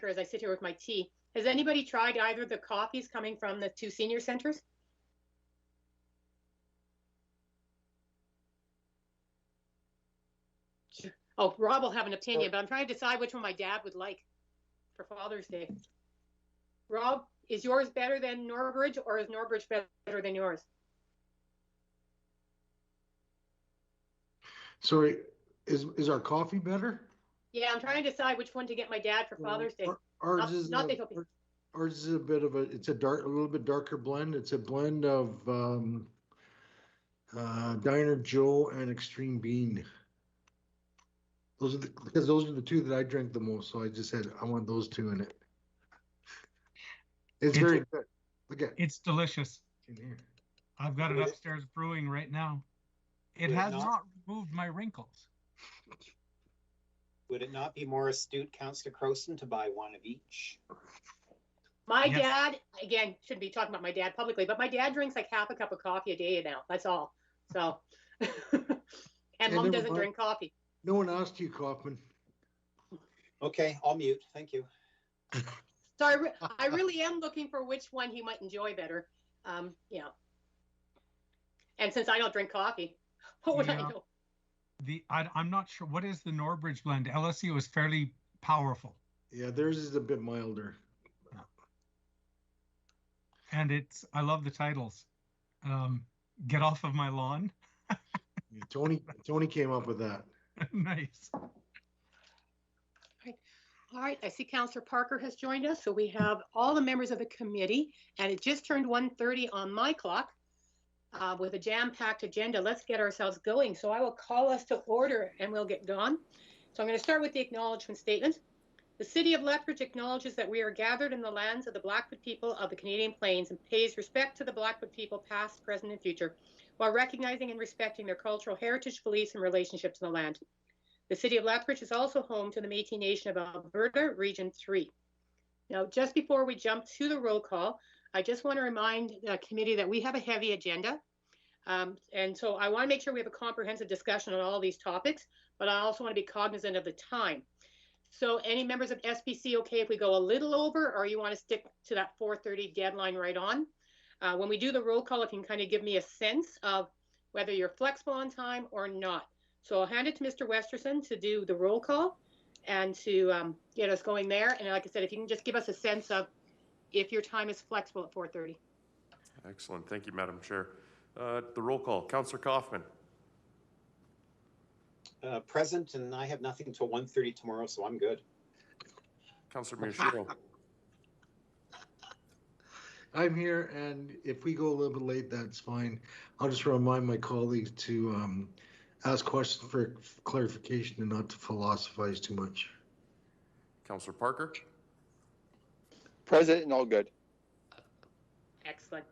as I sit here with my tea. Has anybody tried either of the coffees coming from the 2 senior centers? Oh, Rob will have an opinion, but I'm trying to decide which one my dad would like for Father's Day. Rob, is yours better than Norbridge, or is Norbridge better than yours? Sorry, is our coffee better? Yeah, I'm trying to decide which one to get my dad for Father's Day. Ours is a bit of a little bit darker blend. It's a blend of Diner Joe and Extreme Bean. Because those are the 2 that I drink the most. So I just said I want those 2 in it. It's very good. Look at it's delicious. In here. I've got it upstairs brewing right now. It has not removed my wrinkles. Would it not be more astute, Councillor Crowson, to buy 1 of each? My dad, again, shouldn't be talking about my dad publicly, but my dad drinks like half a cup of coffee a day now. That's all. So, and Mom doesn't drink coffee. No one asked you, Kaufman. Okay, I'll mute. Thank you. So I really am looking for which one he might enjoy better. Yeah. And since I don't drink coffee, what would I know? I'm not sure. What is the Norbridge blend? LSU is fairly powerful. Yeah, theirs is a bit milder. Yeah. And I love the titles. Get Off of My Lawn. Yeah, Tony came up with that. Nice. All right, I see Councillor Parker has joined us. So we have all the members of the committee, and it just turned 1:30 on my clock with a jam-packed agenda. Let's get ourselves going. So I will call us to order and we'll get going. So I'm going to start with the acknowledgement statement. The City of Lethbridge acknowledges that we are gathered in the lands of the Blackfoot people of the Canadian Plains and pays respect to the Blackfoot people past, present, and future, while recognizing and respecting their cultural heritage, beliefs, and relationships to the land. The City of Lethbridge is also home to the Métis Nation of Alberta, Region 3. Now, just before we jump to the roll call, I just want to remind the committee that we have a heavy agenda. And so I want to make sure we have a comprehensive discussion on all these topics, but I also want to be cognizant of the time. So any members of SPC okay if we go a little over, or you want to stick to that 4:30 deadline right on? When we do the roll call, if you can kind of give me a sense of whether you're flexible on time or not. So I'll hand it to Mr. Westerson to do the roll call and to get us going there. And like I said, if you can just give us a sense of if your time is flexible at 4:30. Excellent. Thank you, Madam Chair. The roll call. Councillor Kaufman. Present, and I have nothing till 1:30 tomorrow, so I'm good. Councillor Miyashiro. I'm here, and if we go a little bit late, that's fine. I'll just remind my colleagues to ask questions for clarification and not to philosophize too much. Councillor Parker. Present and all good. Excellent.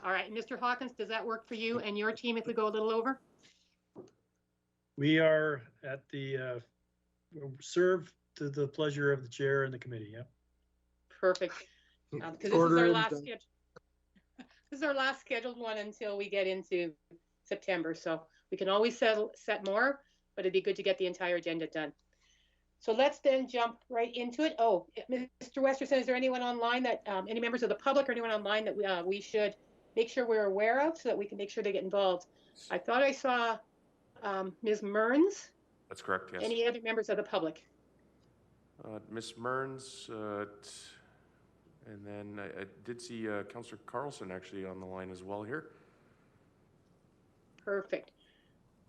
All right, Mr. Hawkins, does that work for you and your team if we go a little over? We are at the serve to the pleasure of the chair and the committee. Yeah. Perfect. Because this is our last schedule. This is our last scheduled one until we get into September. So we can always set more, but it'd be good to get the entire agenda done. So let's then jump right into it. Oh, Mr. Westerson, is there anyone online that, any members of the public or anyone online that we should make sure we're aware of so that we can make sure they get involved? I thought I saw Ms. Mearns. That's correct, yes. Any other members of the public? Ms. Mearns, and then I did see Councillor Carlson actually on the line as well here. Perfect.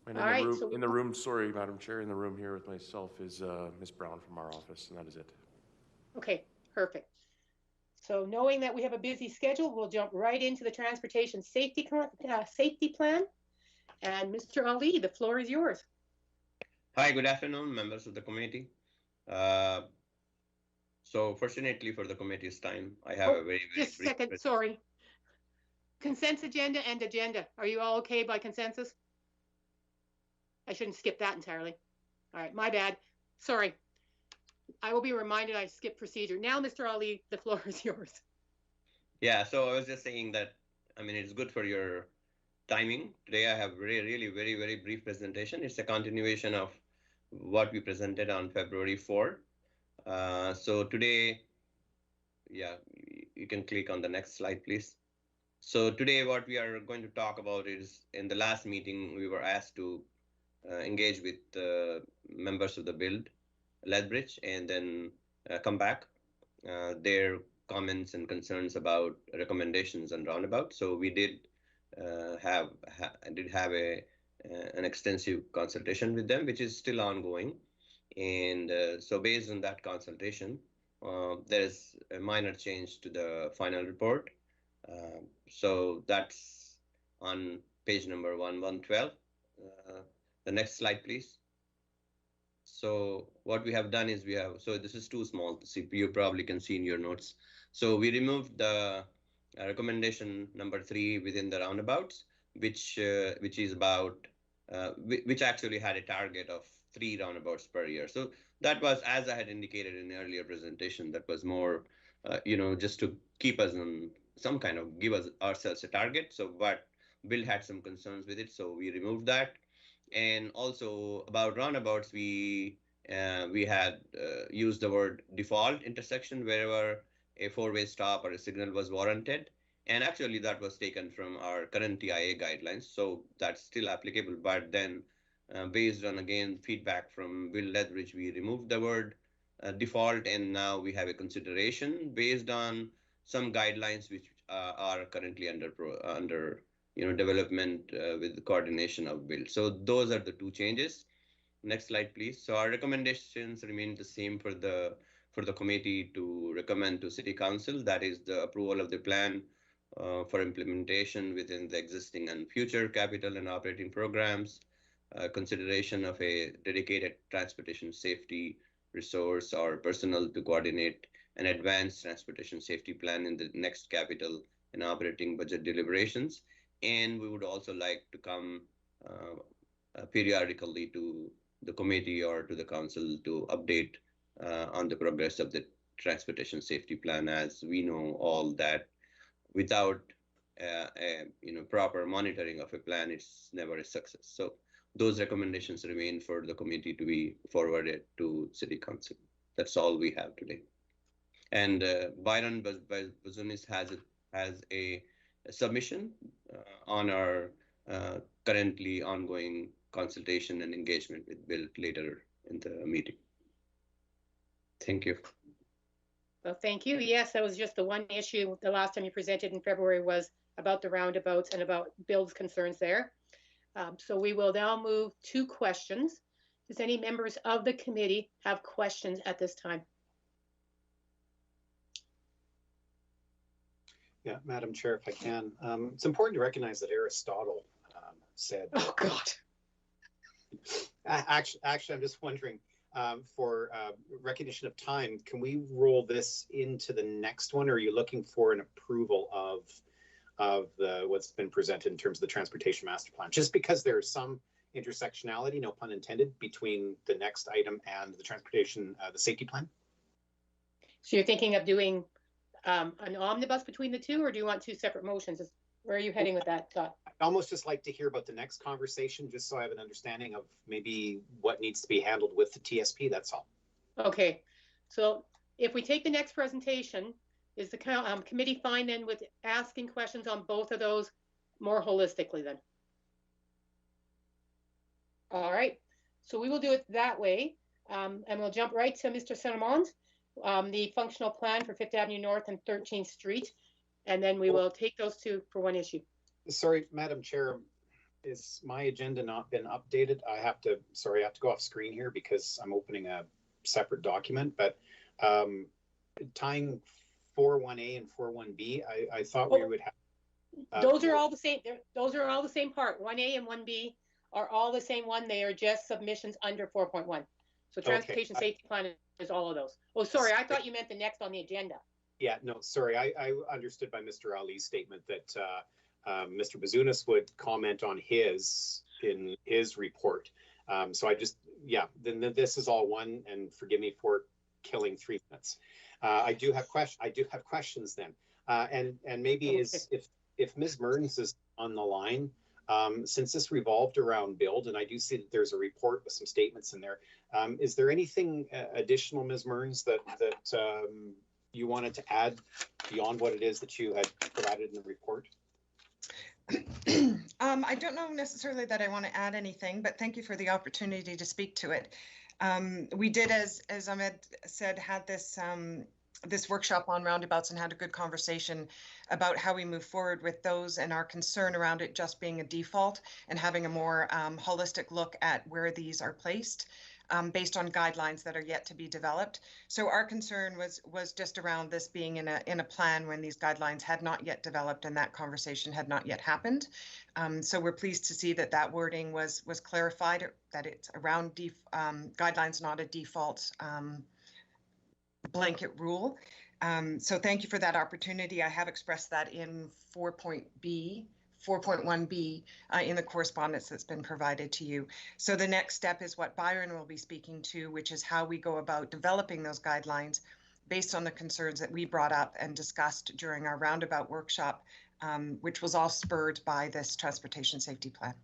And in the room, sorry, Madam Chair, in the room here with myself is Ms. Brown from our office, and that is it. Okay, perfect. So knowing that we have a busy schedule, we'll jump right into the transportation safety plan. And Mr. Ali, the floor is yours. Hi, good afternoon, members of the committee. So fortunately for the committee's time, I have a very just a second, sorry. Consent agenda and agenda. Are you all okay by consensus? I shouldn't skip that entirely. All right, my bad. Sorry. I will be reminded I skipped procedure. Now, Mr. Ali, the floor is yours. Yeah, so I was just saying that, I mean, it's good for your timing. Today I have really very brief presentation. It's a continuation of what we presented on February 4. So today, yeah, you can click on the next slide, please. So today what we are going to talk about is, in the last meeting, we were asked to engage with members of the build, Lethbridge, and then come back their comments and concerns about recommendations and roundabout. So we did have an extensive consultation with them, which is still ongoing. And so based on that consultation, there's a minor change to the final report. So that's on page number 1112. The next slide, please. So what we have done is so this is too small. The CPU probably can see in your notes. So we removed the recommendation number 3 within the roundabouts, which is about, which actually had a target of 3 roundabouts per year. So that was, as I had indicated in the earlier presentation, that was more, just to keep us on some kind of, give us ourselves a target. So, but Bill had some concerns with it, so we removed that. And also about roundabouts, we had used the word default intersection wherever a 4-way stop or a signal was warranted. And actually that was taken from our current TIA guidelines. So that's still applicable. But then based on, again, feedback from Bill Lethbridge, we removed the word default. And now we have a consideration based on some guidelines which are currently under development with the coordination of build. So those are the 2 changes. Next slide, please. So our recommendations remain the same for the committee to recommend to City Council. That is the approval of the plan for implementation within the existing and future capital and operating programs, consideration of a dedicated transportation safety resource or personnel to coordinate an advanced transportation safety plan in the next capital and operating budget deliberations. And we would also like to come periodically to the committee or to the council to update on the progress of the transportation safety plan, as we know all that without proper monitoring of a plan, it's never a success. So those recommendations remain for the committee to be forwarded to City Council. That's all we have today. And Byron Bazunis has a submission on our currently ongoing consultation and engagement with Bill later in the meeting. Thank you. Well, thank you. Yes, that was just the one issue. The last time you presented in February was about the roundabouts and about Bill's concerns there. So we will now move to questions. Does any members of the committee have questions at this time? Yeah, Madam Chair, if I can. It's important to recognize that Aristotle said. Oh, God. Actually, I'm just wondering, for recognition of time, can we roll this into the next one? Or are you looking for an approval of what's been presented in terms of the transportation master plan? Just because there's some intersectionality, no pun intended, between the next item and the transportation, the safety plan? So you're thinking of doing an omnibus between the 2, or do you want 2 separate motions? Where are you heading with that thought? I'd almost just like to hear about the next conversation, just so I have an understanding of maybe what needs to be handled with the TSP, that's all. Okay, so if we take the next presentation, is the committee fine then with asking questions on both of those more holistically then? All right, so we will do it that way. And we'll jump right to Mr. Cinnamond, the functional plan for 5th Avenue North and 13th Street. And then we will take those 2 for one issue. Sorry, Madam Chair, is my agenda not been updated? I have to go off screen here because I'm opening a separate document, but tying 41A and 41B, I thought we would have. Those are all the same. Those are all the same part. 1A and 1B are all the same one. They are just submissions under 4.1. So transportation safety plan is all of those. Oh, sorry, I thought you meant the next on the agenda. Yeah, no, sorry. I understood by Mr. Ali's statement that Mr. Bazunas would comment on in his report. So I just, yeah, then this is all one, and forgive me for killing 3 minutes. I do have questions then. And maybe if Ms. Mertens is on the line, Since this revolved around build, and I do see that there's a report with some statements in there, is there anything additional, Ms. Mearns, that you wanted to add beyond what it is that you had provided in the report? I don't know necessarily that I want to add anything, but thank you for the opportunity to speak to it. We did, as Ahmed said, had this this workshop on roundabouts and had a good conversation about how we move forward with those and our concern around it just being a default and having a more holistic look at where these are placed based on guidelines that are yet to be developed. So our concern was just around this being in a plan when these guidelines had not yet developed and that conversation had not yet happened. So we're pleased to see that that wording was clarified, that it's around guidelines, not a default blanket rule. So thank you for that opportunity. I have expressed that in 4.1b in the correspondence that's been provided to you. So the next step is what Byron will be speaking to, which is how we go about developing those guidelines based on the concerns that we brought up and discussed during our roundabout workshop, which was all spurred by this transportation safety plan.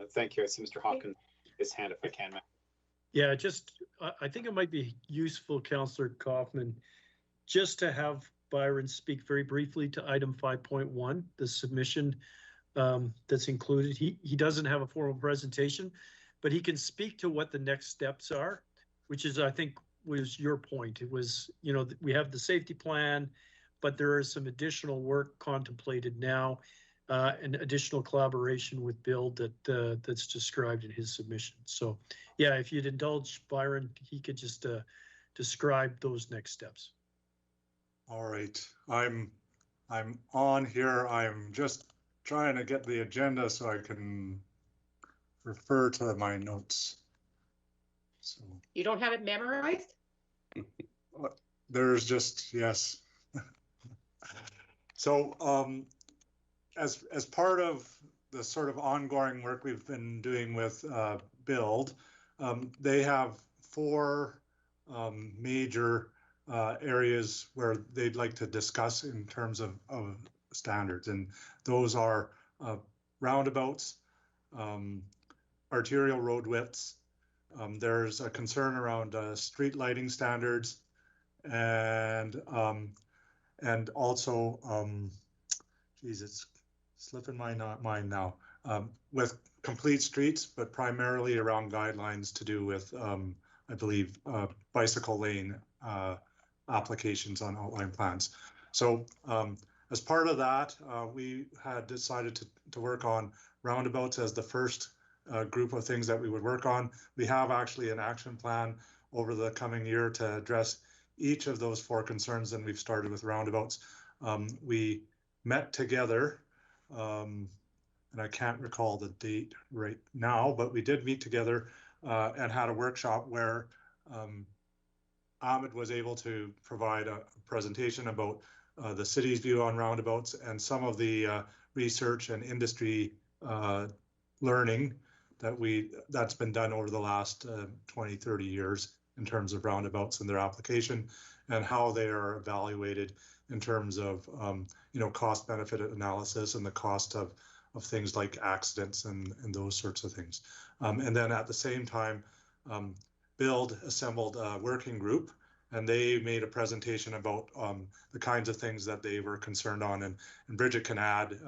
Thank you. I see Mr. Hawkins, his hand if I can. Yeah, just, I think it might be useful, Councillor Kaufman, just to have Byron speak very briefly to item 5.1, the submission that's included. He doesn't have a formal presentation, but he can speak to what the next steps are, which is, I think, was your point. It was, you know, we have the safety plan, but there is some additional work contemplated now and additional collaboration with Bill that's described in his submission. So yeah, if you'd indulge Byron, he could just describe those next steps. All right, I'm on here. I'm just trying to get the agenda so I can refer to my notes. So You don't have it memorized? There's just, yes. So as part of the sort of ongoing work we've been doing with Build, they have 4 major areas where they'd like to discuss in terms of standards, and those are roundabouts, arterial road widths. There's a concern around street lighting standards, and also, geez, it's slipping my mind now, with complete streets, but primarily around guidelines to do with, I believe, bicycle lane applications on outline plans. So as part of that, we had decided to work on roundabouts as the first group of things that we would work on. We have actually an action plan over the coming year to address each of those 4 concerns, and we've started with roundabouts. We met together, and I can't recall the date right now, but we did meet together and had a workshop where Ahmed was able to provide a presentation about the city's view on roundabouts and some of the research and industry learning that's been done over the last 20, 30 years in terms of roundabouts and their application and how they are evaluated in terms of cost benefit analysis and the cost of things like accidents and those sorts of things. And then at the same time, Build assembled a working group, and they made a presentation about the kinds of things that they were concerned on. And Bridget can add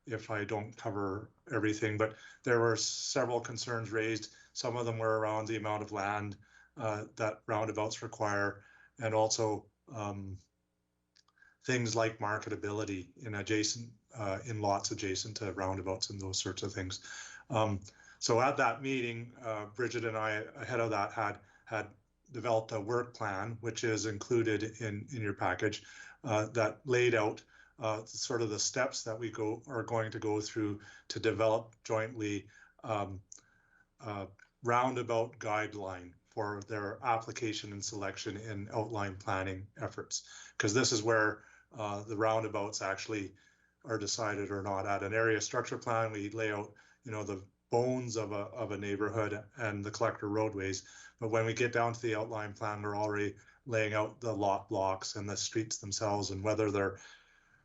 if I don't cover everything, but there were several concerns raised. Some of them were around the amount of land that roundabouts require, and also things like marketability in lots adjacent to roundabouts and those sorts of things. So at that meeting, Bridget and I, ahead of that, had developed a work plan, which is included in your package, that laid out sort of the steps that we are going to go through to develop jointly roundabout guideline for their application and selection in outline planning efforts, because this is where the roundabouts actually are decided or not. At an area structure plan, we lay out, the bones of a neighborhood and the collector roadways. But when we get down to the outline plan, we're already laying out the lot blocks and the streets themselves and whether they're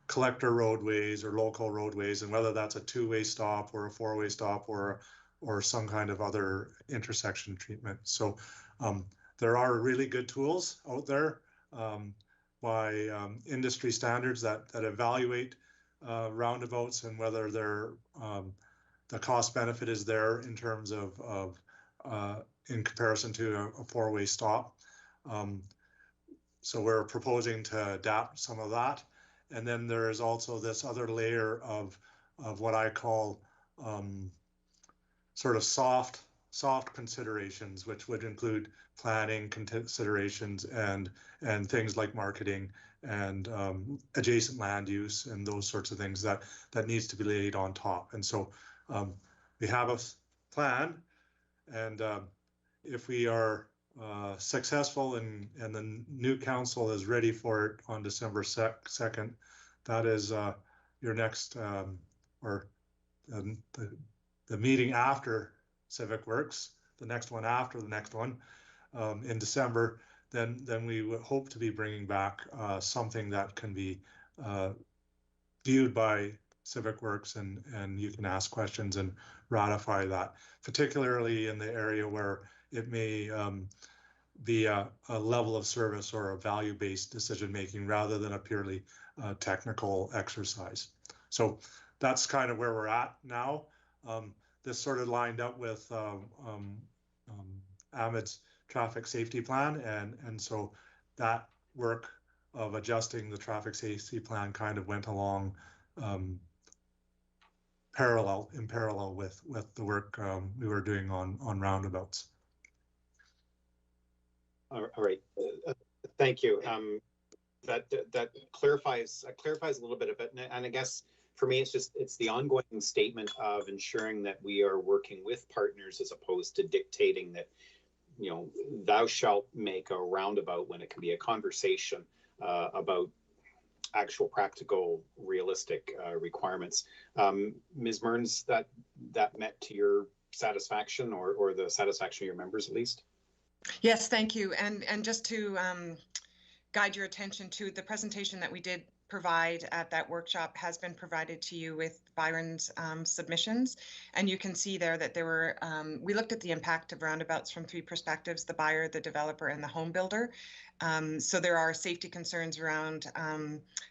collector roadways or local roadways, and whether that's a two-way stop or a four-way stop or some kind of other intersection treatment. So there are really good tools out there by industry standards that evaluate roundabouts and whether they're the cost benefit is there in terms of in comparison to a four-way stop. So we're proposing to adapt some of that. And then there is also this other layer of what I call sort of soft considerations, which would include planning considerations and things like marketing and adjacent land use and those sorts of things that needs to be laid on top. And so we have a plan, and if we are successful and the new council is ready for it on December 2nd, that is your next or the meeting after Civic Works, the next one after the next one in December, then we would hope to be bringing back something that can be viewed by Civic Works, and you can ask questions and ratify that, particularly in the area where it may be a level of service or a value-based decision-making rather than a purely technical exercise. So that's kind of where we're at now. This sort of lined up with Ahmed's traffic safety plan, and so that work of adjusting the traffic safety plan kind of went along in parallel with the work we were doing on roundabouts. All right, thank you. That clarifies a little bit of it, and I guess for me, it's the ongoing statement of ensuring that we are working with partners as opposed to dictating that, you know, thou shalt make a roundabout when it can be a conversation about actual practical, realistic requirements. Ms. Mearns, that met to your satisfaction or the satisfaction of your members at least? Yes, thank you. And just to guide your attention to the presentation that we did provide at that workshop has been provided to you with Byron's submissions. And you can see there that there were, we looked at the impact of roundabouts from three perspectives: the buyer, the developer, and the home builder. So there are safety concerns around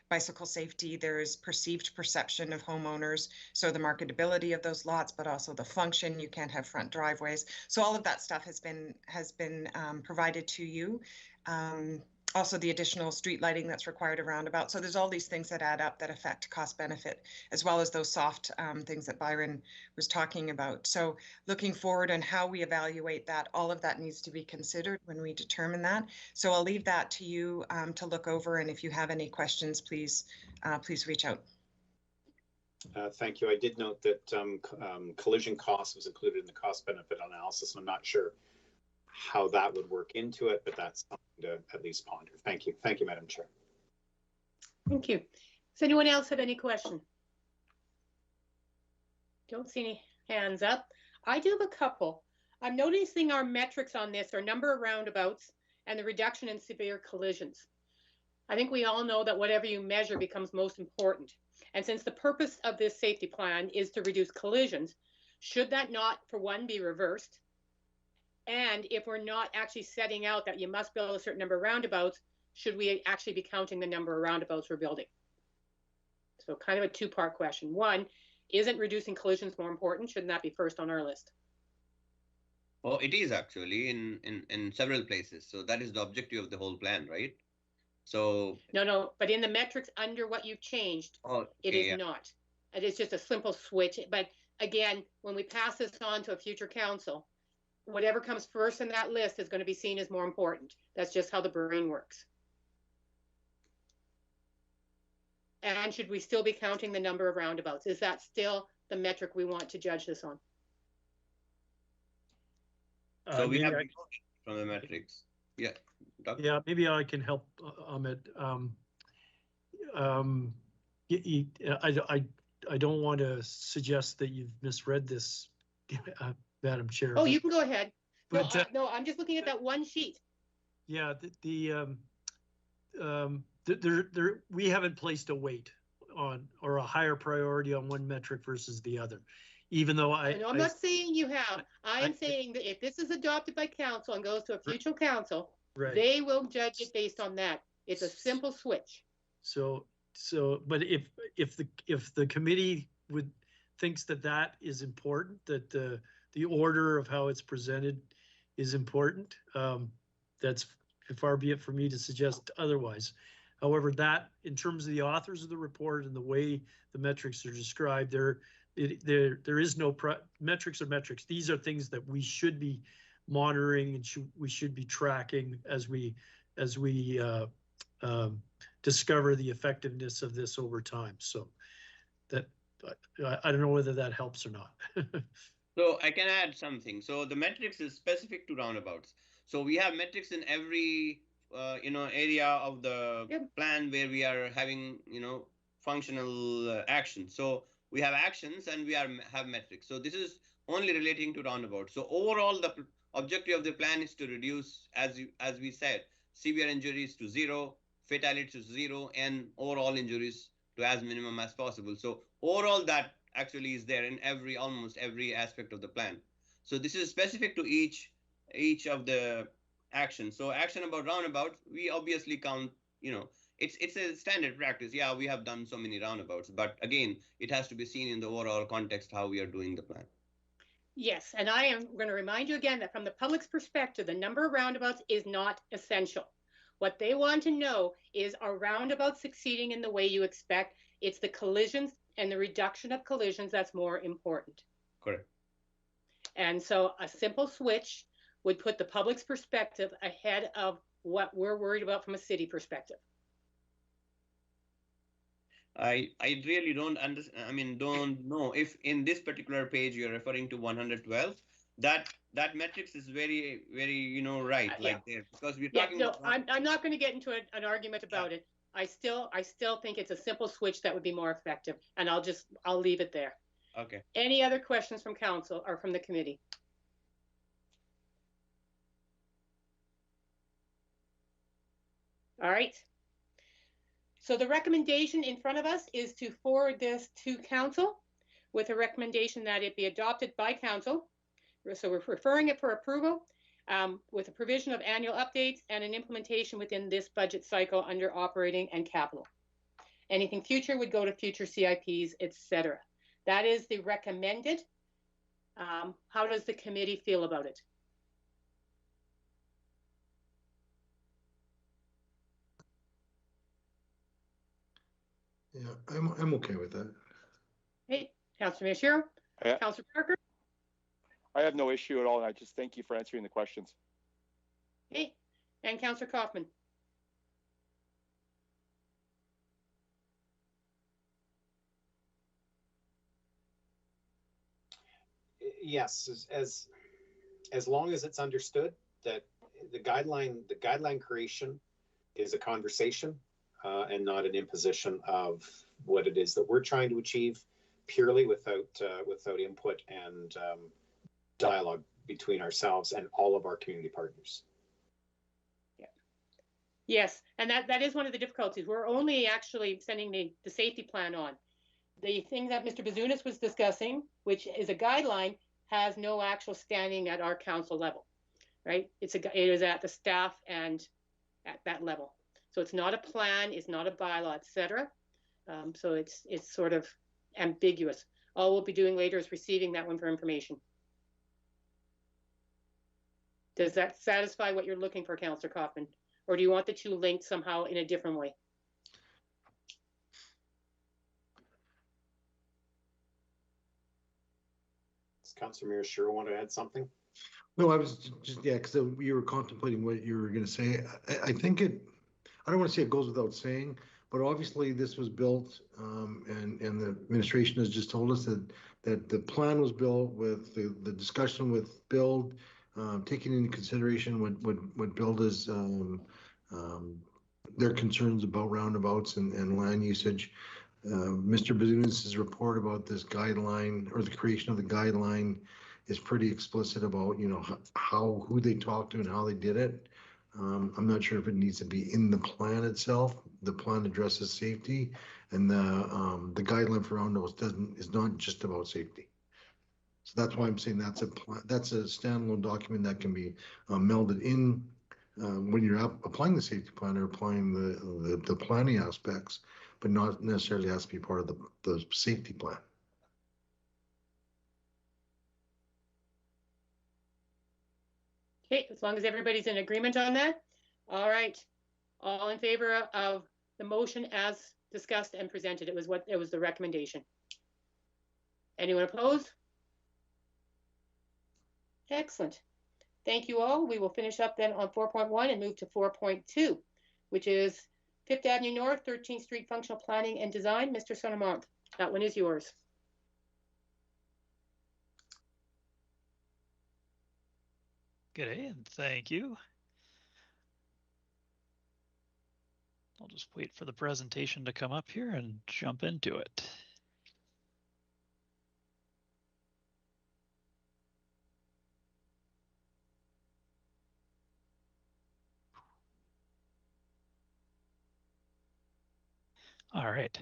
bicycle safety. There's perception of homeowners. So the marketability of those lots, but also the function. You can't have front driveways. So all of that stuff has been provided to you. Also the additional street lighting that's required around about. So there's all these things that add up that affect cost benefit, as well as those soft things that Byron was talking about. So looking forward on how we evaluate that, all of that needs to be considered when we determine that. So I'll leave that to you to look over. And if you have any questions, please reach out. Thank you. I did note that collision cost was included in the cost benefit analysis, and I'm not sure how that would work into it, but that's something to at least ponder. Thank you. Thank you, Madam Chair. Thank you. Does anyone else have any question? Don't see any hands up. I do have a couple. I'm noticing our metrics on this are number of roundabouts and the reduction in severe collisions. I think we all know that whatever you measure becomes most important. And since the purpose of this safety plan is to reduce collisions, should that not, for one, be reversed? And if we're not actually setting out that you must build a certain number of roundabouts, should we actually be counting the number of roundabouts we're building? So kind of a two-part question. One, isn't reducing collisions more important? Shouldn't that be first on our list? Oh, it is actually in several places. So that is the objective of the whole plan, right? So no, but in the metrics under what you've changed, it is not. It is just a simple switch. But again, when we pass this on to a future council, whatever comes first in that list is going to be seen as more important. That's just how the brain works. And should we still be counting the number of roundabouts? Is that still the metric we want to judge this on? So we have from the metrics. Yeah. Doctor? Yeah, maybe I can help Ahmed. I don't want to suggest that you've misread this, Madam Chair. Oh, you can go ahead. But, no, I'm just looking at that one sheet. Yeah, we haven't placed a weight or a higher priority on one metric versus the other. Even though No, I'm not saying you have. I'm saying that if this is adopted by council and goes to a future council, right. they will judge it based on that. It's a simple switch. So, but if the committee thinks that is important, that the order of how it's presented is important, that's far be it for me to suggest otherwise. However, that in terms of the authors of the report and the way the metrics are described, there is no metrics are metrics. These are things that we should be monitoring and we should be tracking as we discover the effectiveness of this over time. So that I don't know whether that helps or not. So I can add something. So the metrics is specific to roundabouts. So we have metrics in every area of the plan where we are having functional actions. So we have actions and we have metrics. So this is only relating to roundabouts. So overall, the objective of the plan is to reduce, as we said, severe injuries to 0, fatalities to 0, and overall injuries to as minimum as possible. So overall, that actually is there in almost every aspect of the plan. So this is specific to each of the actions. So action about roundabouts, we obviously count, it's a standard practice. Yeah, we have done so many roundabouts, but again, it has to be seen in the overall context how we are doing the plan. Yes, and I am going to remind you again that from the public's perspective, the number of roundabouts is not essential. What they want to know is, are roundabouts succeeding in the way you expect? It's the collisions and the reduction of collisions that's more important. Correct. And so a simple switch would put the public's perspective ahead of what we're worried about from a city perspective. I really don't understand. I mean, don't know if in this particular page you're referring to 112. That metrics is very, very, right, like there, because we're talking. No, I'm not going to get into an argument about it. I still think it's a simple switch that would be more effective, and I'll leave it there. Okay. Any other questions from council or from the committee? All right. So the recommendation in front of us is to forward this to council with a recommendation that it be adopted by council. So we're referring it for approval with a provision of annual updates and an implementation within this budget cycle under operating and capital. Anything future would go to future CIPs, etc. That is the recommended. How does the committee feel about it? Yeah, I'm okay with that. Hey, Councillor Mashiro, Councillor Parker. I have no issue at all, and I just thank you for answering the questions. Hey, and Councillor Kaufman. Yes, as long as it's understood that the guideline creation is a conversation and not an imposition of what it is that we're trying to achieve purely without input and dialogue between ourselves and all of our community partners. Yeah. Yes, and that is one of the difficulties. We're only actually sending the safety plan on. The thing that Mr. Bazunas was discussing, which is a guideline, has no actual standing at our council level, right? It is at the staff and at that level. So it's not a plan, it's not a bylaw, etc. So it's sort of ambiguous. All we'll be doing later is receiving that one for information. Does that satisfy what you're looking for, Councillor Kaufman? Or do you want the two linked somehow in a different way? Does Councillor Mashiro want to add something? No, I was just, yeah, because you were contemplating what you were going to say. I think I don't want to say it goes without saying, but obviously this was built and the administration has just told us that the plan was built with the discussion with Build, taking into consideration what Build is, their concerns about roundabouts and land usage. Mr. Bazunas' report about this guideline or the creation of the guideline is pretty explicit about, who they talked to and how they did it. I'm not sure if it needs to be in the plan itself. The plan addresses safety, and the guideline for roundabouts is not just about safety. So that's why I'm saying that's a standalone document that can be melded in when you're applying the safety plan or applying the planning aspects, but not necessarily has to be part of the safety plan. Okay, as long as everybody's in agreement on that. All right. All in favor of the motion as discussed and presented? It was the recommendation. Anyone opposed? Excellent. Thank you all. We will finish up then on 4.1 and move to 4.2, which is 5th Avenue North, 13th Street Functional Planning and Design. Mr. Sonamont, that one is yours. Good day, and thank you. I'll just wait for the presentation to come up here and jump into it. All right.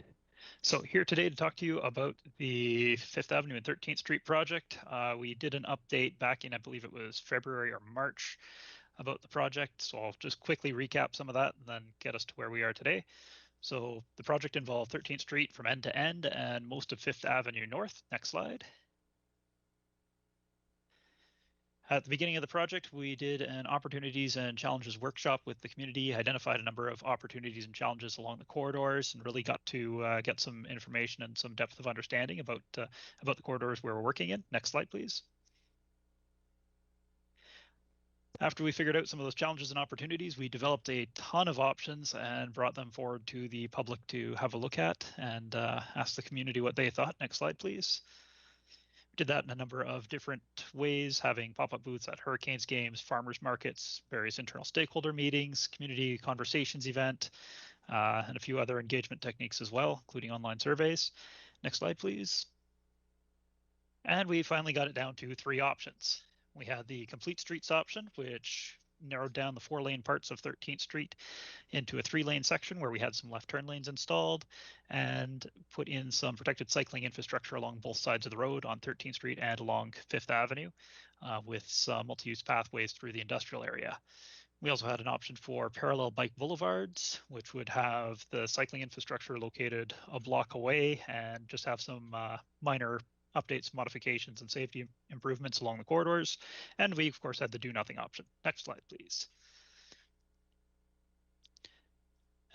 So here today to talk to you about the 5th Avenue and 13th Street project. We did an update back in, I believe it was February or March, about the project. So I'll just quickly recap some of that and then get us to where we are today. So the project involved 13th Street from end to end and most of 5th Avenue North. Next slide. At the beginning of the project, we did an opportunities and challenges workshop with the community, identified a number of opportunities and challenges along the corridors, and really got to get some information and some depth of understanding about the corridors where we're working in. Next slide, please. After we figured out some of those challenges and opportunities, we developed a ton of options and brought them forward to the public to have a look at and ask the community what they thought. Next slide, please. Did that in a number of different ways, having pop-up booths at hurricanes games, farmers markets, various internal stakeholder meetings, community conversations event, and a few other engagement techniques as well, including online surveys. Next slide, please. And we finally got it down to 3 options. We had the complete streets option, which narrowed down the 4-lane parts of 13th Street into a 3-lane section where we had some left turn lanes installed and put in some protected cycling infrastructure along both sides of the road on 13th Street and along 5th Avenue with some multi-use pathways through the industrial area. We also had an option for parallel bike boulevards, which would have the cycling infrastructure located a block away and just have some minor updates, modifications, and safety improvements along the corridors. And we, of course, had the do nothing option. Next slide, please.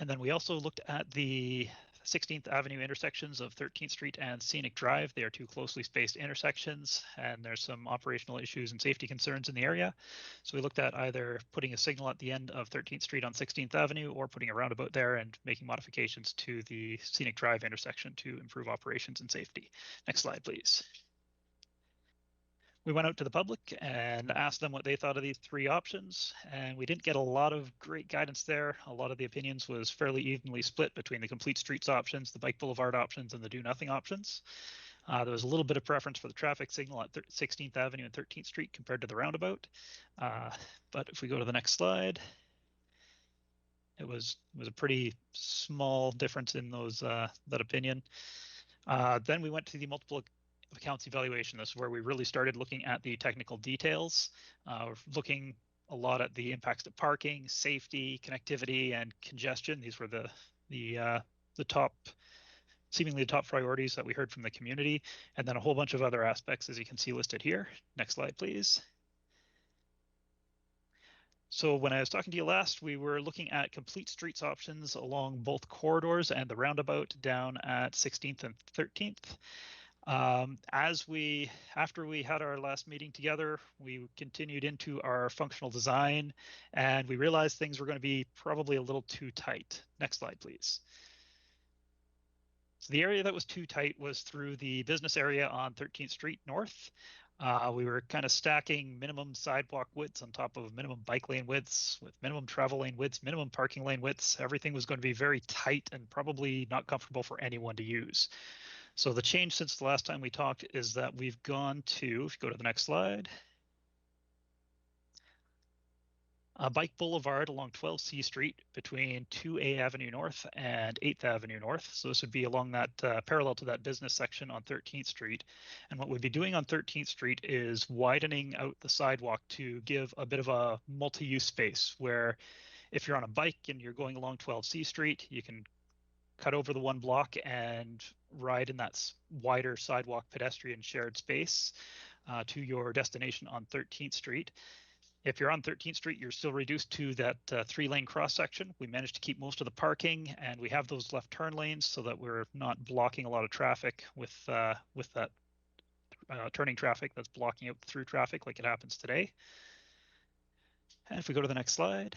And then we also looked at the 16th Avenue intersections of 13th Street and Scenic Drive. They are 2 closely spaced intersections, and there's some operational issues and safety concerns in the area. So we looked at either putting a signal at the end of 13th Street on 16th Avenue or putting a roundabout there and making modifications to the Scenic Drive intersection to improve operations and safety. Next slide, please. We went out to the public and asked them what they thought of these 3 options, and we didn't get a lot of great guidance there. A lot of the opinions was fairly evenly split between the complete streets options, the bike boulevard options, and the do nothing options. There was a little bit of preference for the traffic signal at 16th Avenue and 13th Street compared to the roundabout. But if we go to the next slide, it was a pretty small difference in those that opinion. Then we went to the multiple accounts evaluation. This is where we really started looking at the technical details. We're looking a lot at the impacts to parking, safety, connectivity, and congestion. These were the top, seemingly the top priorities that we heard from the community, and then a whole bunch of other aspects, as you can see listed here. Next slide, please. So when I was talking to you last, we were looking at complete streets options along both corridors and the roundabout down at 16th and 13th. After we had our last meeting together, we continued into our functional design, and we realized things were going to be probably a little too tight. Next slide, please. So the area that was too tight was through the business area on 13th Street North. We were kind of stacking minimum sidewalk widths on top of minimum bike lane widths with minimum travel lane widths, minimum parking lane widths. Everything was going to be very tight and probably not comfortable for anyone to use. So the change since the last time we talked is that we've gone to, if you go to the next slide, A bike boulevard along 12C Street between 2A Avenue North and 8th Avenue North. So this would be along that parallel to that business section on 13th Street. And what we'd be doing on 13th Street is widening out the sidewalk to give a bit of a multi-use space where if you're on a bike and you're going along 12C Street, you can cut over the one block and ride in that wider sidewalk pedestrian shared space to your destination on 13th Street. If you're on 13th Street, you're still reduced to that 3-lane cross section. We managed to keep most of the parking, and we have those left turn lanes so that we're not blocking a lot of traffic with that turning traffic that's blocking out through traffic like it happens today. And if we go to the next slide.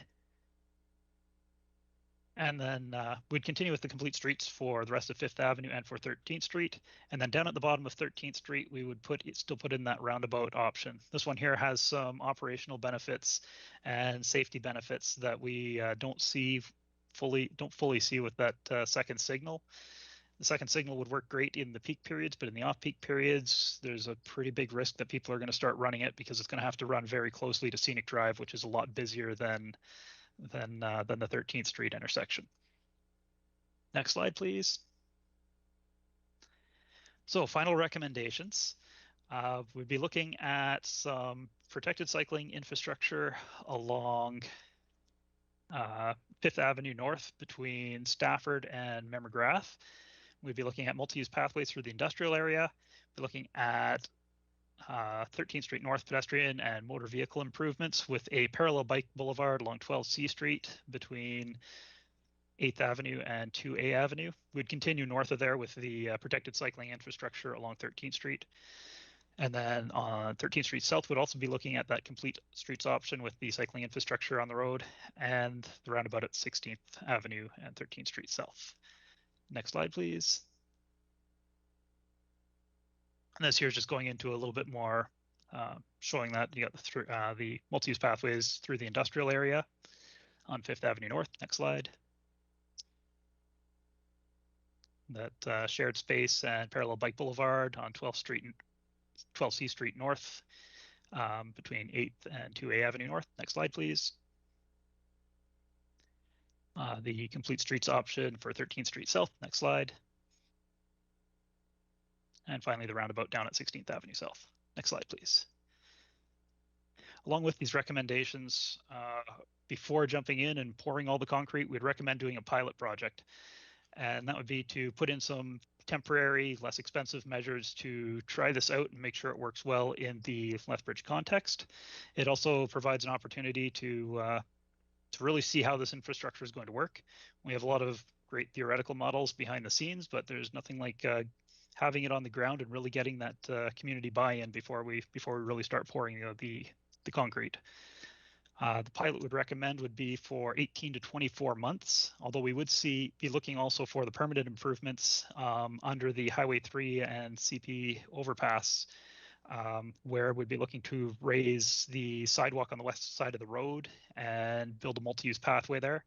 And then we'd continue with the complete streets for the rest of 5th Avenue and for 13th Street. And then down at the bottom of 13th Street, we would still put in that roundabout option. This one here has some operational benefits and safety benefits that we don't fully see with that second signal. The second signal would work great in the peak periods, but in the off-peak periods, there's a pretty big risk that people are going to start running it because it's going to have to run very closely to Scenic Drive, which is a lot busier than the 13th Street intersection. Next slide, please. So final recommendations. We'd be looking at some protected cycling infrastructure along 5th Avenue North between Stafford and Memograth. We'd be looking at multi-use pathways through the industrial area. We're looking at 13th Street North pedestrian and motor vehicle improvements with a parallel bike boulevard along 12C Street between 8th Avenue and 2A Avenue. We'd continue north of there with the protected cycling infrastructure along 13th Street. And then on 13th Street South, would also be looking at that complete streets option with the cycling infrastructure on the road and the roundabout at 16th Avenue and 13th Street South. Next slide, please. And this here is just going into a little bit more, showing that you got the multi-use pathways through the industrial area on 5th Avenue North. Next slide. That shared space and parallel bike boulevard on 12C Street North between 8th and 2A Avenue North. Next slide, please. The complete streets option for 13th Street South. Next slide. And finally, the roundabout down at 16th Avenue South. Next slide, please. Along with these recommendations, before jumping in and pouring all the concrete, we'd recommend doing a pilot project. And that would be to put in some temporary, less expensive measures to try this out and make sure it works well in the Lethbridge context. It also provides an opportunity to really see how this infrastructure is going to work. We have a lot of great theoretical models behind the scenes, but there's nothing like having it on the ground and really getting that community buy-in before we really start pouring the concrete. The pilot would be for 18 to 24 months, although we would be looking also for the permanent improvements under the Highway 3 and CP overpass, where we'd be looking to raise the sidewalk on the west side of the road and build a multi-use pathway there.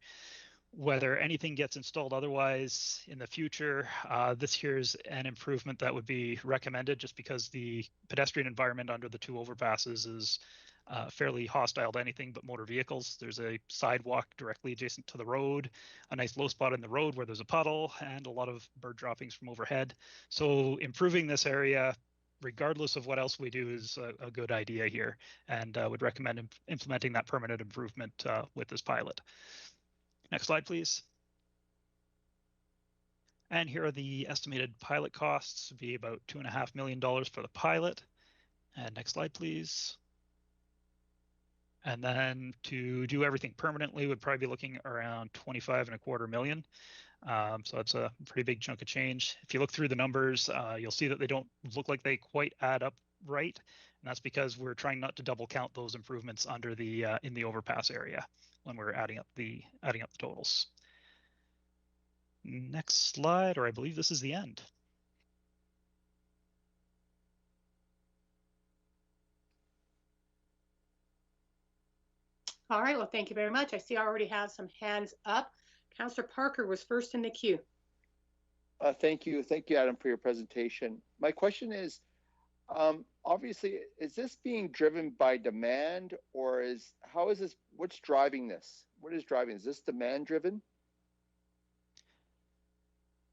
Whether anything gets installed otherwise in the future, this here's an improvement that would be recommended just because the pedestrian environment under the two overpasses is fairly hostile to anything but motor vehicles. There's a sidewalk directly adjacent to the road, a nice low spot in the road where there's a puddle, and a lot of bird droppings from overhead. So improving this area, regardless of what else we do, is a good idea here, and would recommend implementing that permanent improvement with this pilot. Next slide, please. And here are the estimated pilot costs. Would be about $2.5 million for the pilot. And next slide, please. And then to do everything permanently, would probably be looking around $25.25 million. So that's a pretty big chunk of change. If you look through the numbers, you'll see that they don't look like they quite add up right. And that's because we're trying not to double count those improvements under the in the overpass area when we're adding up the totals. Next slide, or I believe this is the end. All right, well, thank you very much. I see I already have some hands up. Councillor Parker was first in the queue. Thank you, Adam, for your presentation. My question is, Obviously, is this being driven by demand, or what's driving this? What is driving? Is this demand driven?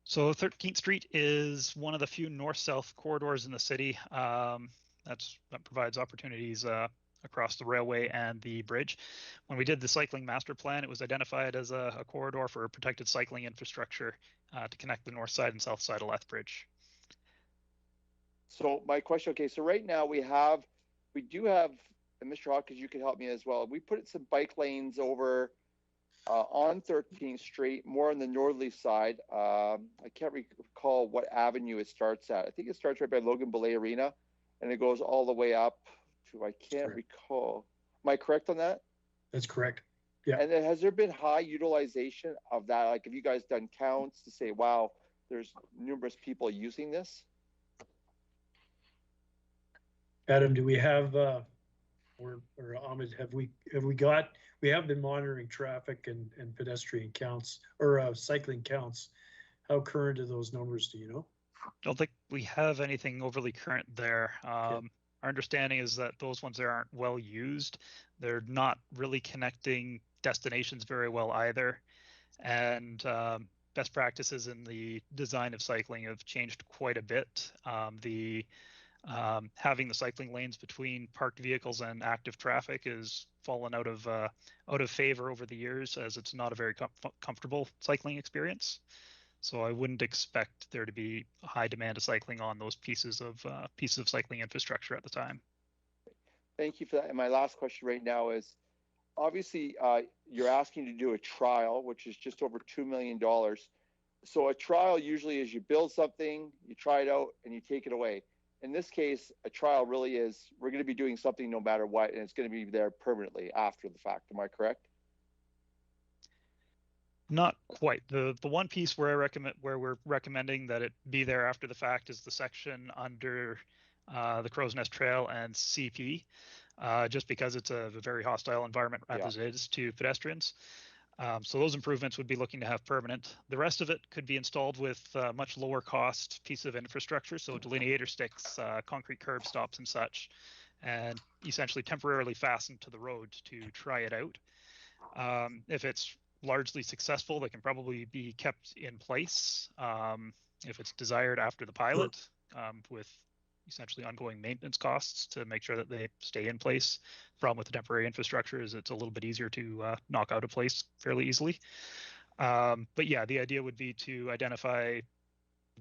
So 13th Street is one of the few north-south corridors in the city that provides opportunities across the railway and the bridge. When we did the cycling master plan, it was identified as a corridor for protected cycling infrastructure to connect the north side and south side of Lethbridge. So my question, okay, so right now we do have, and Mr. Hawkins, you can help me as well. We put some bike lanes over on 13th Street, more on the northerly side. I can't recall what avenue it starts at. I think it starts right by Logan Belay Arena, and it goes all the way up to, I can't recall. Am I correct on that? That's correct. Yeah. And then has there been high utilization of that? Like, have you guys done counts to say, wow, there's numerous people using this? Adam, do we have, or Ahmed, we have been monitoring traffic and pedestrian counts or cycling counts. How current are those numbers, do you know? I don't think we have anything overly current there. Our understanding is that those ones there aren't well used. They're not really connecting destinations very well either. And best practices in the design of cycling have changed quite a bit. Having the cycling lanes between parked vehicles and active traffic has fallen out of favor over the years, as it's not a very comfortable cycling experience. So I wouldn't expect there to be a high demand of cycling on those pieces of cycling infrastructure at the time. Thank you for that. And my last question right now is, obviously, you're asking to do a trial, which is just over $2 million. So a trial usually is you build something, you try it out, and you take it away. In this case, a trial really is, we're going to be doing something no matter what, and it's going to be there permanently after the fact. Am I correct? Not quite. The one piece where we're recommending that it be there after the fact is the section under the Crow's Nest Trail and CP, just because it's a very hostile environment as it is to pedestrians. So those improvements would be looking to have permanent. The rest of it could be installed with much lower cost piece of infrastructure, so delineator sticks, concrete curb stops and such, and essentially temporarily fastened to the road to try it out. If it's largely successful, they can probably be kept in place if it's desired after the pilot, with essentially ongoing maintenance costs to make sure that they stay in place. The problem with the temporary infrastructure is it's a little bit easier to knock out of place fairly easily. But yeah, the idea would be to identify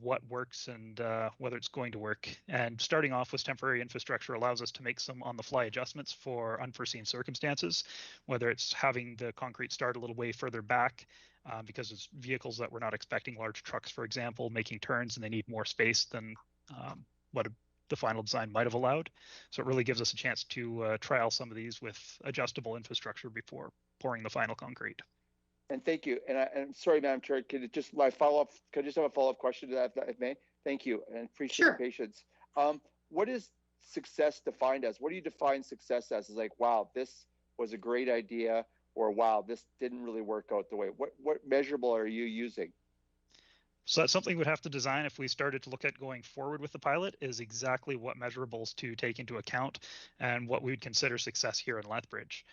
what works and whether it's going to work. And starting off with temporary infrastructure allows us to make some on-the-fly adjustments for unforeseen circumstances, whether it's having the concrete start a little way further back because it's vehicles that we're not expecting, large trucks, for example, making turns, and they need more space than what the final design might have allowed. So it really gives us a chance to trial some of these with adjustable infrastructure before pouring the final concrete. And thank you. And I'm sorry, Madam Chair, could I just have a follow-up question to that, if I may? Thank you, and appreciate your patience. What is success defined as? What do you define success as? Is like, wow, this was a great idea, or wow, this didn't really work out the way. What measurable are you using? So that's something we'd have to design if we started to look at going forward with the pilot, is exactly what measurables to take into account and what we would consider success here in Lethbridge.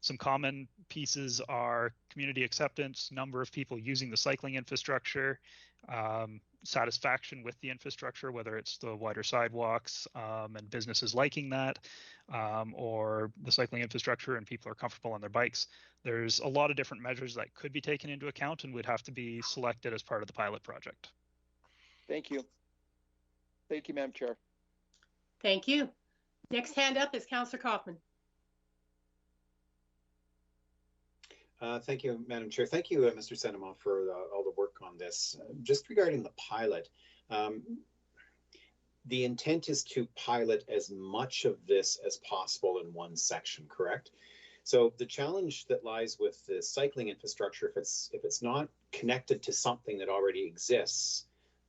Some common pieces are community acceptance, number of people using the cycling infrastructure, satisfaction with the infrastructure, whether it's the wider sidewalks and businesses liking that, or the cycling infrastructure and people are comfortable on their bikes. There's a lot of different measures that could be taken into account and would have to be selected as part of the pilot project. Thank you. Thank you, Madam Chair. Thank you. Next hand up is Councillor Kaufman. Thank you, Madam Chair. Thank you, Mr. Senema, for all the work on this. Just regarding the pilot, the intent is to pilot as much of this as possible in one section, correct? So the challenge that lies with the cycling infrastructure, if it's not connected to something that already exists,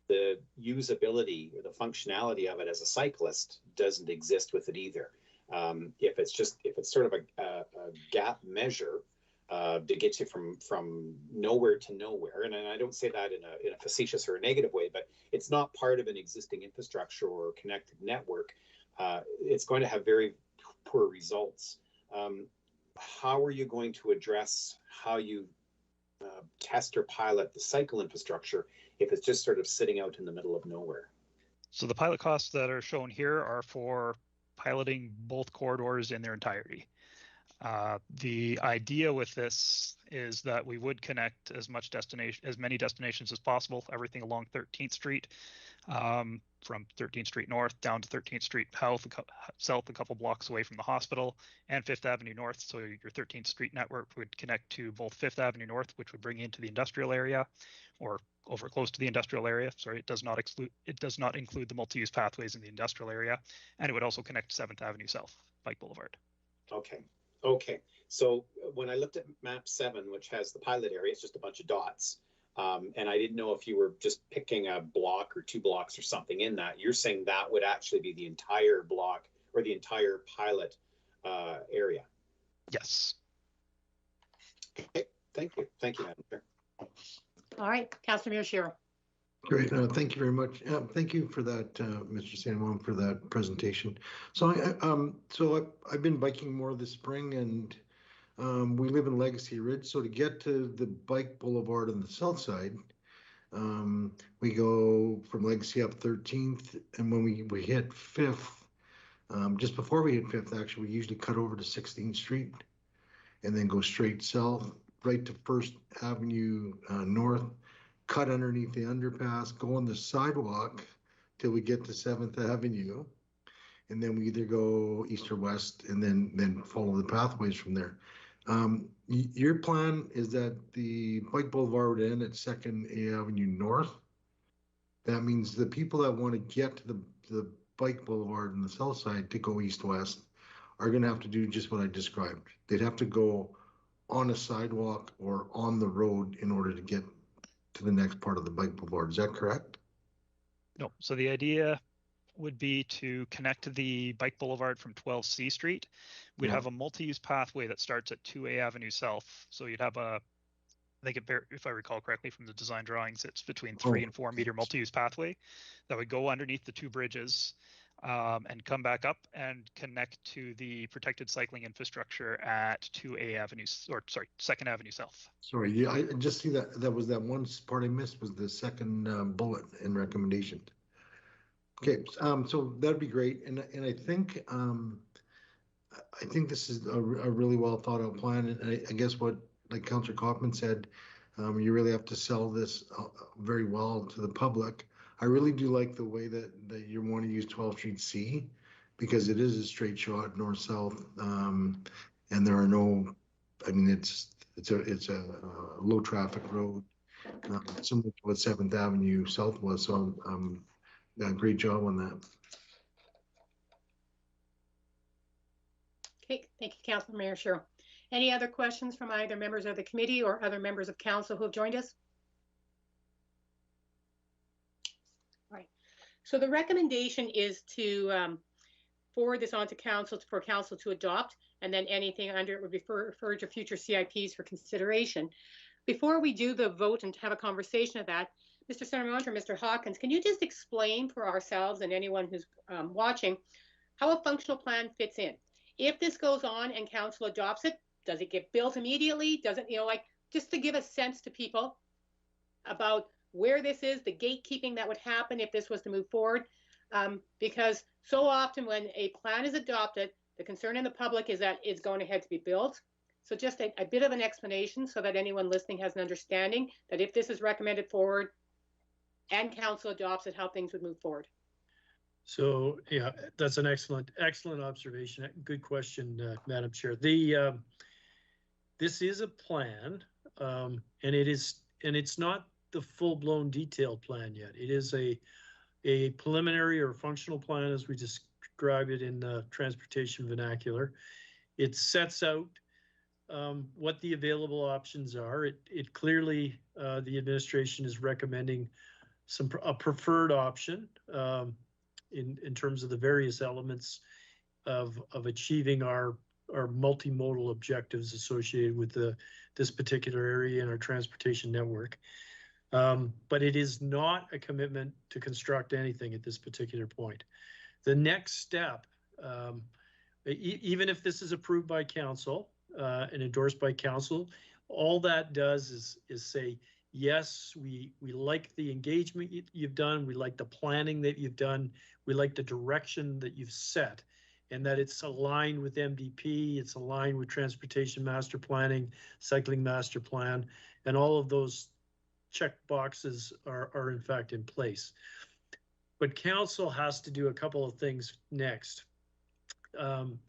the usability or the functionality of it as a cyclist doesn't exist with it either. If it's sort of a gap measure, to get you from nowhere to nowhere. And I don't say that in a facetious or a negative way, but it's not part of an existing infrastructure or connected network. It's going to have very poor results. How are you going to address how you test or pilot the cycle infrastructure if it's just sort of sitting out in the middle of nowhere? So the pilot costs that are shown here are for piloting both corridors in their entirety. The idea with this is that we would connect as many destinations as possible, everything along 13th Street, from 13th Street North down to 13th Street South, a couple blocks away from the hospital, and 5th Avenue North. So your 13th Street network would connect to both 5th Avenue North, which would bring you into the industrial area, or over close to the industrial area. Sorry, it does not include the multi-use pathways in the industrial area, and it would also connect to 7th Avenue South, Pike Boulevard. Okay. So when I looked at map 7, which has the pilot area, it's just a bunch of dots. And I didn't know if you were just picking a block or 2 blocks or something in that. You're saying that would actually be the entire block or the entire pilot area? Yes. Okay. Thank you, Madam Chair. All right, Councilor Miyashiro. Great, thank you very much. Thank you for that, Mr. San Juan, for that presentation. So I've been biking more this spring, and we live in Legacy Ridge. So to get to the bike boulevard on the south side, we go from Legacy up 13th, and when we hit 5th, just before we hit 5th, actually, we usually cut over to 16th Street and then go straight south, right to 1st Avenue North, cut underneath the underpass, go on the sidewalk till we get to 7th Avenue, and then we either go east or west and then follow the pathways from there. Your plan is that the bike boulevard would end at 2nd Avenue North. That means the people that want to get to the bike boulevard on the south side to go east-west are going to have to do just what I described. They'd have to go on a sidewalk or on the road in order to get to the next part of the bike boulevard. Is that correct? No. So the idea would be to connect to the bike boulevard from 12C Street. We'd have a multi-use pathway that starts at 2A Avenue South. So you'd have I think if I recall correctly from the design drawings, it's between 3 and 4 meter multi-use pathway that would go underneath the 2 bridges and come back up and connect to the protected cycling infrastructure at 2A Avenue, or sorry, 2nd Avenue South. Sorry, yeah, I just see that was that one part I missed was the second bullet in recommendation. Okay, so that'd be great, and I think this is a really well thought out plan, and I guess what, like Councillor Kaufman said, you really have to sell this very well to the public. I really do like the way that you want to use 12th Street C, because it is a straight shot north-south, and there are no, I mean, it's a low traffic road, similar to what 7th Avenue South was. So great job on that. Okay, thank you, Councilor Miyashiro. Any other questions from either members of the committee or other members of council who have joined us? All right. So the recommendation is to forward this on to council for council to adopt, and then anything under it would be referred to future CIPs for consideration. Before we do the vote and have a conversation of that, Mr. Senator or Mr. Hawkins, can you just explain for ourselves and anyone who's watching how a functional plan fits in? If this goes on and council adopts it, does it get built immediately? Does it, like, just to give a sense to people about where this is, the gatekeeping that would happen if this was to move forward? Because so often when a plan is adopted, the concern in the public is that it's going ahead to be built. So just a bit of an explanation so that anyone listening has an understanding that if this is recommended forward and council adopts it, how things would move forward. So yeah, that's an excellent observation. Good question, Madam Chair. This is a plan, and it's not the full-blown detailed plan yet. It is a preliminary or functional plan, as we describe it in the transportation vernacular. It sets out what the available options are. It clearly, the administration is recommending a preferred option in terms of the various elements of achieving our multimodal objectives associated with this particular area in our transportation network. But it is not a commitment to construct anything at this particular point. The next step, even if this is approved by council and endorsed by council, all that does is say, yes, we like the engagement you've done, we like the planning that you've done, we like the direction that you've set, and that it's aligned with MDP, it's aligned with transportation master planning, cycling master plan, and all of those check boxes are in fact in place. But council has to do a couple of things next. And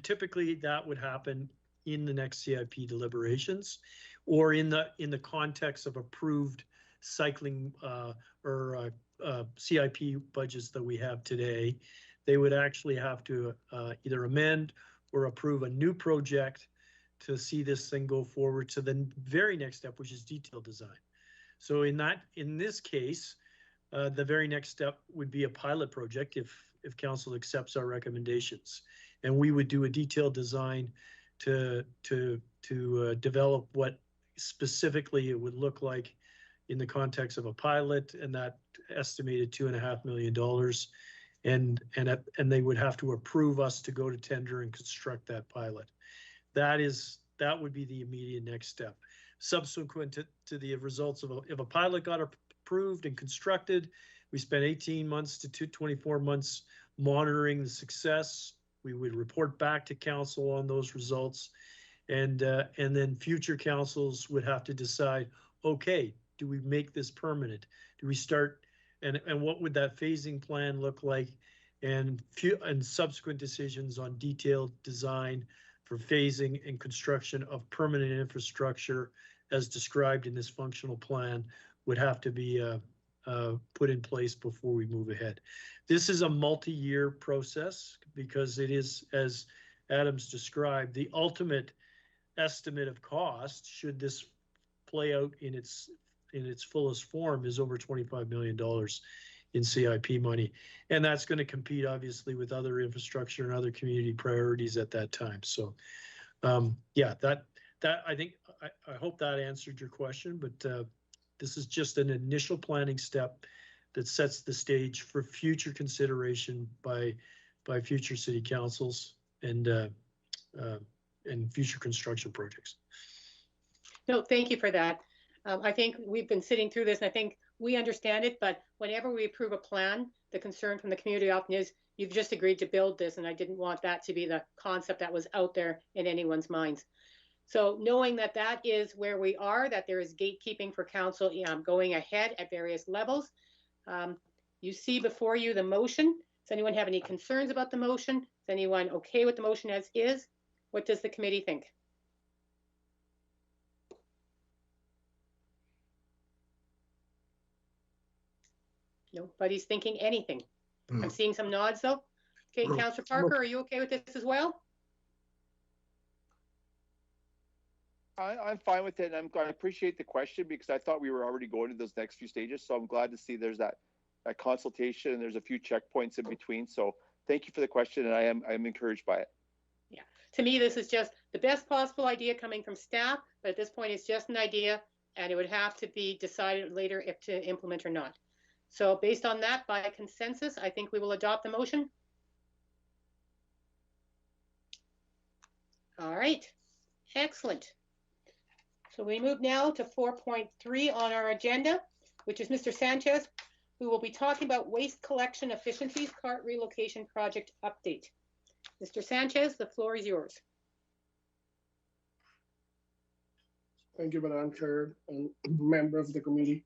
typically that would happen in the next CIP deliberations, or in the context of approved cycling or CIP budgets that we have today. They would actually have to either amend or approve a new project to see this thing go forward to the very next step, which is detailed design. So in this case, the very next step would be a pilot project if council accepts our recommendations, and we would do a detailed design to develop what specifically it would look like in the context of a pilot, and that estimated $2.5 million, and they would have to approve us to go to tender and construct that pilot. That would be the immediate next step. Subsequent to the results of if a pilot got approved and constructed, we spent 18 months to 24 months monitoring the success. We would report back to council on those results, and then future councils would have to decide, okay, do we make this permanent? Do we start, and what would that phasing plan look like? And subsequent decisions on detailed design for phasing and construction of permanent infrastructure as described in this functional plan would have to be put in place before we move ahead. This is a multi-year process because it is, as Adam's described, the ultimate estimate of cost, should this play out in its fullest form, is over $25 million in CIP money. And that's going to compete obviously with other infrastructure and other community priorities at that time. So yeah, that I think, I hope that answered your question, but this is just an initial planning step that sets the stage for future consideration by future city councils and future construction projects. No, thank you for that. I think we've been sitting through this, and I think we understand it, but whenever we approve a plan, the concern from the community often is, you've just agreed to build this, and I didn't want that to be the concept that was out there in anyone's minds. So knowing that that is where we are, that there is gatekeeping for council going ahead at various levels. You see before you the motion. Does anyone have any concerns about the motion? Is anyone okay with the motion as is? What does the committee think? Nobody's thinking anything. I'm seeing some nods though. Okay, Councillor Parker, are you okay with this as well? I'm fine with it, and I appreciate the question because I thought we were already going to those next few stages. So I'm glad to see there's that consultation and there's a few checkpoints in between. So thank you for the question, and I'm encouraged by it. Yeah, to me this is just the best possible idea coming from staff, but at this point it's just an idea, and it would have to be decided later if to implement or not. So based on that, by consensus, I think we will adopt the motion. All right, excellent. So we move now to 4.3 on our agenda, which is Mr. Sanchez, who will be talking about waste collection efficiencies, cart relocation project update. Mr. Sanchez, the floor is yours. Thank you, Madam Chair and member of the committee.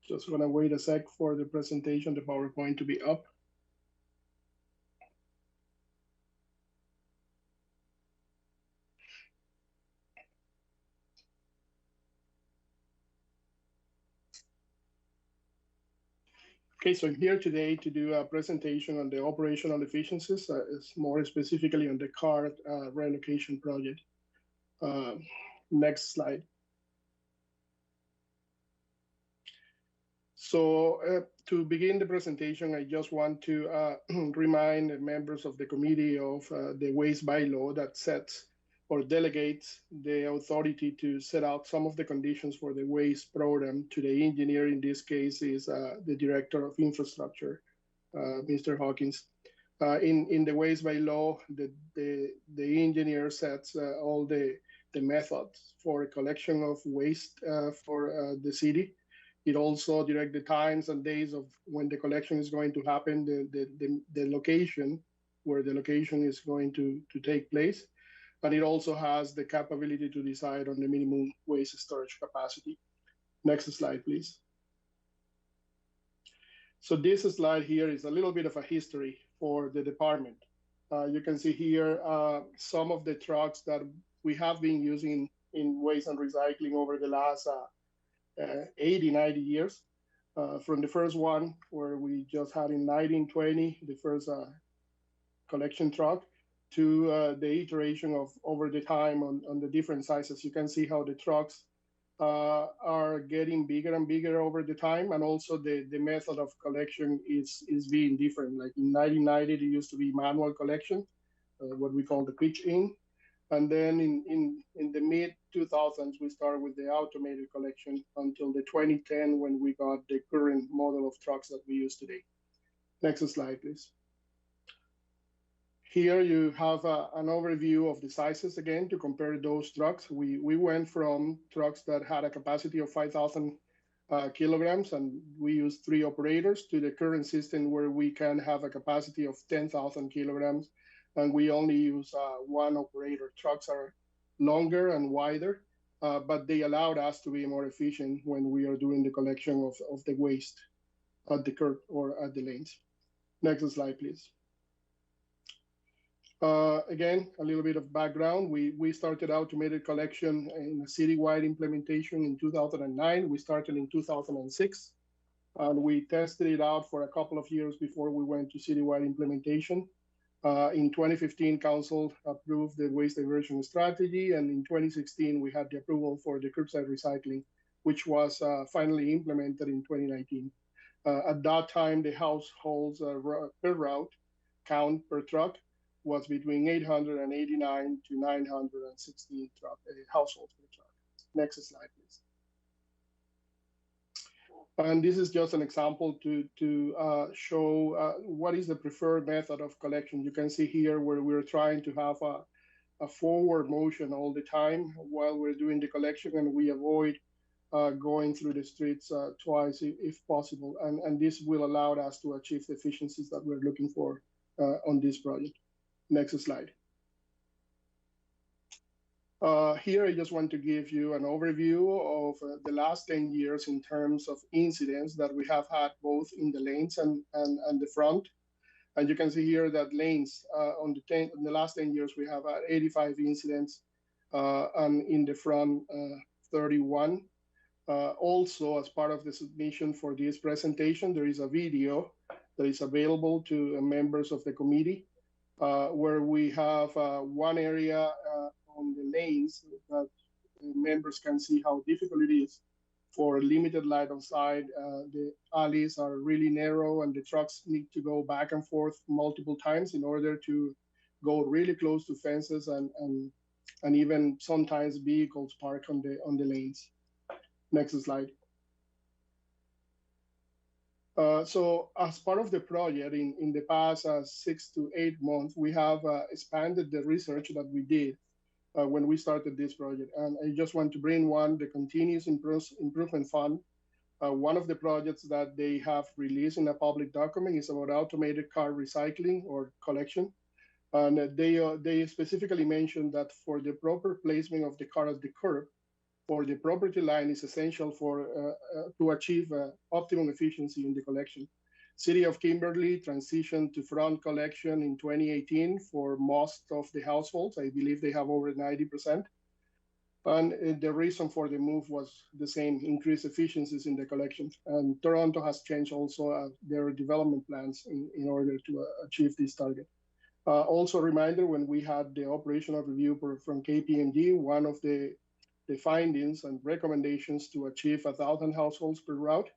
Just gonna wait a sec for the presentation, the PowerPoint to be up. Okay, so I'm here today to do a presentation on the operational efficiencies, more specifically on the cart relocation project. Next slide. So to begin the presentation, I just want to remind the members of the committee of the waste bylaw that sets or delegates the authority to set out some of the conditions for the waste program to the engineer. In this case is the director of infrastructure, Mr. Hawkins. In the waste bylaw, the engineer sets all the methods for collection of waste for the city. It also directs the times and days of when the collection is going to happen, the location, where the location is going to take place. And it also has the capability to decide on the minimum waste storage capacity. Next slide, please. So this slide here is a little bit of a history for the department. You can see here some of the trucks that we have been using in waste and recycling over the last 80, 90 years. From the first one, where we just had in 1920, the first collection truck, to the iteration of over the time on the different sizes. You can see how the trucks are getting bigger and bigger over the time, and also the method of collection is being different. Like in 1990, it used to be manual collection, what we call the pitch-in. And then in the mid-2000s, we started with the automated collection until the 2010, when we got the current model of trucks that we use today. Next slide, please. Here you have an overview of the sizes again to compare those trucks. We went from trucks that had a capacity of 5,000 kilograms, and we used 3 operators, to the current system where we can have a capacity of 10,000 kilograms, and we only use 1 operator. Trucks are longer and wider, but they allowed us to be more efficient when we are doing the collection of the waste at the curb or at the lanes. Next slide, please. Again, a little bit of background. We started automated collection in a citywide implementation in 2009. We started in 2006, and we tested it out for a couple of years before we went to citywide implementation. In 2015, Council approved the waste diversion strategy, and in 2016, we had the approval for the curbside recycling, which was finally implemented in 2019. At that time, the households per route count per truck was between 889 to 916 households per truck. Next slide, please. And this is just an example to show what is the preferred method of collection. You can see here where we're trying to have a forward motion all the time while we're doing the collection, and we avoid going through the streets twice if possible. And this will allow us to achieve the efficiencies that we're looking for on this project. Next slide. Here, I just want to give you an overview of the last 10 years in terms of incidents that we have had both in the lanes and the front. And you can see here that lanes in the last 10 years, we have had 85 incidents, and in the front, 31. Also, as part of the submission for this presentation, there is a video that is available to members of the committee, where we have one area on the lanes that members can see how difficult it is for limited light on side. The alleys are really narrow, and the trucks need to go back and forth multiple times in order to go really close to fences, and even sometimes vehicles park on the lanes. Next slide. So as part of the project, in the past 6 to 8 months, we have expanded the research that we did when we started this project. And I just want to bring the Continuous Improvement Fund. One of the projects that they have released in a public document is about automated car recycling or collection. And they specifically mentioned that for the proper placement of the car at the curb, or the property line, is essential to achieve optimum efficiency in the collection. City of Kimberly transitioned to front collection in 2018 for most of the households. I believe they have over 90%. And the reason for the move was the same, increased efficiencies in the collection. And Toronto has changed also their development plans in order to achieve this target. Also a reminder, when we had the operational review from KPMG, one of the findings and recommendations to achieve 1,000 households per route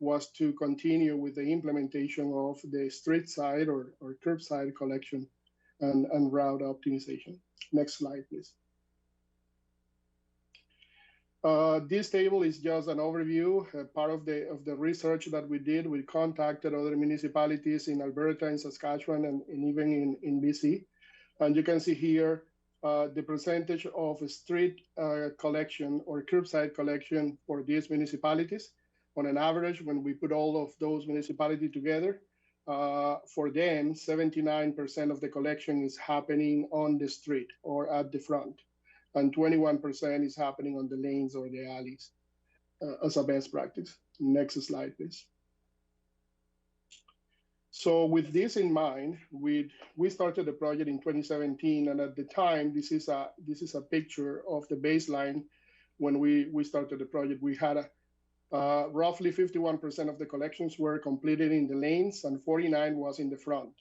was to continue with the implementation of the street side or curbside collection and route optimization. Next slide, please. This table is just an overview, part of the research that we did. We contacted other municipalities in Alberta, in Saskatchewan, and even in BC. And you can see here the percentage of street collection or curbside collection for these municipalities. On an average, when we put all of those municipalities together, for them, 79% of the collection is happening on the street or at the front, and 21% is happening on the lanes or the alleys as a best practice. Next slide, please. So with this in mind, we started the project in 2017, and at the time, this is a picture of the baseline when we started the project. We had roughly 51% of the collections were completed in the lanes, and 49 was in the front.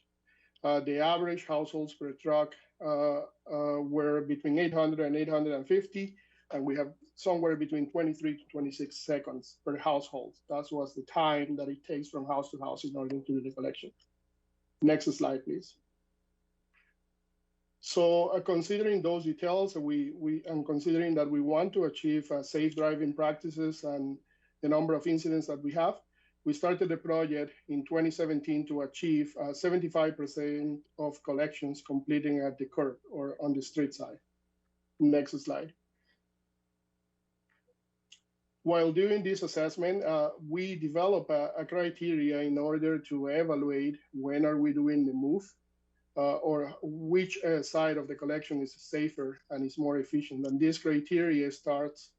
The average households per truck were between 800 and 850, and we have somewhere between 23 to 26 seconds per household. That was the time that it takes from house to house in order to do the collection. Next slide, please. So considering those details, and considering that we want to achieve safe driving practices and the number of incidents that we have, we started the project in 2017 to achieve 75% of collections completing at the curb or on the street side. Next slide. While doing this assessment, we develop a criteria in order to evaluate when are we doing the move or which side of the collection is safer and is more efficient. And this criteria starts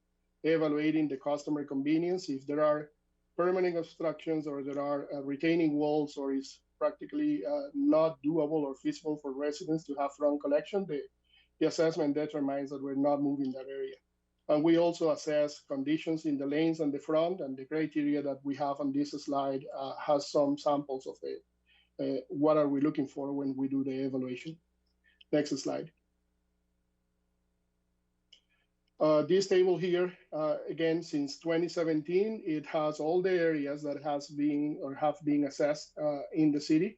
evaluating the customer convenience. If there are permanent obstructions or there are retaining walls or is practically not doable or feasible for residents to have front collection, the assessment determines that we're not moving that area. And we also assess conditions in the lanes and the front, and the criteria that we have on this slide has some samples of it. What are we looking for when we do the evaluation? Next slide. This table here, again, since 2017, it has all the areas that has been or have been assessed in the city.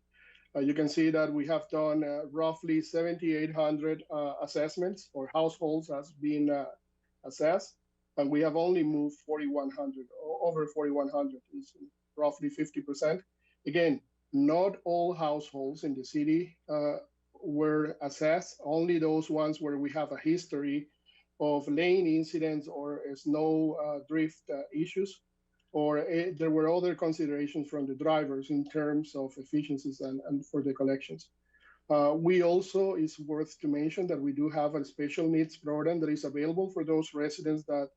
You can see that we have done roughly 7,800 assessments or households has been assessed, and we have only moved 4,100, over 4,100, is roughly 50%. Again, not all households in the city were assessed, only those ones where we have a history of lane incidents or snow drift issues, or there were other considerations from the drivers in terms of efficiencies and for the collections. We also, it's worth to mention that we do have a special needs program that is available for those residents that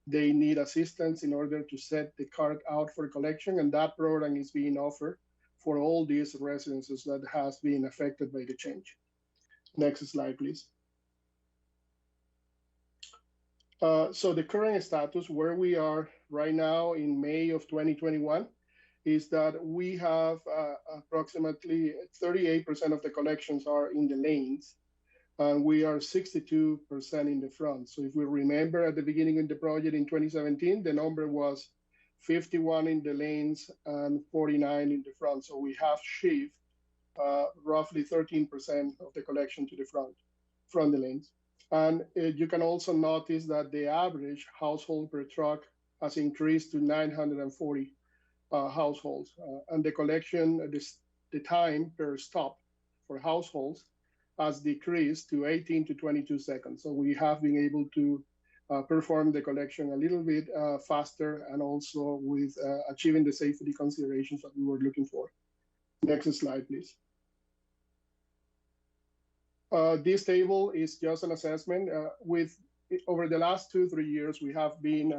they need assistance in order to set the cart out for collection, and that program is being offered for all these residences that has been affected by the change. Next slide, please. So the current status where we are right now in May of 2021 is that we have approximately 38% of the collections are in the lanes, and we are 62% in the front. So if we remember at the beginning of the project in 2017, the number was 51 in the lanes and 49 in the front. So we have shifted roughly 13% of the collection to the front from the lanes. And you can also notice that the average household per truck has increased to 940 households, and the collection, the time per stop for households has decreased to 18 to 22 seconds. So we have been able to perform the collection a little bit faster and also with achieving the safety considerations that we were looking for. Next slide, please. This table is just an assessment. Over the last 2-3 years, we have been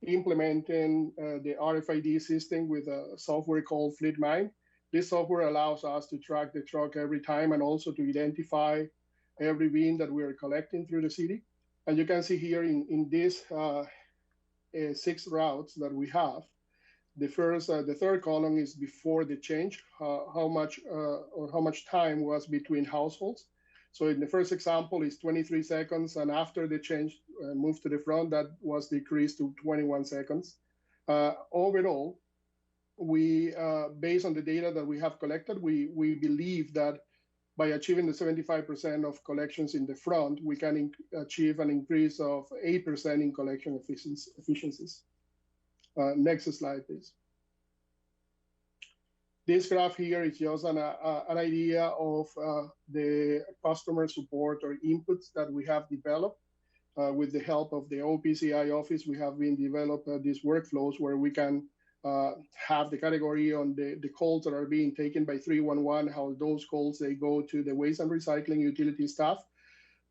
implementing the RFID system with a software called FleetMind. This software allows us to track the truck every time and also to identify every bin that we are collecting through the city. And you can see here in this 6 routes that we have, the third column is before the change, how much time was between households. So in the first example is 23 seconds, and after the change moved to the front, that was decreased to 21 seconds. Overall, we based on the data that we have collected, we believe that by achieving the 75% of collections in the front, we can achieve an increase of 8% in collection efficiencies. Next slide, please. This graph here is just an idea of the customer support or inputs that we have developed. With the help of the OPCI office, we have been developing these workflows where we can have the category on the calls that are being taken by 311, how those calls, they go to the waste and recycling utility staff.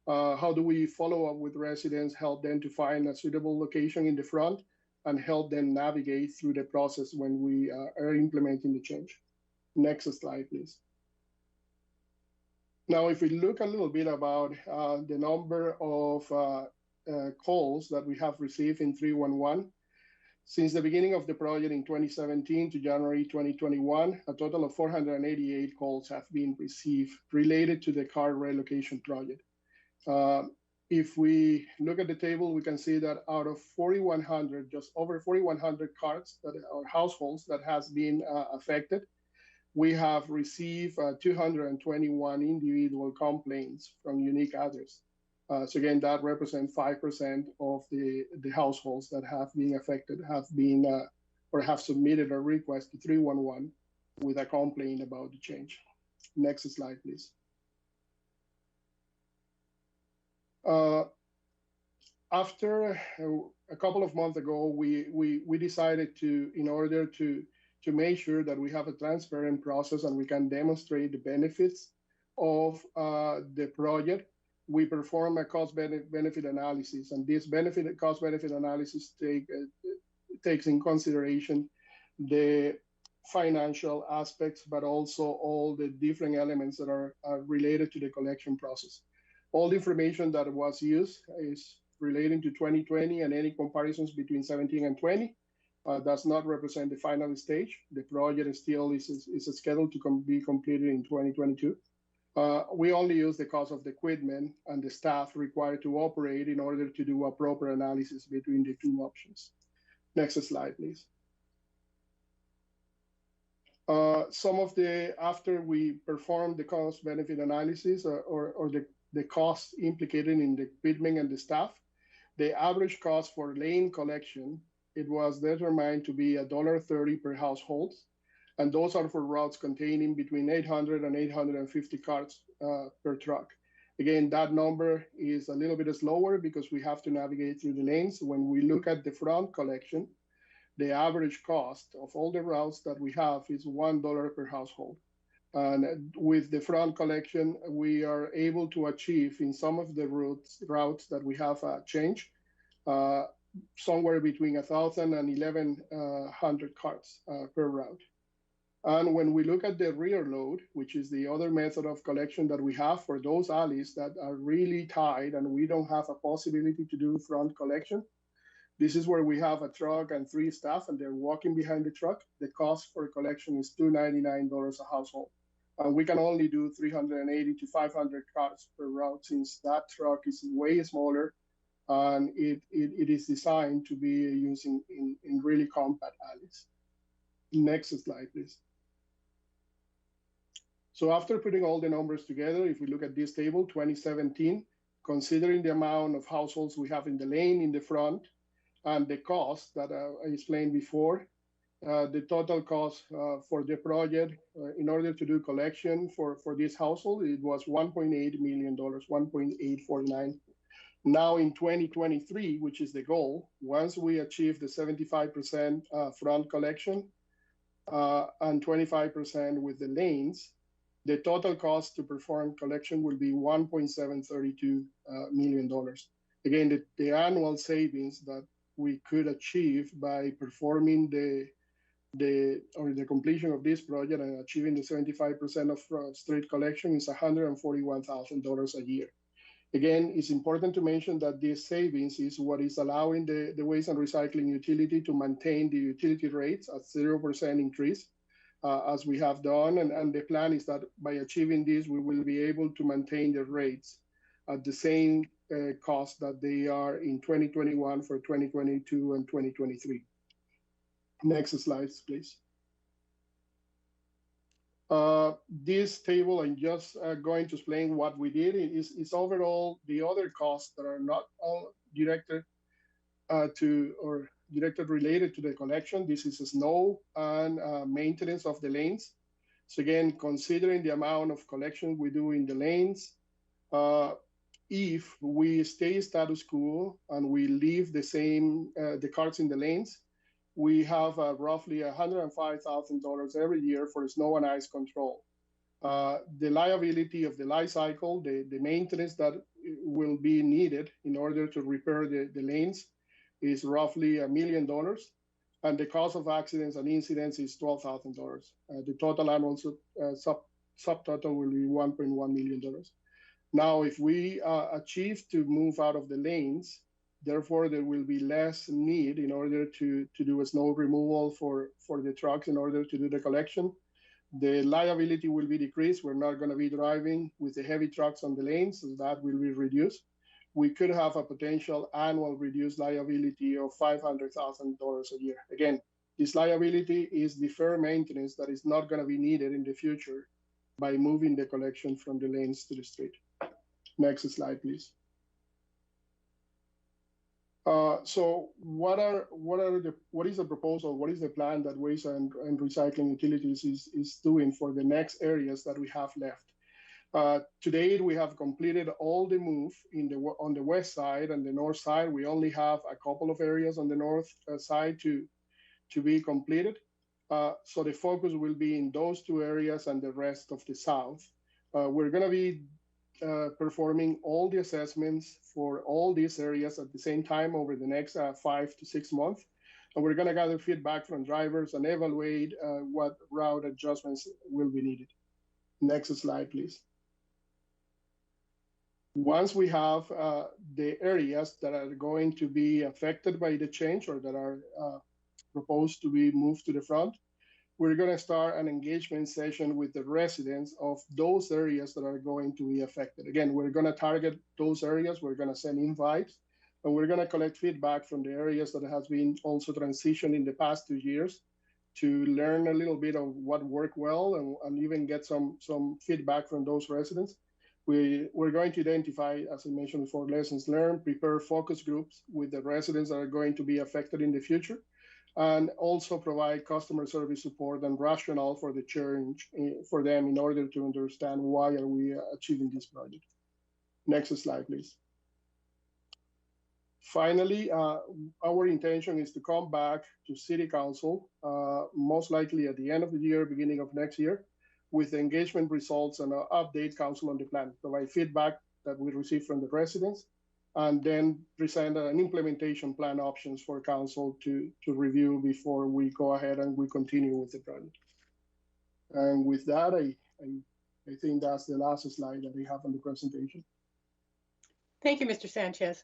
How do we follow up with residents, help them to find a suitable location in the front, and help them navigate through the process when we are implementing the change. Next slide, please. Now, if we look a little bit about the number of calls that we have received in 311, since the beginning of the project in 2017 to January 2021, a total of 488 calls have been received related to the car relocation project. If we look at the table, we can see that out of 4,100, just over 4,100 cars that are households that has been affected, we have received 221 individual complaints from unique address. So again, that represents 5% of the households that have been affected have been or have submitted a request to 311 with a complaint about the change. Next slide, please. After a couple of months ago, we decided to, in order to make sure that we have a transparent process and we can demonstrate the benefits of the project, we perform a cost-benefit analysis. And this cost-benefit analysis takes in consideration the financial aspects, but also all the different elements that are related to the collection process. All the information that was used is relating to 2020, and any comparisons between 17 and 20 does not represent the final stage. The project still is scheduled to be completed in 2022. We only use the cost of the equipment and the staff required to operate in order to do a proper analysis between the two options. Next slide, please. After we perform the cost-benefit analysis or the costs implicated in the equipment and the staff, the average cost for lane collection, it was determined to be $1.30 per household. And those are for routes containing between 800 and 850 carts per truck. Again, that number is a little bit slower because we have to navigate through the lanes. When we look at the front collection, the average cost of all the routes that we have is $1 per household. And with the front collection, we are able to achieve in some of the routes that we have changed, somewhere between 1,000 and 1,100 carts per route. And when we look at the rear load, which is the other method of collection that we have for those alleys that are really tight and we don't have a possibility to do front collection, this is where we have a truck and 3 staff and they're walking behind the truck. The cost for collection is $299 a household. And we can only do 380 to 500 cars per route since that truck is way smaller and it is designed to be used in really compact alleys. Next slide, please. So after putting all the numbers together, if we look at this table, 2017, considering the amount of households we have in the lane in the front and the cost that I explained before, the total cost for the project in order to do collection for this household, it was $1.8 million, 1.849. Now in 2023, which is the goal, once we achieve the 75% front collection and 25% with the lanes, the total cost to perform collection will be $1.732 million. Again, the annual savings that we could achieve by performing the completion of this project and achieving the 75% of street collection is $141,000 a year. Again, it's important to mention that this savings is what is allowing the waste and recycling utility to maintain the utility rates at 0% increase, as we have done. And the plan is that by achieving this, we will be able to maintain the rates at the same cost that they are in 2021 for 2022 and 2023. Next slides, please. This table, I'm just going to explain what we did, is overall the other costs that are not all directed to or directed related to the collection. This is snow and maintenance of the lanes. So again, considering the amount of collection we do in the lanes, if we stay status quo and we leave the same, the cars in the lanes, we have roughly $105,000 every year for snow and ice control. The liability of the life cycle, the maintenance that will be needed in order to repair the lanes is roughly $1 million. And the cost of accidents and incidents is $12,000. The total annual subtotal will be $1.1 million. Now, if we achieve to move out of the lanes, therefore there will be less need in order to do a snow removal for the trucks in order to do the collection. The liability will be decreased. We're not going to be driving with the heavy trucks on the lanes, so that will be reduced. We could have a potential annual reduced liability of $500,000 a year. Again, this liability is deferred maintenance that is not going to be needed in the future by moving the collection from the lanes to the street. Next slide, please. So what is the proposal? What is the plan that Waste and Recycling Utilities is doing for the next areas that we have left? To date, we have completed all the move on the west side and the north side. We only have a couple of areas on the north side to be completed. So the focus will be in those two areas and the rest of the south. We're going to be performing all the assessments for all these areas at the same time over the next 5 to 6 months. And we're going to gather feedback from drivers and evaluate what route adjustments will be needed. Next slide, please. Once we have the areas that are going to be affected by the change or that are proposed to be moved to the front, we're going to start an engagement session with the residents of those areas that are going to be affected. Again, we're going to target those areas. We're going to send invites, and we're going to collect feedback from the areas that has been also transitioned in the past 2 years to learn a little bit of what worked well and even get some feedback from those residents. We're going to identify, as I mentioned before, lessons learned, prepare focus groups with the residents that are going to be affected in the future, and also provide customer service support and rationale for the change for them in order to understand why are we achieving this project. Next slide, please. Finally, our intention is to come back to City Council, most likely at the end of the year, beginning of next year, with engagement results and update council on the plan, provide feedback that we receive from the residents, and then present an implementation plan options for council to review before we go ahead and we continue with the project. And with that, I think that's the last slide that we have on the presentation. Thank you, Mr. Sanchez.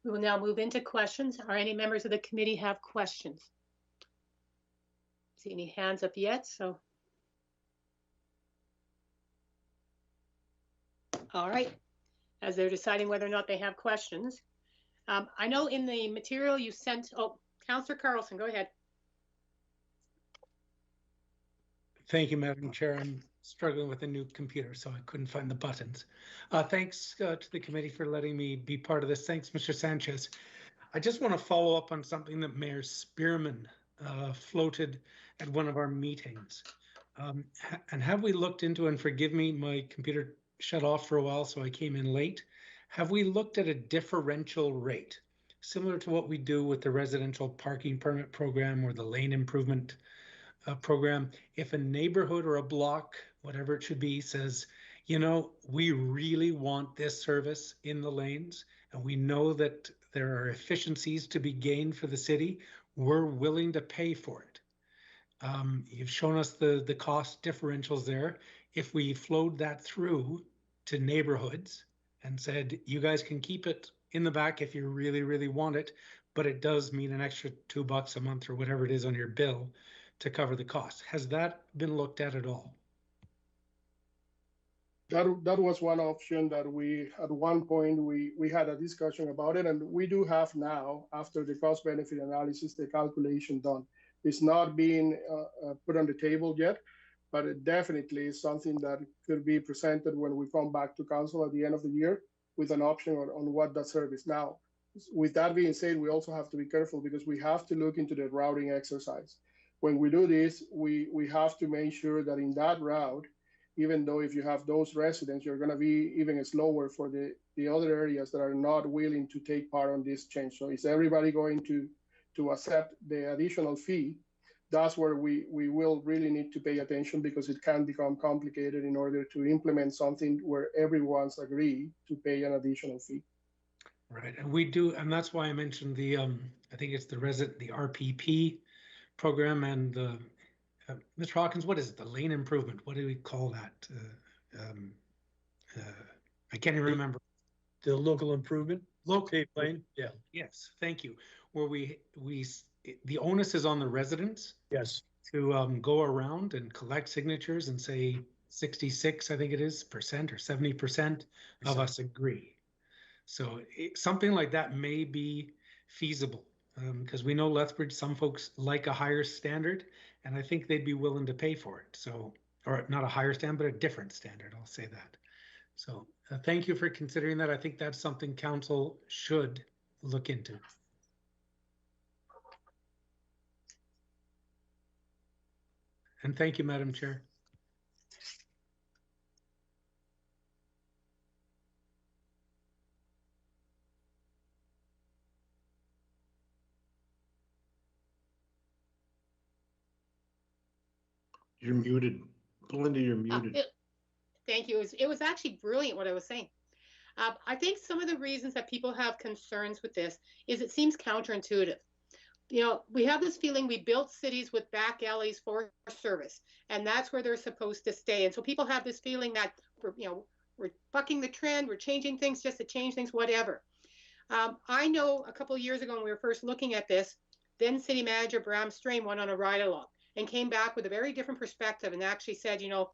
We will now move into questions. Are any members of the committee have questions? See any hands up yet? So, all right. As they're deciding whether or not they have questions. I know in the material you sent, oh, Councillor Carlson, go ahead. Thank you, Madam Chair. I'm struggling with a new computer, so I couldn't find the buttons. Thanks to the committee for letting me be part of this. Thanks, Mr. Sanchez. I just want to follow up on something that Mayor Spearman floated at one of our meetings. And have we looked into, and forgive me, my computer shut off for a while, so I came in late. Have we looked at a differential rate, similar to what we do with the residential parking permit program or the lane improvement program? If a neighborhood or a block, whatever it should be, says, you know, we really want this service in the lanes, and we know that there are efficiencies to be gained for the city, we're willing to pay for it. You've shown us the cost differentials there. If we flowed that through to neighborhoods and said, you guys can keep it in the back if you really, really want it, but it does mean an extra $2 a month or whatever it is on your bill to cover the cost. Has that been looked at all? That was one option that we, at one point, we had a discussion about it, and we do have now, after the cost benefit analysis, the calculation done. It's not being put on the table yet, but it definitely is something that could be presented when we come back to council at the end of the year with an option on what that service. Now, with that being said, we also have to be careful because we have to look into the routing exercise. When we do this, we have to make sure that in that route, even though if you have those residents, you're going to be even slower for the other areas that are not willing to take part on this change. So is everybody going to accept the additional fee? That's where we will really need to pay attention, because it can become complicated in order to implement something where everyone's agreed to pay an additional fee. Right, and we do, and that's why I mentioned the, I think it's the RPP program and the, Mr. Hawkins, what is it, the lane improvement? What do we call that? I can't even remember. The local improvement? Local lane, yeah. Yes, thank you. Where the onus is on the residents. Yes. To go around and collect signatures and say 66, I think it is, percent or 70% of us agree. So something like that may be feasible, because we know Lethbridge, some folks like a higher standard, and I think they'd be willing to pay for it. So, or not a higher standard, but a different standard, I'll say that. So thank you for considering that. I think that's something council should look into. And thank you, Madam Chair. You're muted. Belinda, you're muted. Thank you. It was actually brilliant what I was saying. I think some of the reasons that people have concerns with this is it seems counterintuitive. You know, we have this feeling we built cities with back alleys for service, and that's where they're supposed to stay. And so people have this feeling that we're bucking the trend, we're changing things just to change things, whatever. I know a couple of years ago when we were first looking at this, then City Manager Bram Strain went on a ride along and came back with a very different perspective and actually said, you know,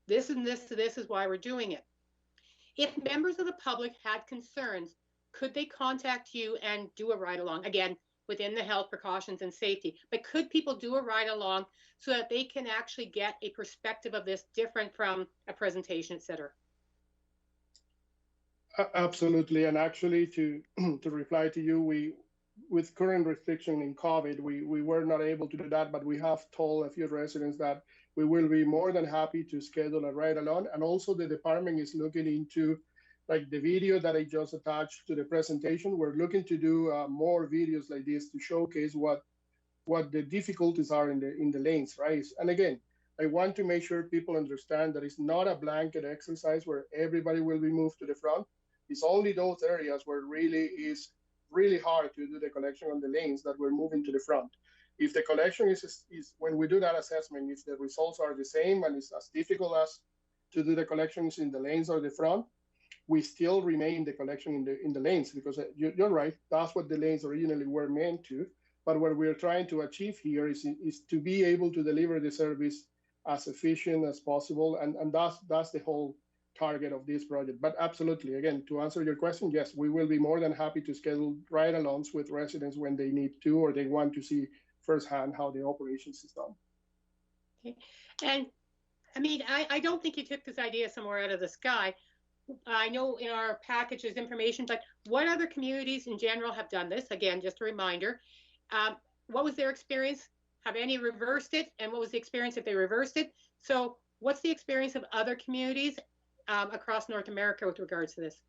this and this to this is why we're doing it. If members of the public had concerns, could they contact you and do a ride along? Again, within the health precautions and safety, but could people do a ride along so that they can actually get a perspective of this different from a presentation, et cetera? Absolutely, and actually to reply to you, with current restriction in COVID, we were not able to do that, but we have told a few residents that we will be more than happy to schedule a ride along. And also the department is looking into, like the video that I just attached to the presentation, we're looking to do more videos like this to showcase what the difficulties are in the lanes, right? And again, I want to make sure people understand that it's not a blanket exercise where everybody will be moved to the front. It's only those areas where it really is really hard to do the collection on the lanes that we're moving to the front. If the collection is when we do that assessment, if the results are the same and it's as difficult as to do the collections in the lanes or the front, we still remain the collection in the lanes, because you're right, that's what the lanes originally were meant to. But what we're trying to achieve here is to be able to deliver the service as efficient as possible, and that's the whole target of this project. But absolutely, again, to answer your question, yes, we will be more than happy to schedule ride-alongs with residents when they need to or they want to see firsthand how the operations is done. Okay, and I mean, I don't think you took this idea somewhere out of the sky. I know in our package there's information, but what other communities in general have done this? Again, just a reminder. What was their experience? Have any reversed it? And what was the experience if they reversed it? So what's the experience of other communities across North America with regards to this?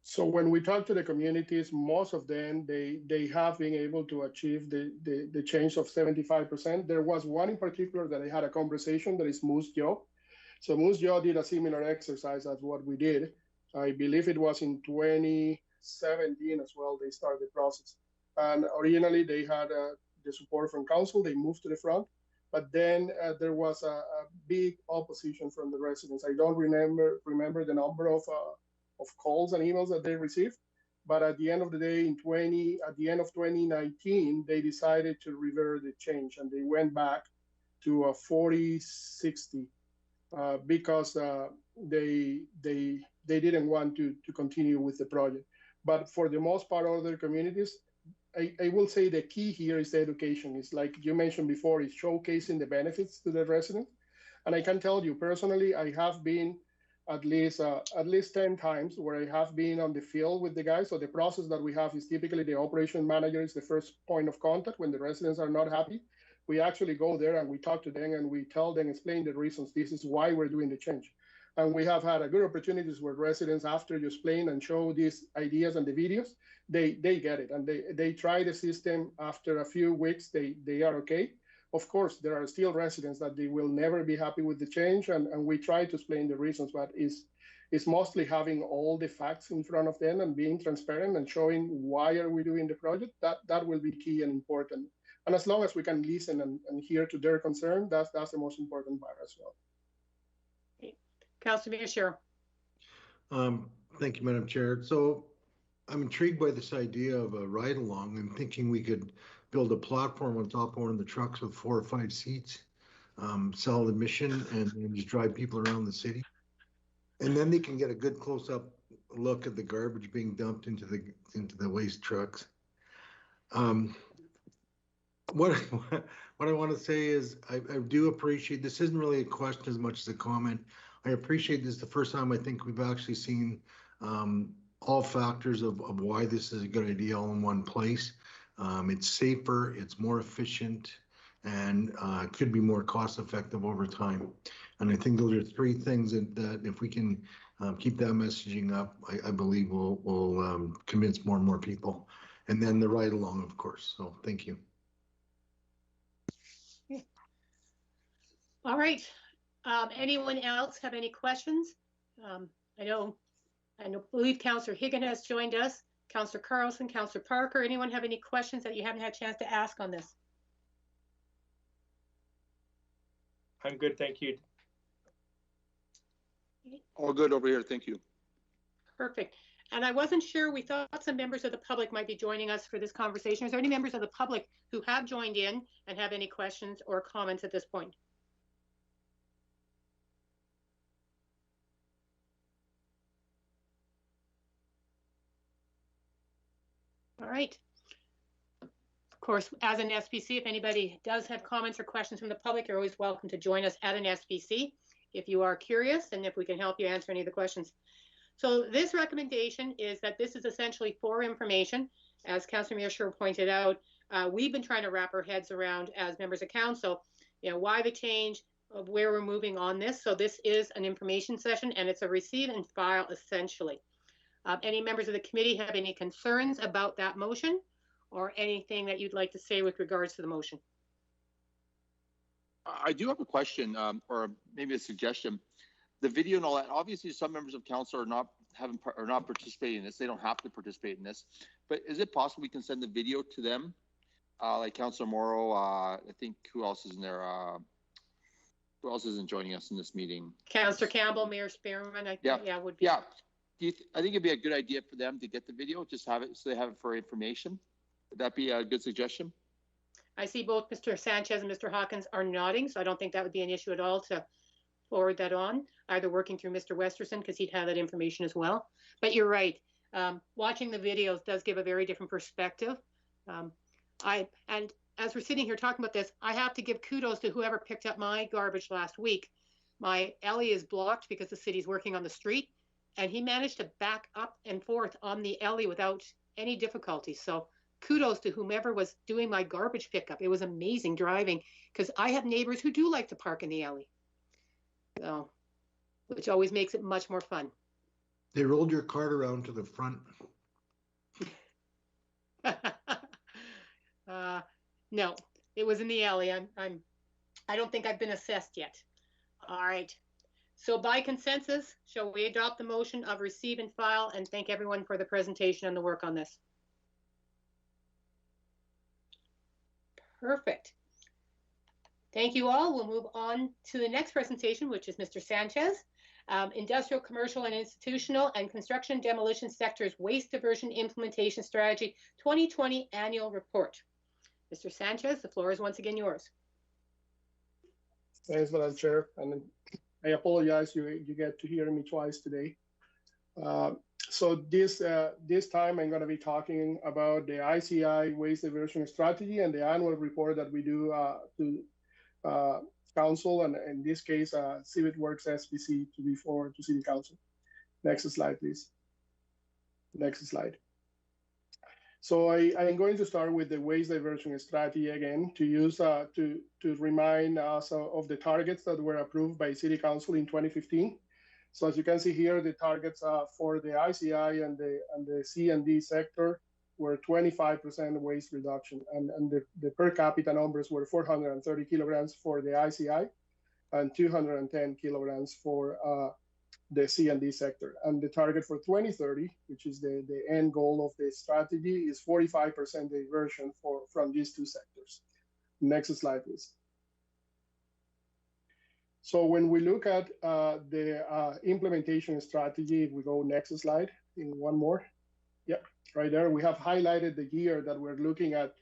So when we talk to the communities, most of them, they have been able to achieve the change of 75%. There was one in particular that I had a conversation, that is Moose Jaw. So Moose Jaw did a similar exercise as what we did. I believe it was in 2017 as well, they started the process. And originally they had the support from council, they moved to the front, but then there was a big opposition from the residents. I don't remember the number of calls and emails that they received, but at the end of the day, at the end of 2019, they decided to revert the change and they went back to a 40-60 because they didn't want to continue with the project. But for the most part, other communities, I will say the key here is the education. It's like you mentioned before, is showcasing the benefits to the residents. And I can tell you personally, I have been at least 10 times where I have been on the field with the guys. So the process that we have is typically the operation manager is the first point of contact when the residents are not happy. We actually go there and we talk to them and we tell them, explain the reasons. This is why we're doing the change. And we have had a good opportunities where residents, after you explain and show these ideas and the videos, they get it and they try the system. After a few weeks, they are okay. Of course, there are still residents that they will never be happy with the change, and we try to explain the reasons, but it's mostly having all the facts in front of them and being transparent and showing why are we doing the project. That will be key and important. And as long as we can listen and hear to their concern, that's the most important part as well. Councilor Sure. Thank you, Madam Chair. So I'm intrigued by this idea of a ride along. I'm thinking we could build a platform on top of one of the trucks with 4 or 5 seats, sell admission, and just drive people around the city. And then they can get a good close-up look at the garbage being dumped into the waste trucks. What I want to say is I do appreciate, this isn't really a question as much as a comment. I appreciate this the first time I think we've actually seen all factors of why this is a good idea all in one place. It's safer, it's more efficient, and could be more cost effective over time. And I think those are 3 things that if we can keep that messaging up, I believe will convince more and more people. And then the ride along, of course. So thank you. All right. Anyone else have any questions? I believe Councillor Higgin has joined us. Councillor Carlson, Councillor Parker, anyone have any questions that you haven't had a chance to ask on this? I'm good, thank you. All good over here, thank you. Perfect. And I wasn't sure, we thought some members of the public might be joining us for this conversation. Is there any members of the public who have joined in and have any questions or comments at this point? All right. Of course, as an SPC, if anybody does have comments or questions from the public, you're always welcome to join us at an SPC if you are curious and if we can help you answer any of the questions. So this recommendation is that this is essentially for information. As Councillor Mearshore pointed out, we've been trying to wrap our heads around as members of council, why the change, of where we're moving on this. So this is an information session and it's a receive and file essentially. Any members of the committee have any concerns about that motion or anything that you'd like to say with regards to the motion? I do have a question or maybe a suggestion. The video and all that, obviously some members of council are not participating in this. They don't have to participate in this, but is it possible we can send the video to them? Like Councillor Morrow, I think who else is in there? Who else isn't joining us in this meeting? Councillor Campbell, Mayor Spearman, would be. Yeah. I think it'd be a good idea for them to get the video, just have it so they have it for information. Would that be a good suggestion? I see both Mr. Sanchez and Mr. Hawkins are nodding, so I don't think that would be an issue at all to forward that on, either working through Mr. Westerson because he'd have that information as well. But you're right, watching the videos does give a very different perspective. And as we're sitting here talking about this, I have to give kudos to whoever picked up my garbage last week. My alley is blocked because the city's working on the street. And he managed to back up and forth on the alley without any difficulty. So kudos to whomever was doing my garbage pickup. It was amazing driving because I have neighbors who do like to park in the alley. So, which always makes it much more fun. They rolled your cart around to the front. No, it was in the alley. I don't think I've been assessed yet. All right. So by consensus, shall we adopt the motion of receive and file and thank everyone for the presentation and the work on this? Perfect. Thank you all. We'll move on to the next presentation, which is Mr. Sanchez, Industrial, Commercial, and Institutional and Construction Demolition Sectors Waste Diversion Implementation Strategy 2020 Annual Report. Mr. Sanchez, the floor is once again yours. Thanks, Madam Chair. And I apologize, you get to hear me twice today. So this time I'm going to be talking about the ICI waste diversion strategy and the annual report that we do to council, and in this case, Civic Works SPC to be forwarded to City Council. Next slide, please. Next slide. So I'm going to start with the waste diversion strategy again to use to remind us of the targets that were approved by City Council in 2015. So as you can see here, the targets for the ICI and the C&D sector were 25% waste reduction, and the per capita numbers were 430 kilograms for the ICI and 210 kilograms for the C&D sector. And the target for 2030, which is the end goal of the strategy, is 45% diversion from these two sectors. Next slide, please. So when we look at the implementation strategy, if we go next slide, in one more. Yep, right there, we have highlighted the year that we're looking at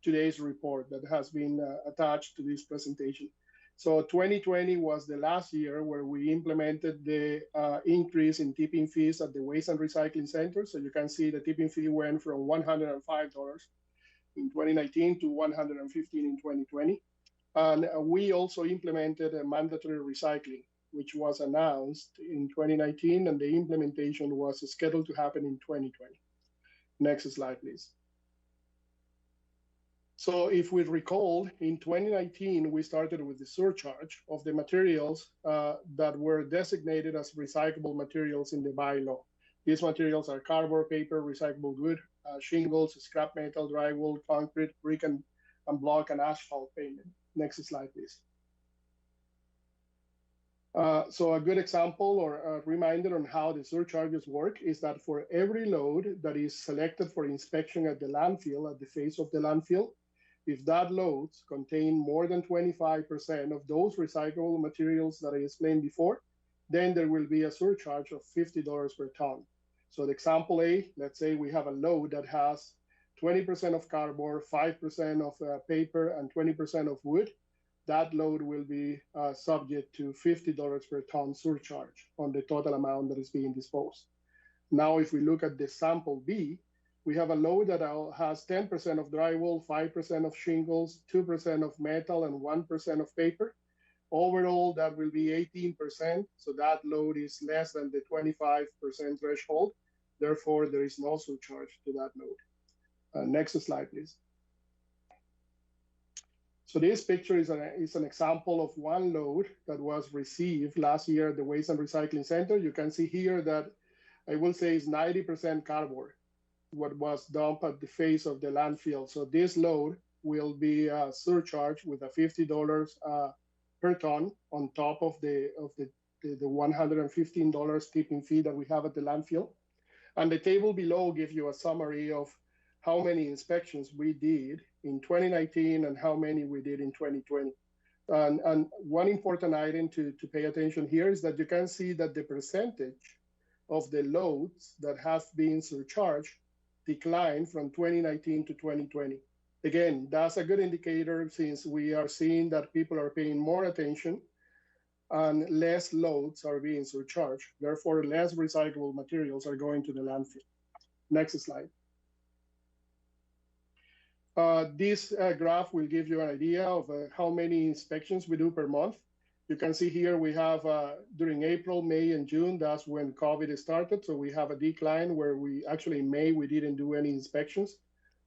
today's report that has been attached to this presentation. So 2020 was the last year where we implemented the increase in tipping fees at the waste and recycling center. So you can see the tipping fee went from $105 in 2019 to $115 in 2020. And we also implemented a mandatory recycling, which was announced in 2019, and the implementation was scheduled to happen in 2020. Next slide, please. So if we recall, in 2019, we started with the surcharge of the materials that were designated as recyclable materials in the bylaw. These materials are cardboard, paper, recyclable wood, shingles, scrap metal, drywall, concrete, brick and block, and asphalt pavement. Next slide, please. So a good example or a reminder on how the surcharges work is that for every load that is selected for inspection at the landfill, at the face of the landfill, if that loads contain more than 25% of those recyclable materials that I explained before, then there will be a surcharge of $50 per ton. So the example A, let's say we have a load that has 20% of cardboard, 5% of paper, and 20% of wood. That load will be subject to $50 per ton surcharge on the total amount that is being disposed. Now, if we look at the sample B, we have a load that has 10% of drywall, 5% of shingles, 2% of metal, and 1% of paper. Overall, that will be 18%. So that load is less than the 25% threshold. Therefore, there is no surcharge to that load. Next slide, please. So this picture is an example of one load that was received last year at the Waste and Recycling Center. You can see here that I will say is 90% cardboard, what was dumped at the face of the landfill. So this load will be surcharged with a $50 per ton on top of the $115 tipping fee that we have at the landfill. And the table below gives you a summary of how many inspections we did in 2019 and how many we did in 2020. And one important item to pay attention here is that you can see that the percentage of the loads that have been surcharged declined from 2019 to 2020. Again, that's a good indicator since we are seeing that people are paying more attention and less loads are being surcharged. Therefore, less recyclable materials are going to the landfill. Next slide. This graph will give you an idea of how many inspections we do per month. You can see here we have during April, May, and June, that's when COVID started. So we have a decline where we actually in May, we didn't do any inspections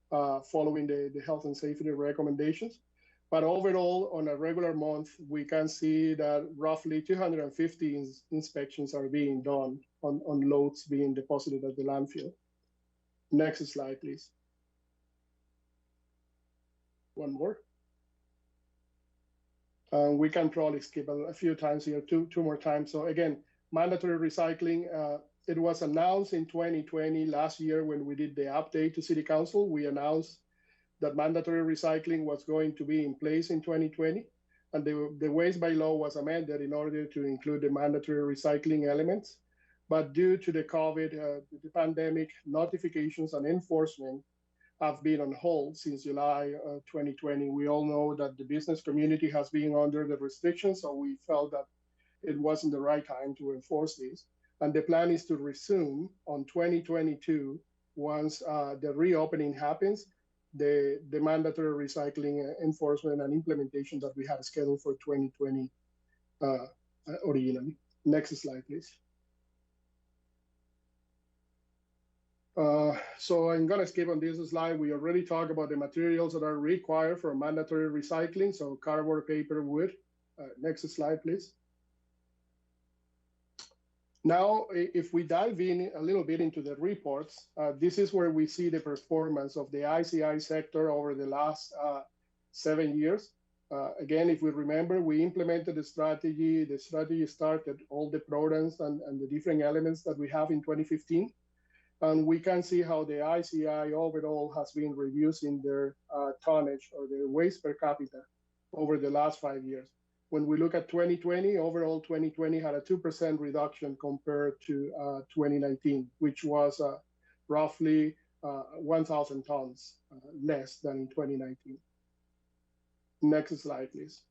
following the health and safety recommendations. But overall, on a regular month, we can see that roughly 250 inspections are being done on loads being deposited at the landfill. Next slide, please. One more. We can probably skip a few times here, two more times. So again, mandatory recycling, it was announced in 2020, last year when we did the update to City Council. We announced that mandatory recycling was going to be in place in 2020. And the waste bylaw was amended in order to include the mandatory recycling elements. But due to the COVID, the pandemic, notifications and enforcement have been on hold since July 2020. We all know that the business community has been under the restrictions, so we felt that it wasn't the right time to enforce these. And the plan is to resume on 2022 once the reopening happens, the mandatory recycling enforcement and implementation that we had scheduled for 2020 originally. Next slide, please. So I'm gonna skip on this slide. We already talked about the materials that are required for mandatory recycling. So cardboard, paper, wood. Next slide, please. Now, if we dive in a little bit into the reports, this is where we see the performance of the ICI sector over the last 7 years. Again, if we remember, we implemented the strategy. The strategy started all the programs and the different elements that we have in 2015. And we can see how the ICI overall has been reducing their tonnage or their waste per capita over the last 5 years. When we look at 2020, overall 2020 had a 2% reduction compared to 2019, which was roughly 1,000 tons less than in 2019. Next slide, please.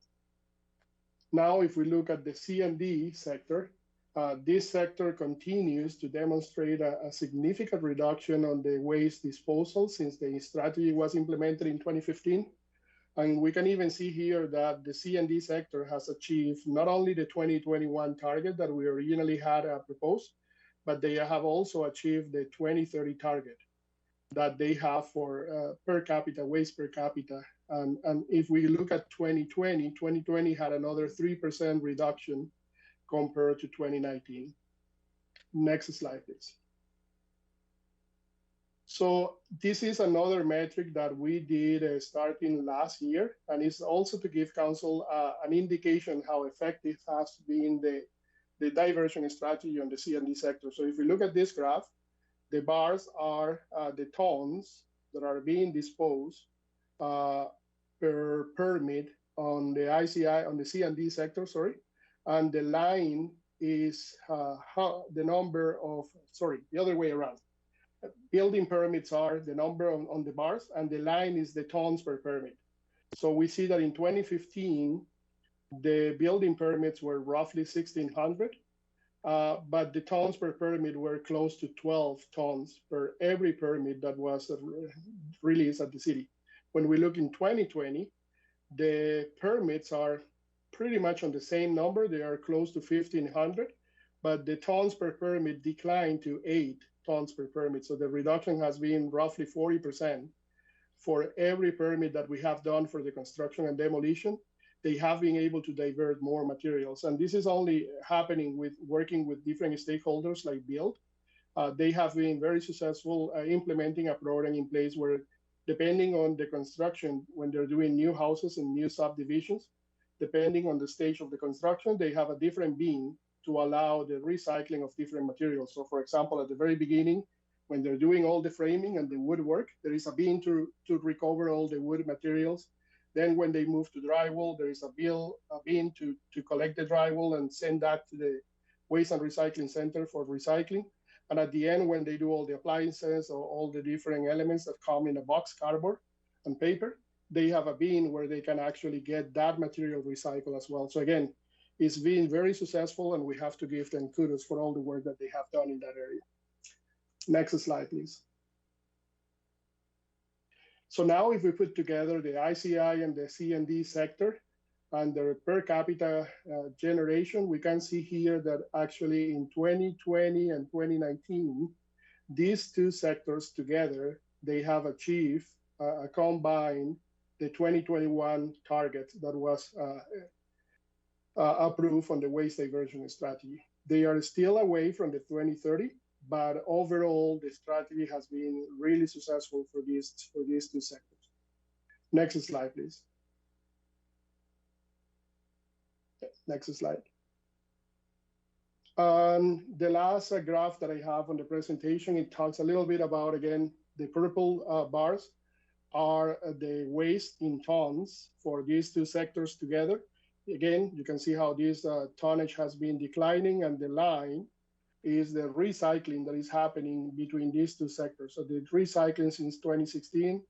Now, if we look at the C&D sector, this sector continues to demonstrate a significant reduction on the waste disposal since the strategy was implemented in 2015. And we can even see here that the C&D sector has achieved not only the 2021 target that we originally had proposed, but they have also achieved the 2030 target that they have for per capita, waste per capita. And if we look at 2020 had another 3% reduction compared to 2019. Next slide, please. So this is another metric that we did starting last year, and it's also to give council an indication how effective has been the diversion strategy on the C&D sector. So if we look at this graph, the bars are the tons that are being disposed per permit on the ICI, on the C&D sector, sorry, and the line is the number of, sorry, the other way around. Building permits are the number on the bars, and the line is the tons per permit. So we see that in 2015, the building permits were roughly 1,600, but the tons per permit were close to 12 tons per every permit that was released at the city. When we look in 2020, the permits are pretty much on the same number. They are close to 1,500, but the tons per permit declined to 8 tons per permit. So the reduction has been roughly 40% for every permit that we have done for the construction and demolition. They have been able to divert more materials. And this is only happening with working with different stakeholders like Build. They have been very successful implementing a program in place where, depending on the construction, when they're doing new houses and new subdivisions, depending on the stage of the construction, they have a different bin to allow the recycling of different materials. So for example, at the very beginning, when they're doing all the framing and the woodwork, there is a bin to recover all the wood materials. Then when they move to drywall, there is a bin to collect the drywall and send that to the Waste and Recycling Center for recycling. And at the end, when they do all the appliances or all the different elements that come in a box, cardboard and paper, they have a bin where they can actually get that material recycled as well. So again, it's been very successful, and we have to give them kudos for all the work that they have done in that area. Next slide, please. So now if we put together the ICI and the C&D sector and the per capita generation, we can see here that actually in 2020 and 2019, these two sectors together, they have achieved a combined the 2021 target that was approved on the waste diversion strategy. They are still away from the 2030, but overall the strategy has been really successful for these two sectors. Next slide, please. Next slide. The last graph that I have on the presentation, it talks a little bit about, again, the purple bars are the waste in tons for these two sectors together. Again, you can see how this tonnage has been declining, and the line is the recycling that is happening between these two sectors. So the recycling since 2016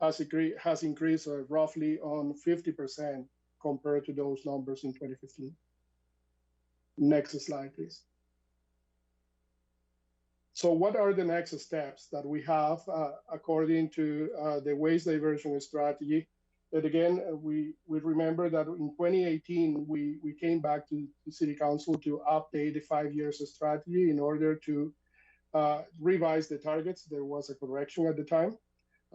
has increased roughly on 50% compared to those numbers in 2015. Next slide, please. So what are the next steps that we have according to the waste diversion strategy? That again, we remember that in 2018, we came back to the City Council to update the 5 years strategy in order to revise the targets. There was a correction at the time.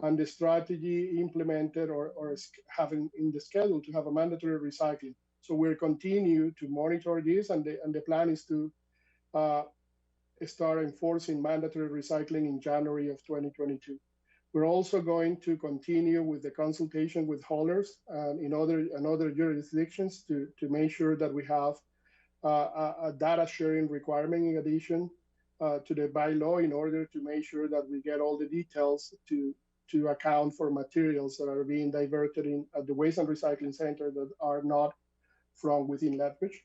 And the strategy implemented or having in the schedule to have a mandatory recycling. So we'll continue to monitor this, and the plan is to start enforcing mandatory recycling in January of 2022. We're also going to continue with the consultation with haulers and in other jurisdictions to make sure that we have a data sharing requirement in addition to the bylaw in order to make sure that we get all the details to account for materials that are being diverted at the Waste and Recycling Center that are not from within Lethbridge.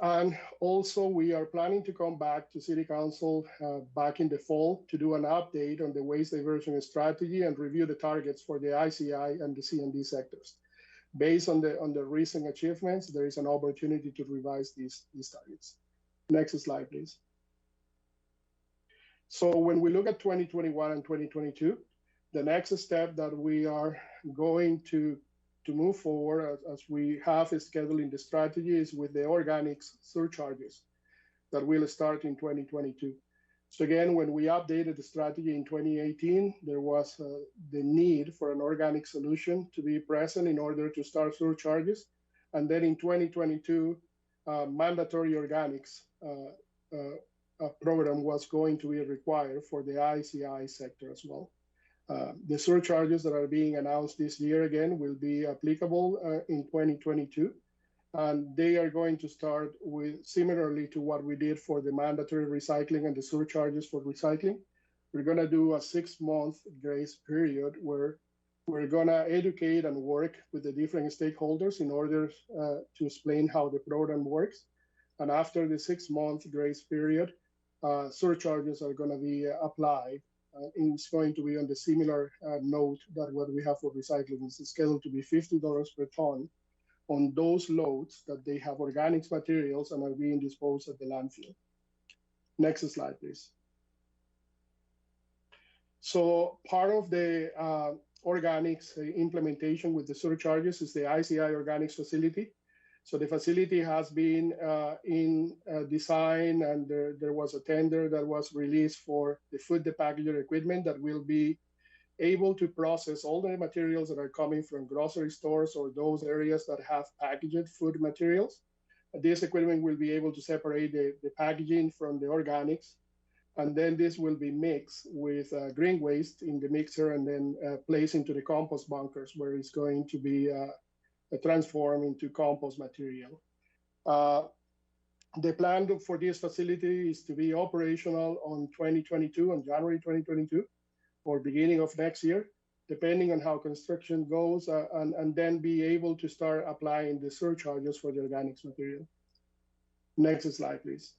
And also we are planning to come back to City Council back in the fall to do an update on the waste diversion strategy and review the targets for the ICI and the C&D sectors. Based on the recent achievements, there is an opportunity to revise these targets. Next slide, please. So when we look at 2021 and 2022, the next step that we are going to move forward as we have scheduled in the strategy is with the organics surcharges that will start in 2022. So again, when we updated the strategy in 2018, there was the need for an organic solution to be present in order to start surcharges. And then in 2022, mandatory organics program was going to be required for the ICI sector as well. The surcharges that are being announced this year again will be applicable in 2022. And they are going to start with similarly to what we did for the mandatory recycling and the surcharges for recycling. We're going to do a 6-month grace period where we're going to educate and work with the different stakeholders in order to explain how the program works. And after the 6-month grace period, surcharges are going to be applied. It's going to be on the similar note that what we have for recycling. It's scheduled to be $50 per ton on those loads that they have organics materials and are being disposed at the landfill. Next slide, please. So part of the organics implementation with the surcharges is the ICI organics facility. So the facility has been in design, and there was a tender that was released for the food packager equipment that will be able to process all the materials that are coming from grocery stores or those areas that have packaged food materials. This equipment will be able to separate the packaging from the organics, and then this will be mixed with green waste in the mixer and then placed into the compost bunkers where it's going to be transformed into compost material. The plan for this facility is to be operational on 2022, on January 2022, or beginning of next year, depending on how construction goes, and then be able to start applying the surcharges for the organics material. Next slide, please.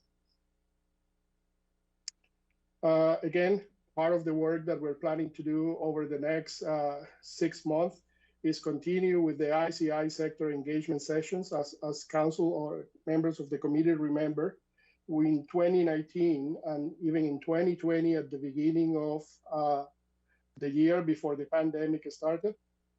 Again, part of the work that we're planning to do over the next 6 months is continue with the ICI sector engagement sessions. As council or members of the committee remember, in 2019 and even in 2020 at the beginning of the year before the pandemic started,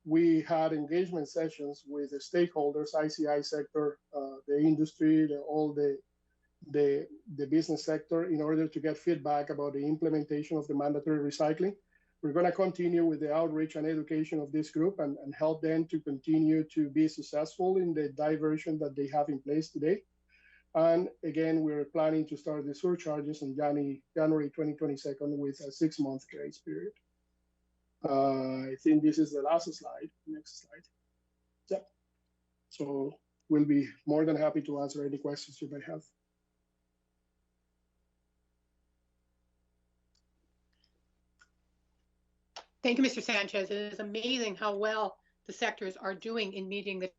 we had engagement sessions with the stakeholders, ICI sector, the industry, all the business sector in order to get feedback about the implementation of the mandatory recycling. We're going to continue with the outreach and education of this group and help them to continue to be successful in the diversion that they have in place today. And again, we're planning to start the surcharges in January 2022 with a 6-month grace period. I think this is the last slide. Next slide. Yep. So we'll be more than happy to answer any questions you may have. Thank you, Mr. Sanchez. It is amazing how well the sectors are doing in meeting the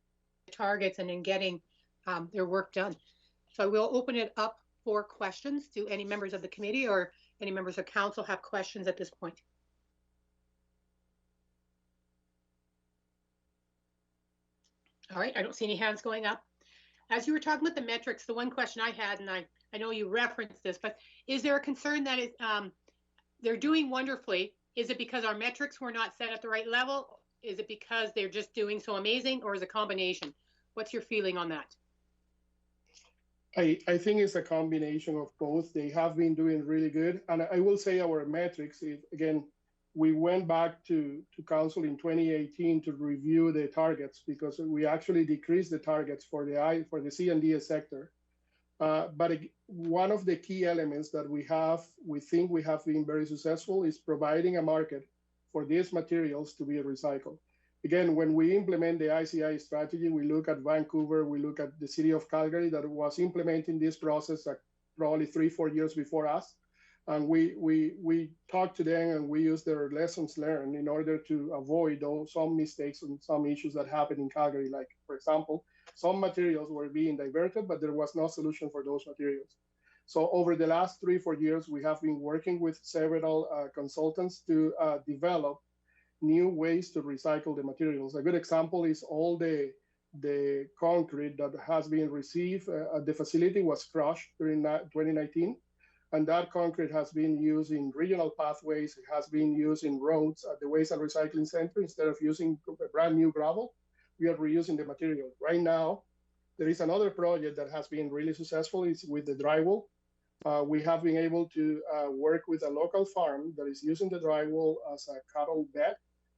targets and in getting their work done. So we'll open it up for questions. Do any members of the committee or any members of council have questions at this point? All right, I don't see any hands going up. As you were talking about the metrics, the one question I had, and I I know you referenced this, but is there a concern that they're doing wonderfully? Is it because our metrics were not set at the right level? Is it because they're just doing so amazing, or is it a combination? What's your feeling on that? I think it's a combination of both. They have been doing really good. And I will say our metrics, again, we went back to council in 2018 to review the targets because we actually decreased the targets for the C&D sector. But one of the key elements that we think we have been very successful is providing a market for these materials to be recycled. Again, when we implement the ICI strategy, we look at Vancouver, we look at the city of Calgary that was implementing this process probably 3-4 years before us. And we talk to them and we use their lessons learned in order to avoid some mistakes and some issues that happen in Calgary. Like, for example, some materials were being diverted, but there was no solution for those materials. So over the last 3-4 years, we have been working with several consultants to develop new ways to recycle the materials. A good example is all the concrete that has been received at the facility was crushed during 2019. And that concrete has been used in regional pathways. It has been used in roads at the Waste and Recycling Center. Instead of using brand new gravel, we are reusing the material. Right now, there is another project that has been really successful. It's with the drywall. We have been able to work with a local farm that is using the drywall as a cattle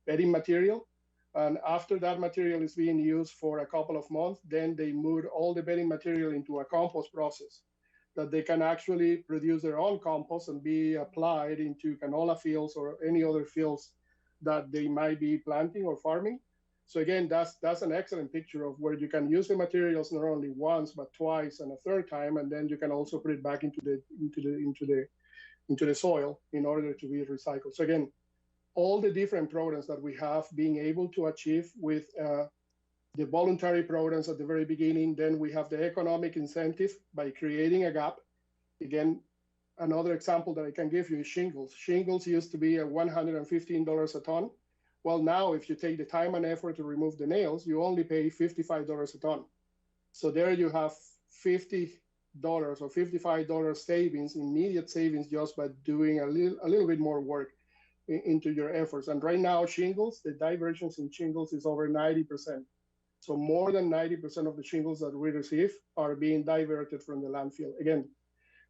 bedding material. And after that material is being used for a couple of months, then they move all the bedding material into a compost process that they can actually produce their own compost and be applied into canola fields or any other fields that they might be planting or farming. So again, that's an excellent picture of where you can use the materials not only once, but twice and a third time, and then you can also put it back into the soil in order to be recycled. So again, all the different programs that we have being able to achieve with the voluntary programs at the very beginning, then we have the economic incentive by creating a gap. Again, another example that I can give you is shingles. Shingles used to be at $115 a ton. Well, now if you take the time and effort to remove the nails, you only pay $55 a ton. So there you have $50 or $55 savings, immediate savings, just by doing a little bit more work into your efforts. And right now, shingles, the diversions in shingles is over 90%. So more than 90% of the shingles that we receive are being diverted from the landfill. Again,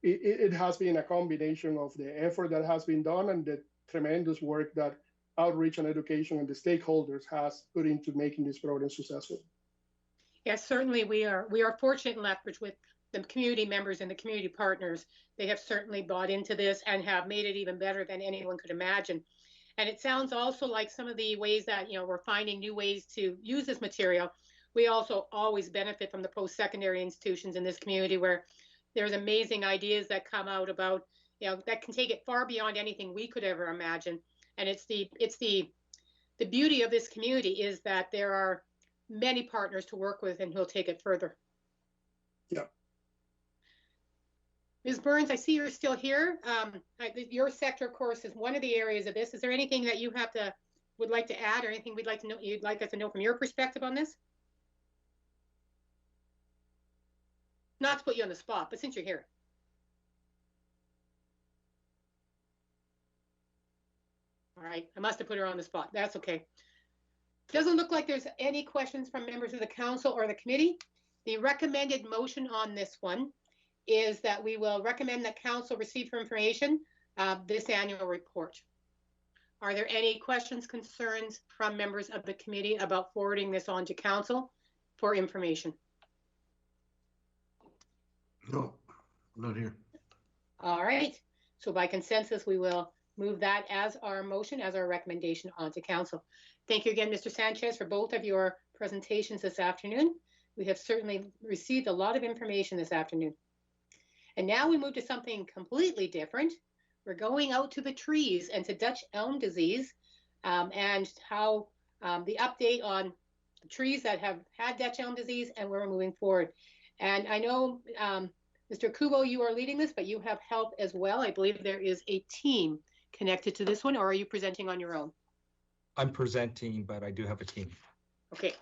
it has been a combination of the effort that has been done and the tremendous work that outreach and education and the stakeholders has put into making this program successful. Yes, certainly we are fortunate in Lethbridge with the community members and the community partners. They have certainly bought into this and have made it even better than anyone could imagine. And it sounds also like some of the ways that, we're finding new ways to use this material. We also always benefit from the post-secondary institutions in this community where there's amazing ideas that come out about, that can take it far beyond anything we could ever imagine. And it's the beauty of this community is that there are many partners to work with and who'll take it further. Yeah. Ms. Burns, I see you're still here. Your sector, of course, is one of the areas of this. Is there anything that you would like to add, or anything you'd like us to know from your perspective on this? Not to put you on the spot, but since you're here. All right, I must have put her on the spot. That's okay. Doesn't look like there's any questions from members of the council or the committee. The recommended motion on this one is that we will recommend that council receive for information this annual report. Are there any questions, concerns from members of the committee about forwarding this on to council for information? No, not here. All right. So by consensus, we will move that as our motion, as our recommendation onto council. Thank you again, Mr. Sanchez, for both of your presentations this afternoon. We have certainly received a lot of information this afternoon. And now we move to something completely different. We're going out to the trees and to Dutch elm disease and how the update on the trees that have had Dutch elm disease and where we're moving forward. And I know, Mr. Kubo, you are leading this, but you have help as well. I believe there is a team connected to this one, or are you presenting on your own? I'm presenting, but I do have a team. Okay,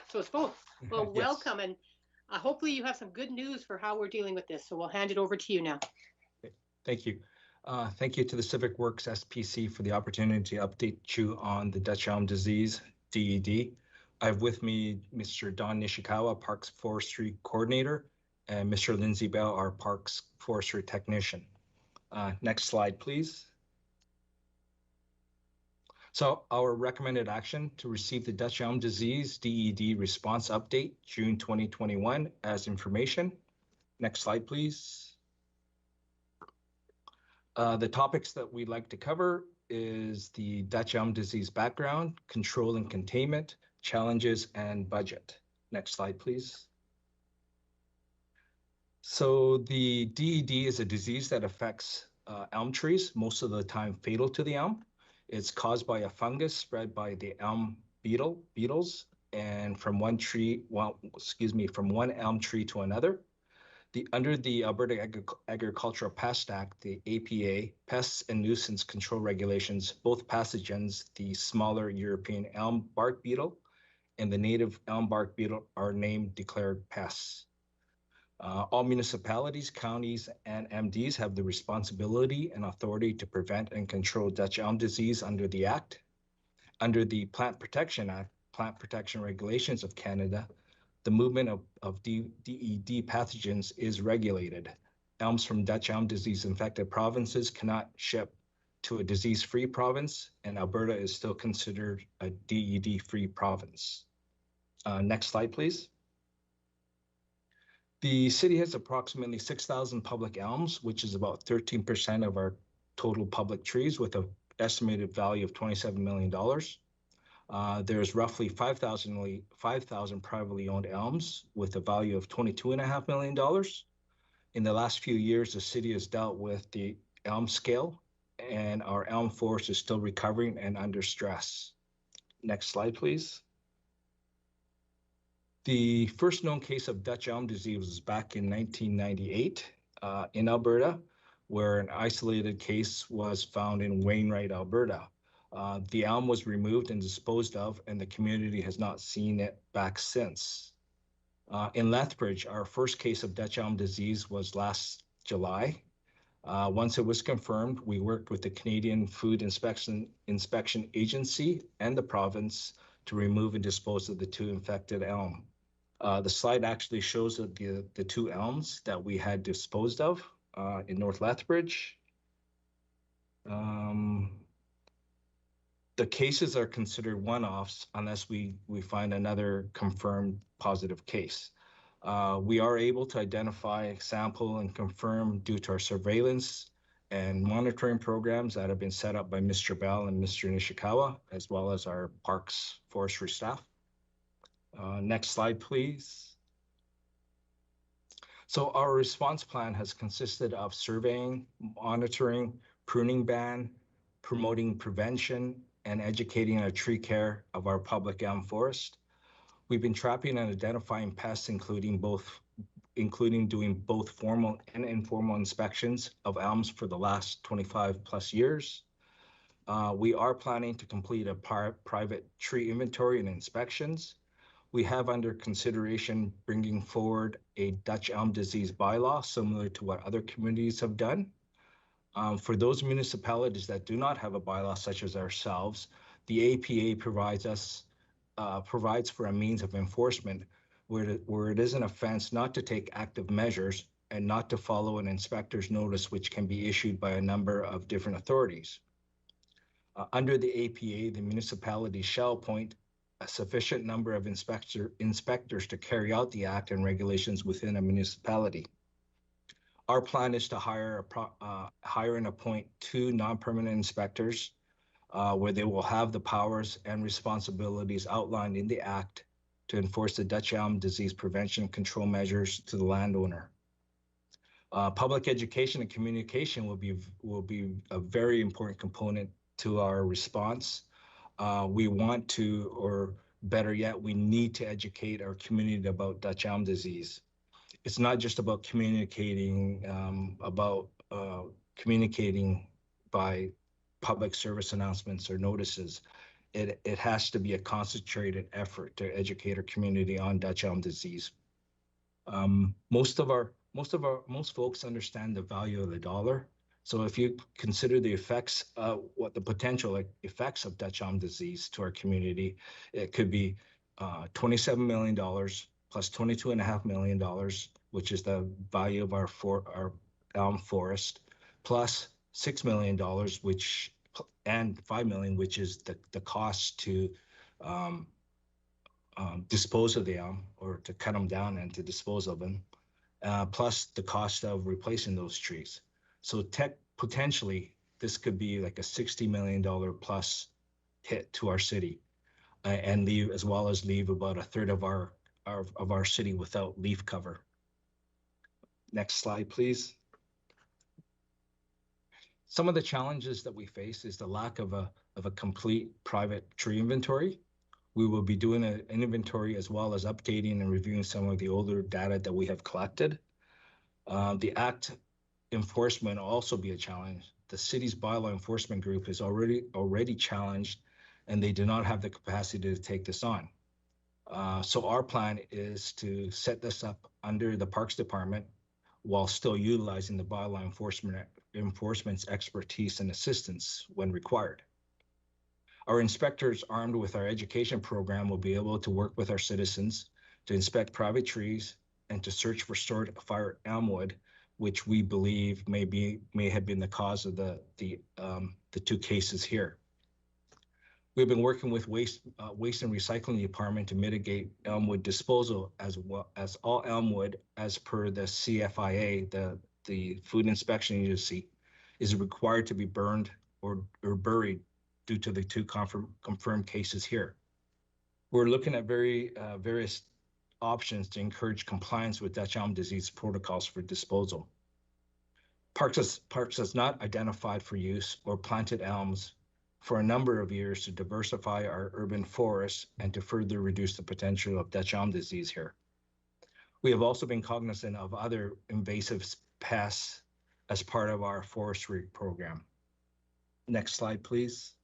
so it's both. Well, Yes. welcome. And Hopefully you have some good news for how we're dealing with this. So we'll hand it over to you now. Thank you. Thank you to the Civic Works SPC for the opportunity to update you on the Dutch elm disease, DED. I have with me Mr. Don Nishikawa, Parks Forestry Coordinator, and Mr. Lindsay Bell, our Parks Forestry Technician. Next slide, please. So our recommended action to receive the Dutch elm disease DED response update, June 2021 as information. Next slide, please. The topics that we'd like to cover is the Dutch elm disease background, control and containment, challenges, and budget. Next slide, please. So the DED is a disease that affects elm trees, most of the time fatal to the elm. It's caused by a fungus spread by the elm beetles, and from one elm tree to another. Under the Alberta Agricultural Pest Act, the APA, Pests and Nuisance Control Regulations, both pathogens, the smaller European elm bark beetle and the native elm bark beetle, are named declared pests. All municipalities, counties, and MDs have the responsibility and authority to prevent and control Dutch elm disease under the Act. Under the Plant Protection Act, Plant Protection Regulations of Canada, the movement of DED pathogens is regulated. Elms from Dutch elm disease infected provinces cannot ship to a disease-free province, and Alberta is still considered a DED-free province. Next slide, please. The city has approximately 6,000 public elms, which is about 13% of our total public trees, with an estimated value of $27 million. There's roughly 5,000 privately owned elms with a value of $22.5 million. In the last few years, the city has dealt with the elm scale, and our elm forest is still recovering and under stress. Next slide, please. The first known case of Dutch elm disease was back in 1998 in Alberta, where an isolated case was found in Wainwright, Alberta. The elm was removed and disposed of, and the community has not seen it back since. In Lethbridge, our first case of Dutch elm disease was last July. Once it was confirmed, we worked with the Canadian Food Inspection Agency and the province to remove and dispose of the two infected elm. The slide actually shows the two elms that we had disposed of in North Lethbridge. The cases are considered one-offs unless we find another confirmed positive case. We are able to identify, sample, and confirm due to our surveillance and monitoring programs that have been set up by Mr. Bell and Mr. Nishikawa, as well as our parks forestry staff. Next slide, please. So our response plan has consisted of surveying, monitoring, pruning ban, promoting prevention, and educating our tree care of our public elm forest. We've been trapping and identifying pests, including doing both formal and informal inspections of elms for the last 25 plus years. We are planning to complete a private tree inventory and inspections. We have under consideration bringing forward a Dutch elm disease bylaw, similar to what other communities have done. For those municipalities that do not have a bylaw such as ourselves, the APA provides for a means of enforcement where it is an offense not to take active measures and not to follow an inspector's notice, which can be issued by a number of different authorities. Under the APA, the municipality shall appoint a sufficient number of inspectors to carry out the act and regulations within a municipality. Our plan is to hire and appoint 2 non-permanent inspectors where they will have the powers and responsibilities outlined in the Act to enforce the Dutch elm disease prevention and control measures to the landowner. Public education and communication will be a very important component to our response. We want to, or better yet, we need to educate our community about Dutch elm disease. It's not just about communicating by public service announcements or notices. It has to be a concentrated effort to educate our community on Dutch elm disease. Most folks understand the value of the dollar. So if you consider the effects, what the potential effects of Dutch elm disease to our community, it could be $27 million plus $22.5 million, which is the value of our elm forest, plus $6 million, and $5 million, which is the cost to dispose of the elm, or to cut them down and to dispose of them, plus the cost of replacing those trees. So potentially, this could be like a $60 million plus hit to our city, and leave about a third of our city without leaf cover. Next slide, please. Some of the challenges that we face is the lack of a complete private tree inventory. We will be doing an inventory as well as updating and reviewing some of the older data that we have collected. The Act enforcement will also be a challenge. The city's bylaw enforcement group is already challenged, and they do not have the capacity to take this on. So our plan is to set this up under the Parks Department while still utilizing the bylaw enforcement's expertise and assistance when required. Our inspectors, armed with our education program, will be able to work with our citizens to inspect private trees and to search for stored fire elm wood, which we believe may have been the cause of the two cases here. We've been working with waste and recycling department to mitigate elm wood disposal, as well as all elm wood, as per the CFIA, the Food Inspection Agency, is required to be burned or buried due to the two confirmed cases here. We're looking at various options to encourage compliance with Dutch elm disease protocols for disposal. Parks has not identified for use or planted elms for a number of years to diversify our urban forests and to further reduce the potential of Dutch elm disease here. We have also been cognizant of other invasive pests as part of our forestry program. Next slide, please.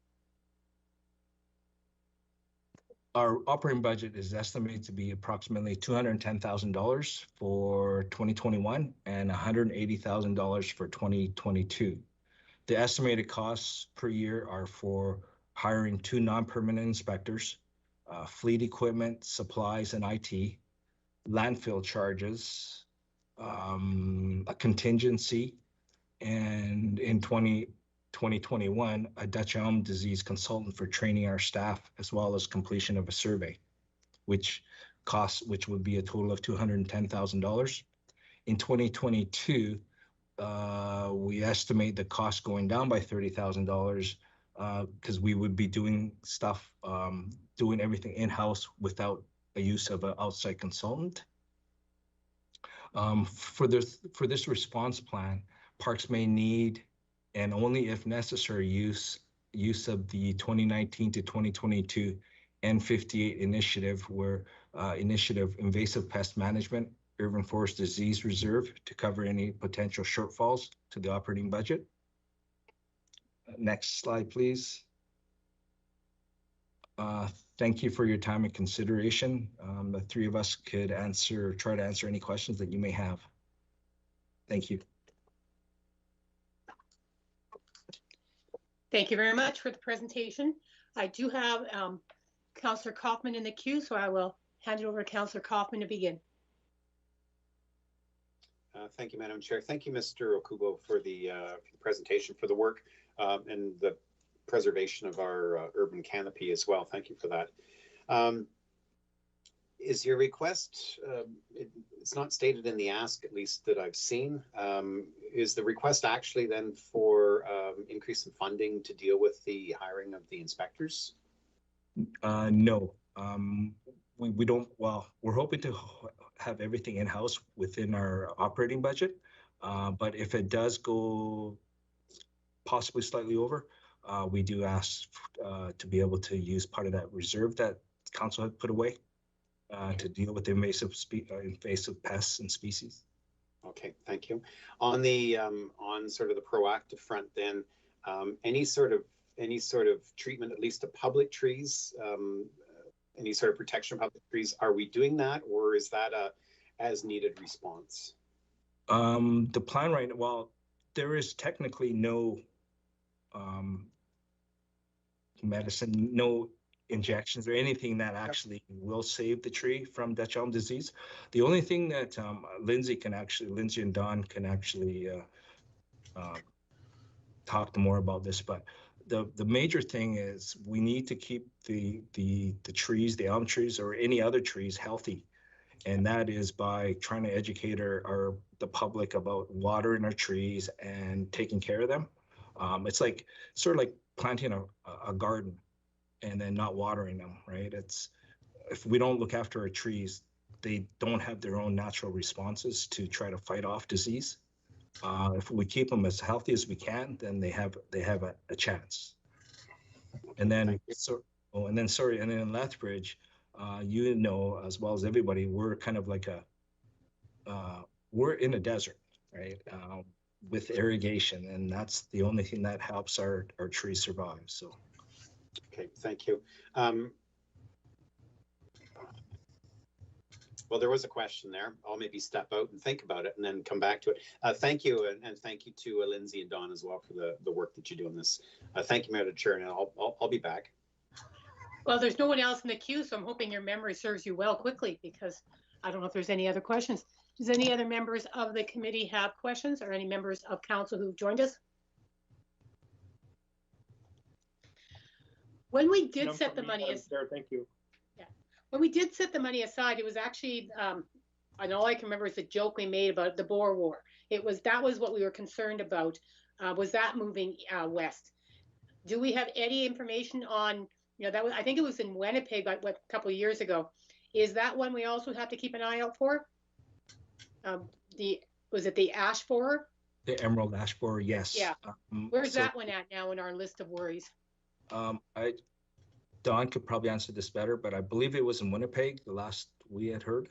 Our operating budget is estimated to be approximately $210,000 for 2021 and $180,000 for 2022. The estimated costs per year are for hiring 2 non-permanent inspectors, fleet equipment, supplies, and IT, landfill charges, a contingency, and in 2021, a Dutch elm disease consultant for training our staff, as well as completion of a survey, which would be a total of $210,000. In 2022, we estimate the cost going down by $30,000 because we would be doing everything in-house without a use of an outside consultant. For this response plan, Parks may need, and only if necessary, use of the 2019 to 2022 N58 initiative, invasive pest management, urban forest disease reserve, to cover any potential shortfalls to the operating budget. Next slide, please. Thank you for your time and consideration. The three of us could try to answer any questions that you may have. Thank you. Thank you very much for the presentation. I do have Councillor Kaufman in the queue, so I will hand it over to Councillor Kaufman to begin. Thank you, Madam Chair. Thank you, Mr. Okubo, for the presentation, for the work and the preservation of our urban canopy as well. Thank you for that. Is your request, it's not stated in the ask, at least that I've seen, is the request actually then for increase in funding to deal with the hiring of the inspectors? No. We don't, well, we're hoping to have everything in-house within our operating budget, but if it does go possibly slightly over, we do ask to be able to use part of that reserve that council had put away to deal with the invasive pests and species. Okay, thank you. On the on sort of the proactive front, then, any sort of treatment, at least to public trees, any sort of protection of public trees, are we doing that, or is that as needed response? The plan right now, well, there is technically no medicine, no injections or anything that actually will save the tree from Dutch elm disease. The only thing that Lindsay and Don can actually talk more about this, but the major thing is we need to keep the trees, the elm trees or any other trees healthy. And that is by trying to educate the public about watering our trees and taking care of them. It's like sort of like planting a garden and then not watering them, right? If we don't look after our trees, they don't have their own natural responses to try to fight off disease. If we keep them as healthy as we can, then they have a chance. And then in Lethbridge, you know as well as everybody, we're kind of like we're in a desert, right? With irrigation, and that's the only thing that helps our trees survive. So. Okay, thank you. Well, there was a question there. I'll maybe step out and think about it and then come back to it. Thank you, and thank you to Lindsay and Don as well for the work that you do on this. Thank you, Madam Chair, and I'll be back. Well, there's no one else in the queue, so I'm hoping your memory serves you well quickly, because I don't know if there's any other questions. Does any other members of the committee have questions, or any members of council who've joined us? When we did set the money aside, thank you. Yeah, when we did set the money aside, it was actually, and all I can remember is the joke we made about the Boer War. That was what we were concerned about. Was that moving west? Do we have any information on? I think it was in Winnipeg, a couple of years ago. Is that one we also have to keep an eye out for? Was it the ash borer? The emerald ash borer, yes. Yeah. Where's that one at now in our list of worries? Don could probably answer this better, but I believe it was in Winnipeg, the last we had heard.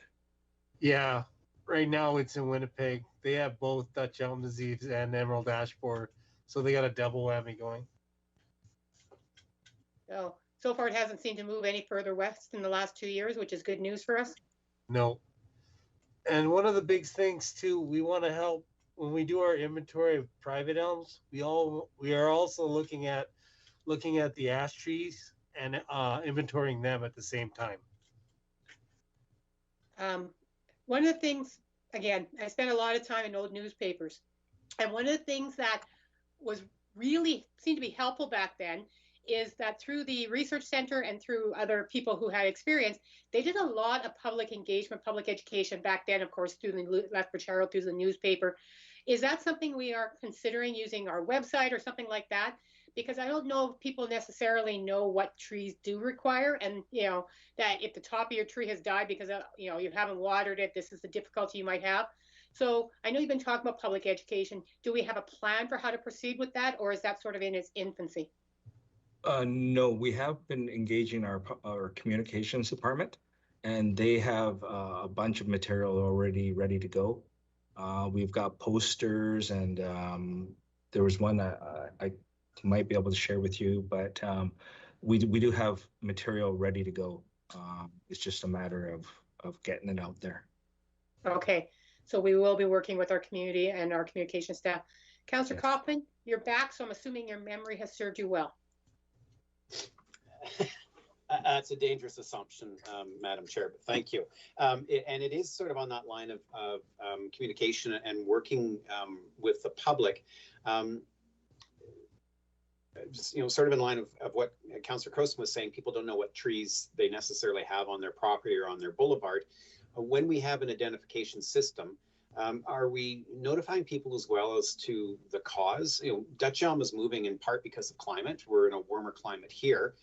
Yeah, right now it's in Winnipeg. They have both Dutch elm disease and emerald ash borer, so they got a double whammy going. So far it hasn't seemed to move any further west in the last 2 years, which is good news for us. No. And one of the big things too, we want to help when we do our inventory of private elms. We are also looking at the ash trees and inventorying them at the same time. One of the things, again, I spent a lot of time in old newspapers, and one of the things that was really seemed to be helpful back then is that through the research center and through other people who had experience, they did a lot of public engagement, public education back then, of course, through the Lethbridge Herald, through the newspaper. Is that something we are considering using our website or something like that? Because I don't know if people necessarily know what trees do require, and that if the top of your tree has died because you haven't watered it, this is the difficulty you might have. So I know you've been talking about public education. Do we have a plan for how to proceed with that, or is that sort of in its infancy? No, we have been engaging our communications department, and they have a bunch of material already ready to go. We've got posters, and there was one I might be able to share with you, but we do have material ready to go. It's just a matter of getting it out there. Okay, so we will be working with our community and our communication staff. Councillor Kaufman, you're back, so I'm assuming your memory has served you well. That's a dangerous assumption, Madam Chair, but thank you. And it is sort of on that line of communication and working with the public. Sort of in line of what Councillor Crowson was saying, people don't know what trees they necessarily have on their property or on their boulevard. When we have an identification system, are we notifying people as well as to the cause? Dutch elm is moving in part because of climate. We're in a warmer climate here.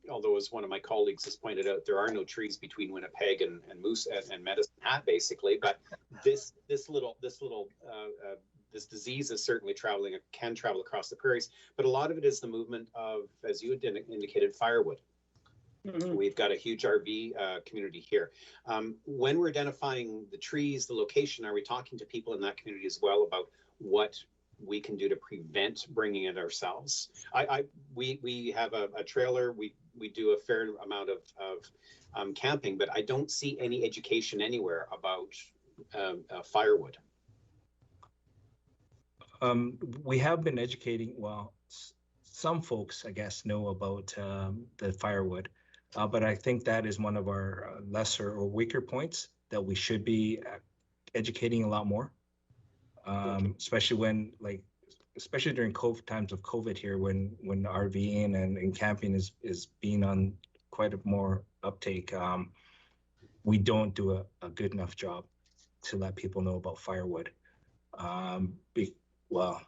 Although, as one of my colleagues has pointed out, there are no trees between Winnipeg and Moose and Medicine Hat, basically. But this disease is certainly traveling. It can travel across the prairies, but a lot of it is the movement of, as you had indicated, firewood. Mm-hmm. We've got a huge RV community here. When we're identifying the trees, the location, are we talking to people in that community as well about what we can do to prevent bringing it ourselves? We have a trailer. we do a fair amount of camping, but I don't see any education anywhere about firewood. We have been educating, well, some folks, I guess, know about the firewood, but I think that is one of our lesser or weaker points that we should be educating a lot more, especially when, like, especially during COVID times of COVID here, when RVing and camping is being on quite a more uptake. We don't do a good enough job to let people know about firewood. Well,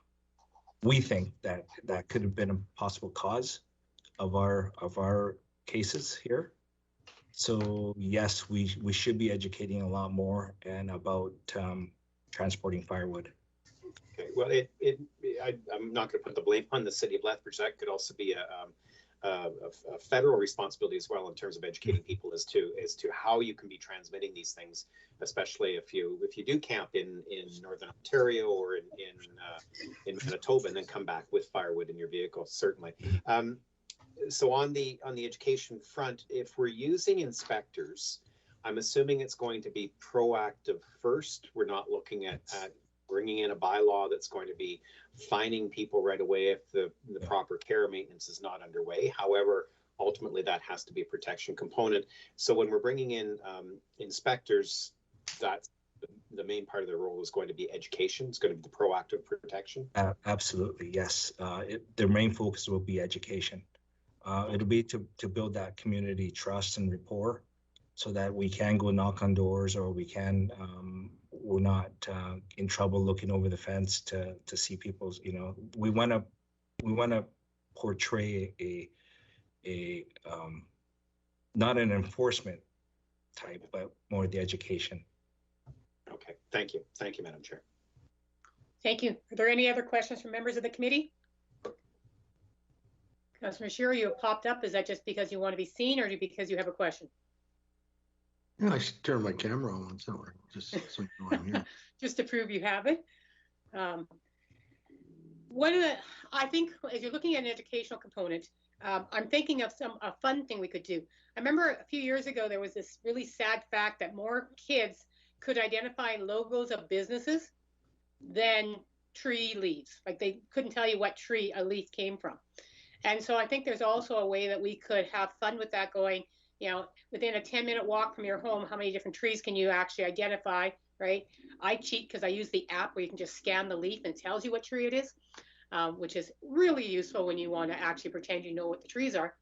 we think that could have been a possible cause of our cases here. So yes, we should be educating a lot more and about transporting firewood. Okay, well, I'm not going to put the blame on the city of Lethbridge. That could also be a federal responsibility as well in terms of educating people as to how you can be transmitting these things, especially if you do camp in Northern Ontario or in Manitoba and then come back with firewood in your vehicle, certainly. So on the education front, if we're using inspectors, I'm assuming it's going to be proactive first. We're not looking at bringing in a bylaw that's going to be fining people right away if the proper care or maintenance is not underway. However, ultimately that has to be a protection component. So when we're bringing in inspectors, that's the main part of their role is going to be education. It's going to be the proactive protection. Absolutely, yes. Their main focus will be education. It'll be to build that community trust and rapport, so that we can go knock on doors, or we can we're not in trouble looking over the fence to see people's, we want to portray a not an enforcement type, but more the education. Okay, thank you, Madam Chair. Thank you. Are there any other questions from members of the committee? Councillor Shearer, you have popped up. Is that just because you want to be seen, or because you have a question? Yeah, I should turn my camera on once in a while, just so you know I'm here. Just to prove you have it. I think as you're looking at an educational component, I'm thinking of a fun thing we could do. I remember a few years ago, there was this really sad fact that more kids could identify logos of businesses than tree leaves. Like, they couldn't tell you what tree a leaf came from. And so I think there's also a way that we could have fun with that, going, within a 10-minute walk from your home, how many different trees can you actually identify, right? I cheat because I use the app where you can just scan the leaf and it tells you what tree it is, which is really useful when you want to actually pretend you know what the trees are.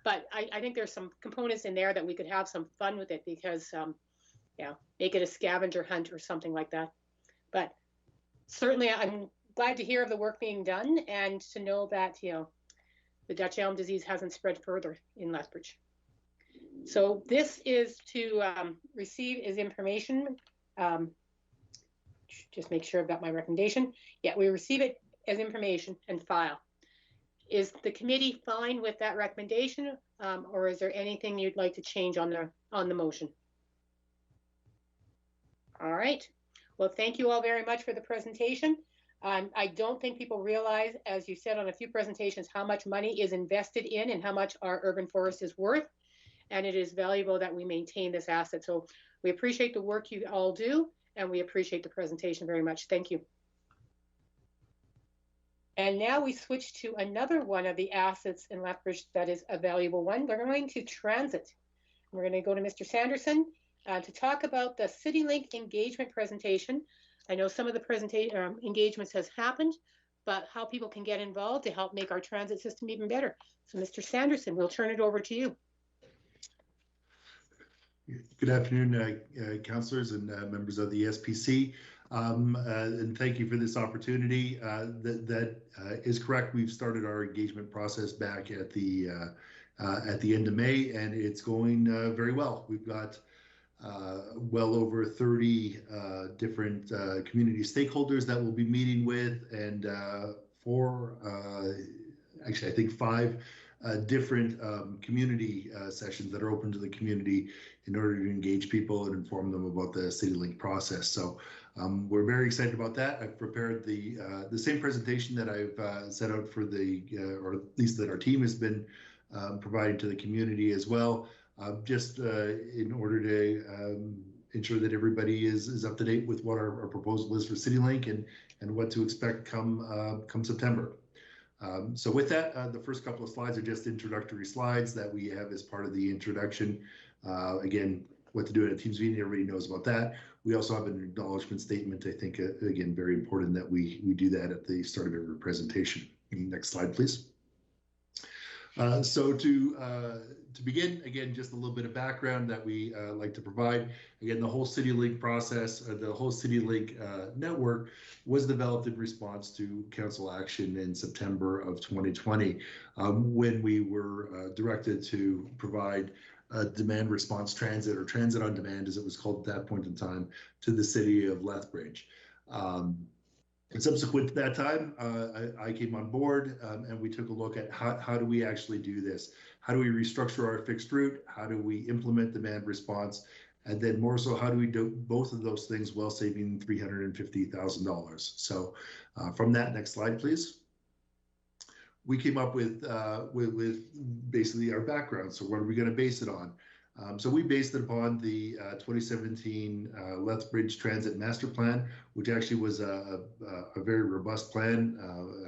But I think there's some components in there that we could have some fun with it, because, make it a scavenger hunt or something like that. But certainly I'm glad to hear of the work being done, and to know that, the Dutch elm disease hasn't spread further in Lethbridge. So this is to receive as information. Just make sure I've got my recommendation. Yeah, we receive it as information and file. Is the committee fine with that recommendation, or is there anything you'd like to change on the motion? All right. Well, thank you all very much for the presentation. I don't think people realize, as you said on a few presentations, how much money is invested in and how much our urban forest is worth. And it is valuable that we maintain this asset. So we appreciate the work you all do, and we appreciate the presentation very much. Thank you. And now we switch to another one of the assets in Lethbridge that is a valuable one. We're going to transit. We're going to go to Mr. Sanderson to talk about the CityLink engagement presentation. I know some of the presentation engagements has happened, but how people can get involved to help make our transit system even better. So Mr. Sanderson, we'll turn it over to you. Good afternoon, councillors and members of the SPC, and thank you for this opportunity. That is correct. We've started our engagement process back at the end of May, and it's going very well. We've got well over 30 different community stakeholders that we'll be meeting with, and actually I think 5 different community sessions that are open to the community in order to engage people and inform them about the CityLink process. So we're very excited about that. I've prepared the same presentation that I've set out for or at least that our team has been providing to the community as well, just in order to ensure that everybody is up to date with what our proposal is for CityLink and what to expect come September. So with that, the first couple of slides are just introductory slides that we have as part of the introduction. Again, what to do at a Teams meeting, everybody knows about that. We also have an acknowledgement statement. I think, again, very important that we do that at the start of every presentation. Next slide, please. So to begin, again, just a little bit of background that we like to provide. Again, the whole CityLink process, the whole CityLink network was developed in response to council action in September of 2020, when we were directed to provide demand response transit, or transit on demand as it was called at that point in time, to the city of Lethbridge. And subsequent to that time, I came on board and we took a look at how do we actually do this? How do we restructure our fixed route? How do we implement demand response? And then more so, how do we do both of those things while saving $350,000? So from that, next slide, please. We came up with basically our background. So what are we going to base it on? So we based it upon the 2017 Lethbridge Transit Master Plan, which actually was a very robust plan.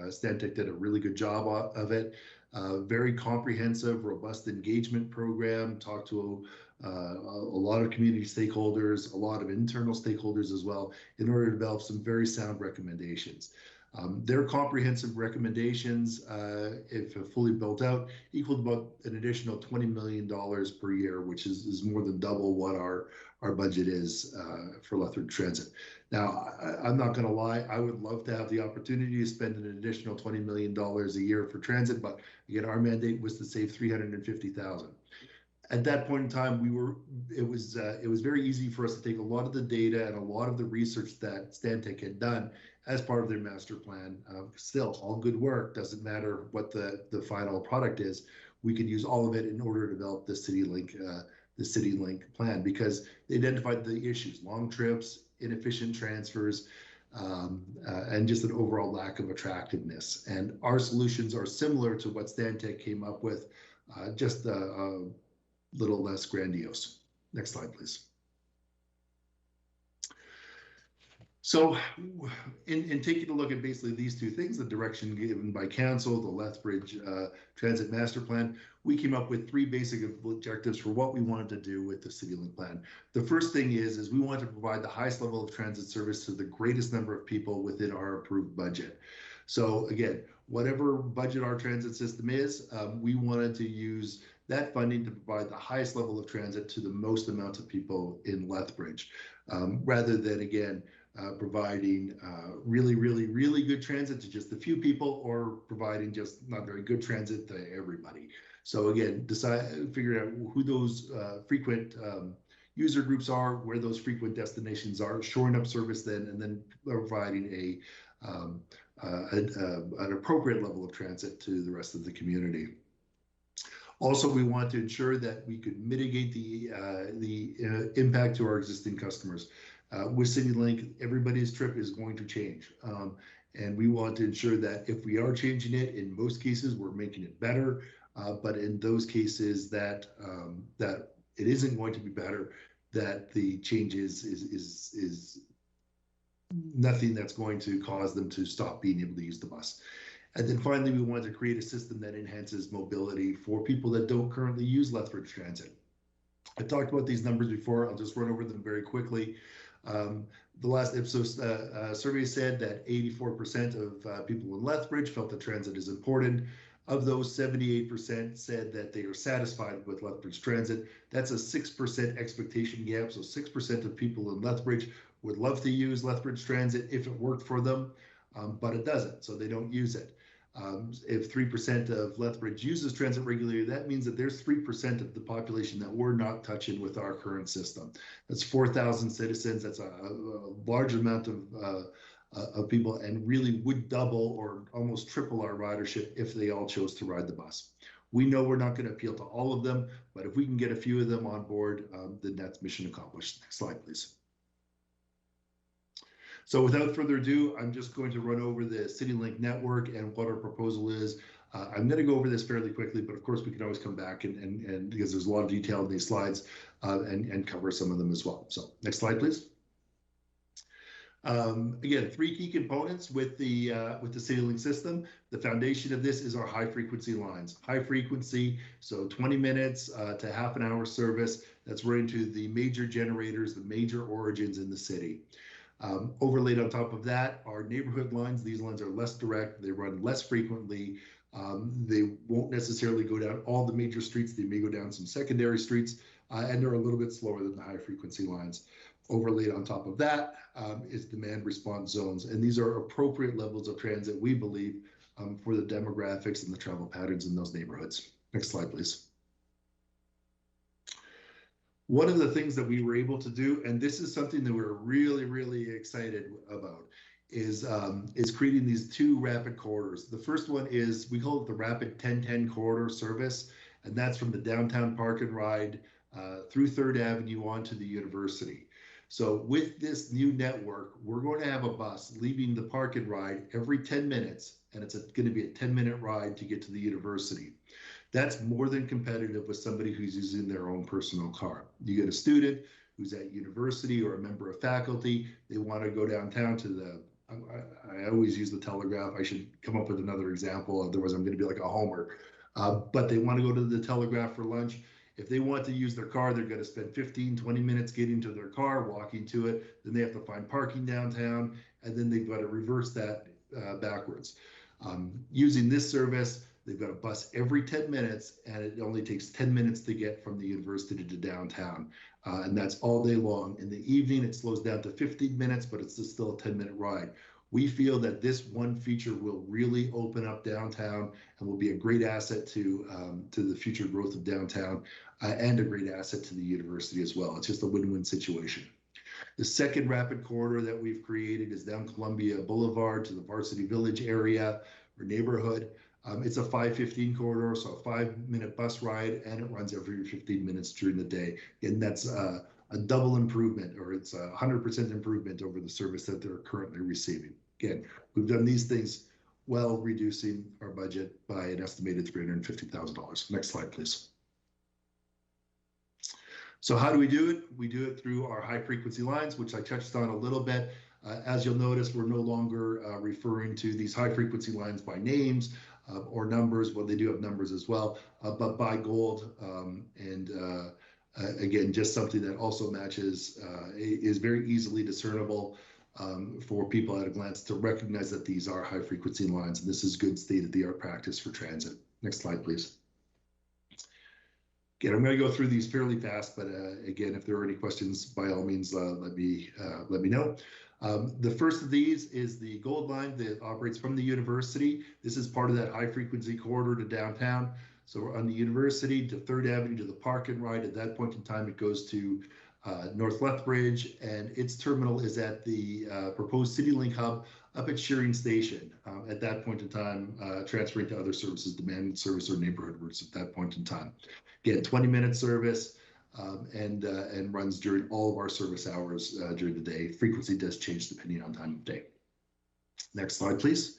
Stantec did a really good job of it. Very comprehensive, robust engagement program, talked to a lot of community stakeholders, a lot of internal stakeholders as well, in order to develop some very sound recommendations. Their comprehensive recommendations, if fully built out, equaled about an additional $20 million per year, which is more than double what our budget is for Lethbridge Transit. Now, I'm not going to lie, I would love to have the opportunity to spend an additional $20 million a year for transit, but again, our mandate was to save $350,000. At that point in time, it was very easy for us to take a lot of the data and a lot of the research that Stantec had done as part of their master plan. Still, all good work, doesn't matter what the final product is. We could use all of it in order to develop the CityLink plan, because they identified the issues: long trips, inefficient transfers, and just an overall lack of attractiveness. And our solutions are similar to what Stantec came up with, just a little less grandiose. Next slide, please. So in taking a look at basically these two things, the direction given by council, the Lethbridge Transit Master Plan, we came up with three basic objectives for what we wanted to do with the CityLink plan. The first thing is we wanted to provide the highest level of transit service to the greatest number of people within our approved budget. So again, whatever budget our transit system is, we wanted to use that funding to provide the highest level of transit to the most amount of people in Lethbridge, rather than, again, providing really, really, really good transit to just a few people, or providing just not very good transit to everybody. So again, figure out who those frequent user groups are, where those frequent destinations are, shoring up service then, and then providing an appropriate level of transit to the rest of the community. Also, we want to ensure that we could mitigate the impact to our existing customers. With CityLink, everybody's trip is going to change. And we want to ensure that if we are changing it, in most cases, we're making it better. But in those cases that it isn't going to be better, that the change is nothing that's going to cause them to stop being able to use the bus. And then finally, we want to create a system that enhances mobility for people that don't currently use Lethbridge Transit. I've talked about these numbers before. I'll just run over them very quickly. The last Ipsos survey said that 84% of people in Lethbridge felt that transit is important. Of those, 78% said that they are satisfied with Lethbridge Transit. That's a 6% expectation gap. So 6% of people in Lethbridge would love to use Lethbridge Transit if it worked for them, but it doesn't, so they don't use it. If 3% of Lethbridge uses transit regularly, that means that there's 3% of the population that we're not touching with our current system. That's 4,000 citizens. That's a large amount of people, and really would double or almost triple our ridership if they all chose to ride the bus. We know we're not going to appeal to all of them, but if we can get a few of them on board, then that's mission accomplished. Next slide, please. So without further ado, I'm just going to run over the CityLink network and what our proposal is. I'm going to go over this fairly quickly, but of course we can always come back and because there's a lot of detail in these slides and cover some of them as well. So next slide, please. Again, 3 key components with the CityLink system. The foundation of this is our high frequency lines. High frequency, so 20 minutes to half an hour service. That's right into the major generators, the major origins in the city. Overlaid on top of that are neighborhood lines. These lines are less direct. They run less frequently. They won't necessarily go down all the major streets. They may go down some secondary streets, and they're a little bit slower than the high frequency lines. Overlaid on top of that is demand response zones. And these are appropriate levels of transit, we believe, for the demographics and the travel patterns in those neighborhoods. Next slide, please. One of the things that we were able to do, and this is something that we're really, really excited about, is creating these 2 rapid corridors. The first one is, we call it the Rapid 1010 Corridor Service, and that's from the downtown Park and Ride through 3rd Avenue onto the University. So with this new network, we're going to have a bus leaving the Park and Ride every 10 minutes, and it's going to be a 10-minute ride to get to the University. That's more than competitive with somebody who's using their own personal car. You get a student who's at university or a member of faculty, they want to go downtown to the, I always use the Telegraph. I should come up with another example, otherwise I'm going to be like a homer. But they want to go to the Telegraph for lunch. If they want to use their car, they're going to spend 15, 20 minutes getting to their car, walking to it. Then they have to find parking downtown, and then they've got to reverse that backwards. Using this service, they've got a bus every 10 minutes, and it only takes 10 minutes to get from the university to downtown. And that's all day long. In the evening, it slows down to 15 minutes, but it's still a 10-minute ride. We feel that this one feature will really open up downtown and will be a great asset to the future growth of downtown and a great asset to the university as well. It's just a win-win situation. The second rapid corridor that we've created is down Columbia Boulevard to the Varsity Village area or neighborhood. It's a 5:15 corridor, so a 5-minute bus ride, and it runs every 15 minutes during the day. And that's a double improvement, or it's a 100% improvement over the service that they're currently receiving. Again, we've done these things while reducing our budget by an estimated $350,000. Next slide, please. So how do we do it? We do it through our high frequency lines, which I touched on a little bit. As you'll notice, we're no longer referring to these high frequency lines by names or numbers. Well, they do have numbers as well, but by gold. Again, just something that also matches, is very easily discernible for people at a glance to recognize that these are high frequency lines. And this is good state-of-the-art practice for transit. Next slide, please. Again, I'm going to go through these fairly fast, but again, if there are any questions, by all means, let me know. The first of these is the gold line that operates from the university. This is part of that high frequency corridor to downtown. So we're on the university to 3rd Avenue to the Park and Ride. At that point in time, it goes to North Lethbridge, and its terminal is at the proposed CityLink hub up at Shearing Station. At that point in time, transferring to other services, demand service or neighborhood routes at that point in time. Again, 20-minute service and runs during all of our service hours during the day. Frequency does change depending on time of day. Next slide, please.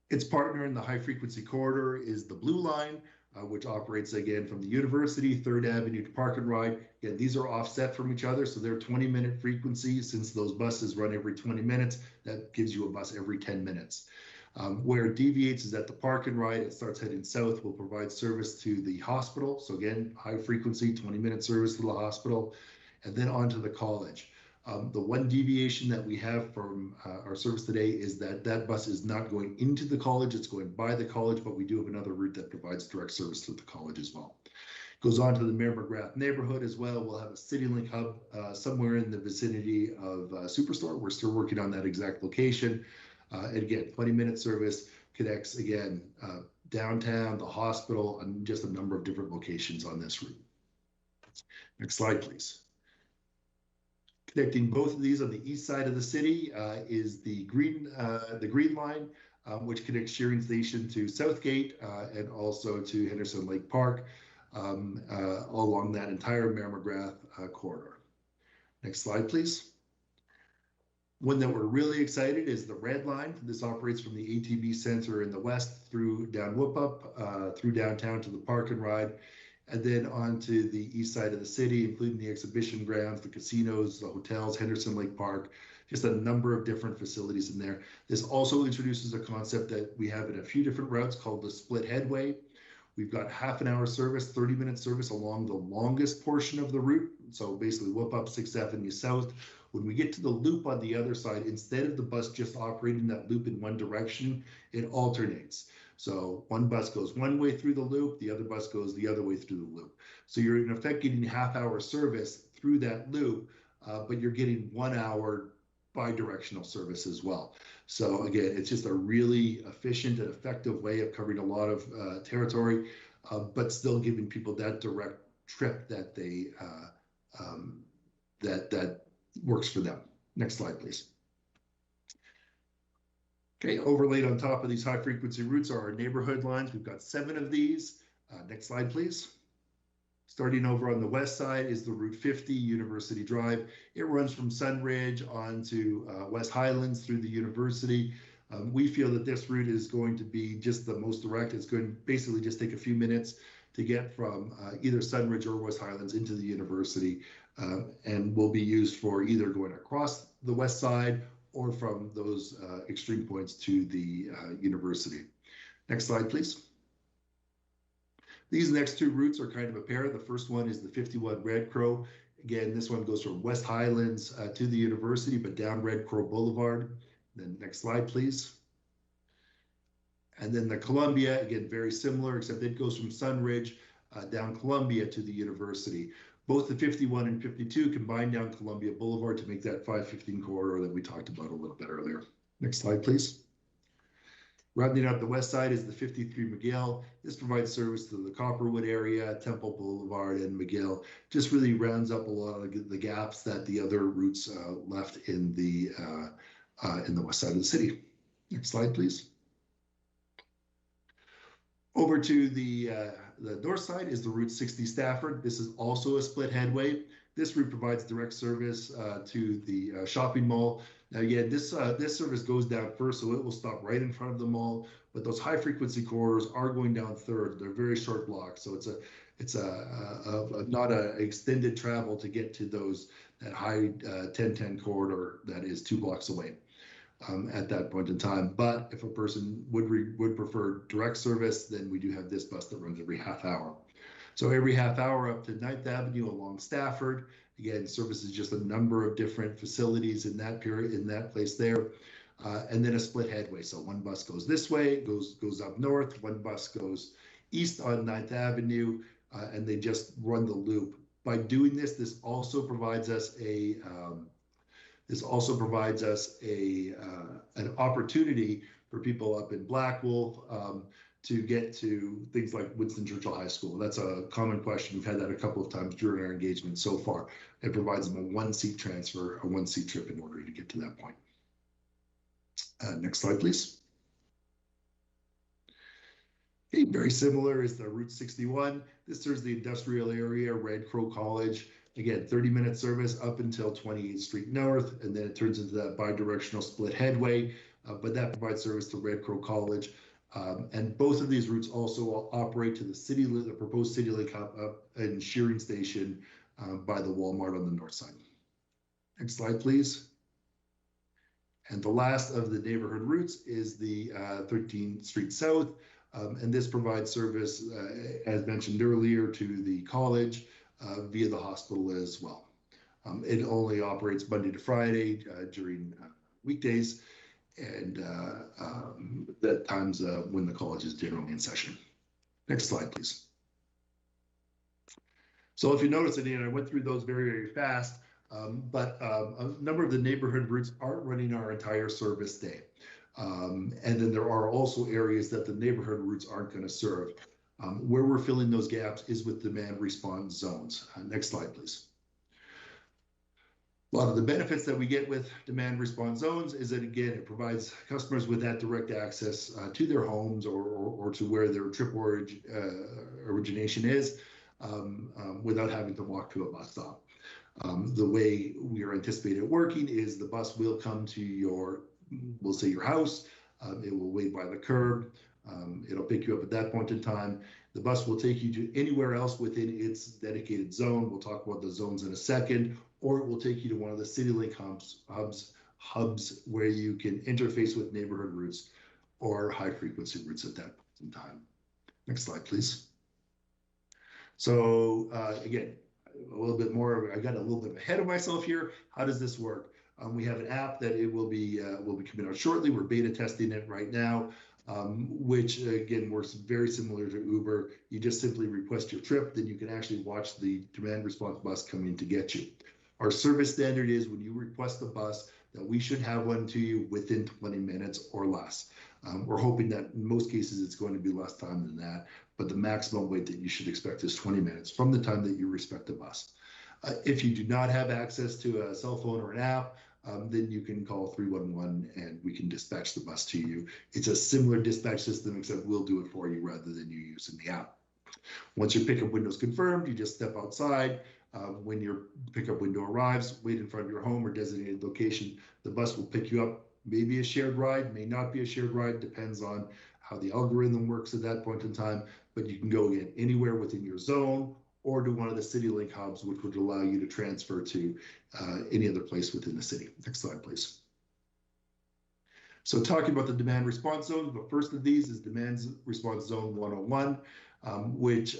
Its partner in the high frequency corridor is the blue line, which operates again from the university, 3rd Avenue to Park and Ride. Again, these are offset from each other, so they're 20-minute frequencies. Since those buses run every 20 minutes, that gives you a bus every 10 minutes. Where it deviates is at the Park and Ride. It starts heading south, will provide service to the hospital. So again, high frequency, 20-minute service to the hospital, and then on to the college. The one deviation that we have from our service today is that that bus is not going into the college, it's going by the college, but we do have another route that provides direct service to the college as well. Goes on to the Mayor-McGrath neighborhood as well. We'll have a CityLink hub somewhere in the vicinity of Superstore. We're still working on that exact location. And again, 20-minute service connects, again, downtown, the hospital, and just a number of different locations on this route. Next slide, please. Connecting both of these on the east side of the city is the green line, which connects Shearing Station to Southgate and also to Henderson Lake Park along that entire Mayor-McGrath corridor. Next slide, please. One that we're really excited is the red line. This operates from the ATV Center in the west through down Whoop-Up, through downtown to the Park and Ride, and then onto the east side of the city, including the exhibition grounds, the casinos, the hotels, Henderson Lake Park, just a number of different facilities in there. This also introduces a concept that we have in a few different routes called the split headway. We've got half an hour service, 30-minute service along the longest portion of the route. So basically Whoop-Up 6th Avenue South. When we get to the loop on the other side, instead of the bus just operating that loop in one direction, it alternates. So one bus goes one way through the loop, the other bus goes the other way through the loop. So you're in effect getting half-hour service through that loop, but you're getting 1 hour bi-directional service as well. So again, it's just a really efficient and effective way of covering a lot of territory, but still giving people that direct trip that they that works for them. Next slide, please. Okay, overlaid on top of these high frequency routes are our neighborhood lines. We've got 7 of these. Next slide, please. Starting over on the west side is the Route 50 University Drive. It runs from Sunridge on to West Highlands through the university. We feel that this route is going to be just the most direct. It's going to basically just take a few minutes to get from either Sunridge or West Highlands into the university, and will be used for either going across the west side or from those extreme points to the university. Next slide, please. These next 2 routes are kind of a pair. The first one is the 51 Red Crow. Again, this one goes from West Highlands to the university, but down Red Crow Boulevard. Then next slide, please. And then the Columbia, again, very similar, except it goes from Sunridge down Columbia to the university. Both the 51 and 52 combine down Columbia Boulevard to make that 515 corridor that we talked about a little bit earlier. Next slide, please. Rounding out the west side is the 53 McGill. This provides service to the Copperwood area, Temple Boulevard, and McGill. Just really rounds up a lot of the gaps that the other routes left in the west side of the city. Next slide, please. Over to the north side is the Route 60 Stafford. This is also a split headway. This route provides direct service to the shopping mall. Now, again, this service goes down first, so it will stop right in front of the mall. But those high frequency corridors are going down third. They're very short blocks, so it's not an extended travel to get to that high 1010 corridor that is 2 blocks away at that point in time. But if a person would prefer direct service, then we do have this bus that runs every half hour. So every half hour up to 9th Avenue along Stafford. Again, services just a number of different facilities in that period, in that place there. And then a split headway. So one bus goes this way, goes up north, one bus goes east on 9th Avenue, and they just run the loop. By doing this, this also provides us an opportunity for people up in Black Wolf to get to things like Winston Churchill High School. That's a common question. We've had that a couple of times during our engagement so far. It provides them a 1-seat transfer, a 1-seat trip in order to get to that point. Next slide, please. Okay, very similar is the Route 61. This serves the industrial area, Red Crow College. Again, 30-minute service up until 28th Street North, and then it turns into that bi-directional split headway, but that provides service to Red Crow College. And both of these routes also operate to the proposed City Lake Hub and Shearing Station by the Walmart on the north side. Next slide, please. And the last of the neighborhood routes is the 13th Street South. And this provides service, as mentioned earlier, to the college via the hospital as well. It only operates Monday to Friday during weekdays, and at times when the college is generally in session. Next slide, please. So if you notice, and I went through those very, very fast, but a number of the neighborhood routes aren't running our entire service day. And then there are also areas that the neighborhood routes aren't going to serve. Where we're filling those gaps is with demand response zones. Next slide, please. A lot of the benefits that we get with demand response zones is that, again, it provides customers with that direct access to their homes or to where their trip origination is. without having to walk to a bus stop. The way we are anticipating it working is the bus will come to your, we'll say your house. It will wait by the curb. It'll pick you up at that point in time. The bus will take you to anywhere else within its dedicated zone. We'll talk about the zones in a second, or it will take you to one of the CityLink hubs where you can interface with neighborhood routes or high frequency routes at that point in time. Next slide, please. So again, a little bit more, I got a little bit ahead of myself here. How does this work? We have an app that it will be coming out shortly. We're beta testing it right now, which again works very similar to Uber. You just simply request your trip, then you can actually watch the demand response bus coming to get you. Our service standard is when you request a bus that we should have one to you within 20 minutes or less. We're hoping that in most cases it's going to be less time than that, but the maximum wait that you should expect is 20 minutes from the time that you respect the bus. If you do not have access to a cell phone or an app, then you can call 311 and we can dispatch the bus to you. It's a similar dispatch system, except we'll do it for you rather than you using the app. Once your pickup window is confirmed, you just step outside. When your pickup window arrives, wait in front of your home or designated location. The bus will pick you up. Maybe a shared ride, may not be a shared ride, depends on how the algorithm works at that point in time, but you can go again anywhere within your zone or to one of the CityLink hubs, which would allow you to transfer to any other place within the city. Next slide, please. So talking about the demand response zones, the first of these is demand response zone 101, which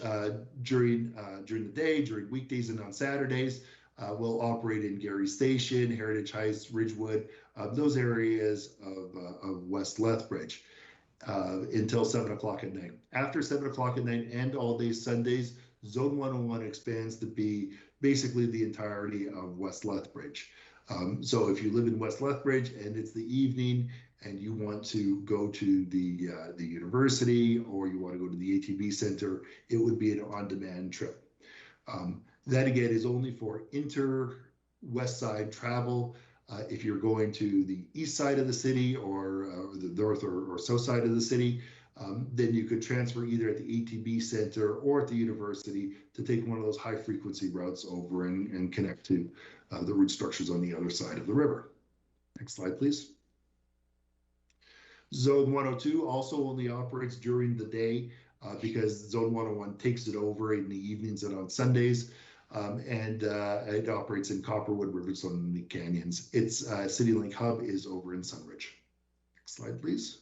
during the day, during weekdays and on Saturdays, will operate in Gary Station, Heritage Heights, Ridgewood, those areas of West Lethbridge until 7 o'clock at night. After 7 o'clock at night and all day Sundays, Zone 101 expands to be basically the entirety of West Lethbridge. So if you live in West Lethbridge and it's the evening and you want to go to the university or you want to go to the ATB Center, it would be an on-demand trip. That again is only for inter-west side travel. If you're going to the east side of the city or the north or south side of the city, then you could transfer either at the ATB Center or at the university to take one of those high frequency routes over and connect to the route structures on the other side of the river. Next slide, please. Zone 102 also only operates during the day because Zone 101 takes it over in the evenings and on Sundays. And it operates in Copperwood, Riverstone, and the Canyons. Its CityLink hub is over in Sunridge. Next slide, please.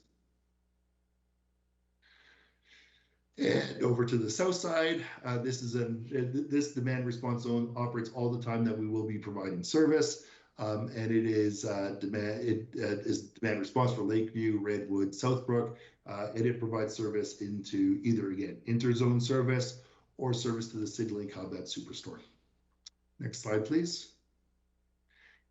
And over to the south side, this demand response zone operates all the time that we will be providing service, and it is demand response for Lakeview, Redwood, Southbrook, and it provides service into either again interzone service or service to the CityLink hub at Superstore. Next slide, please.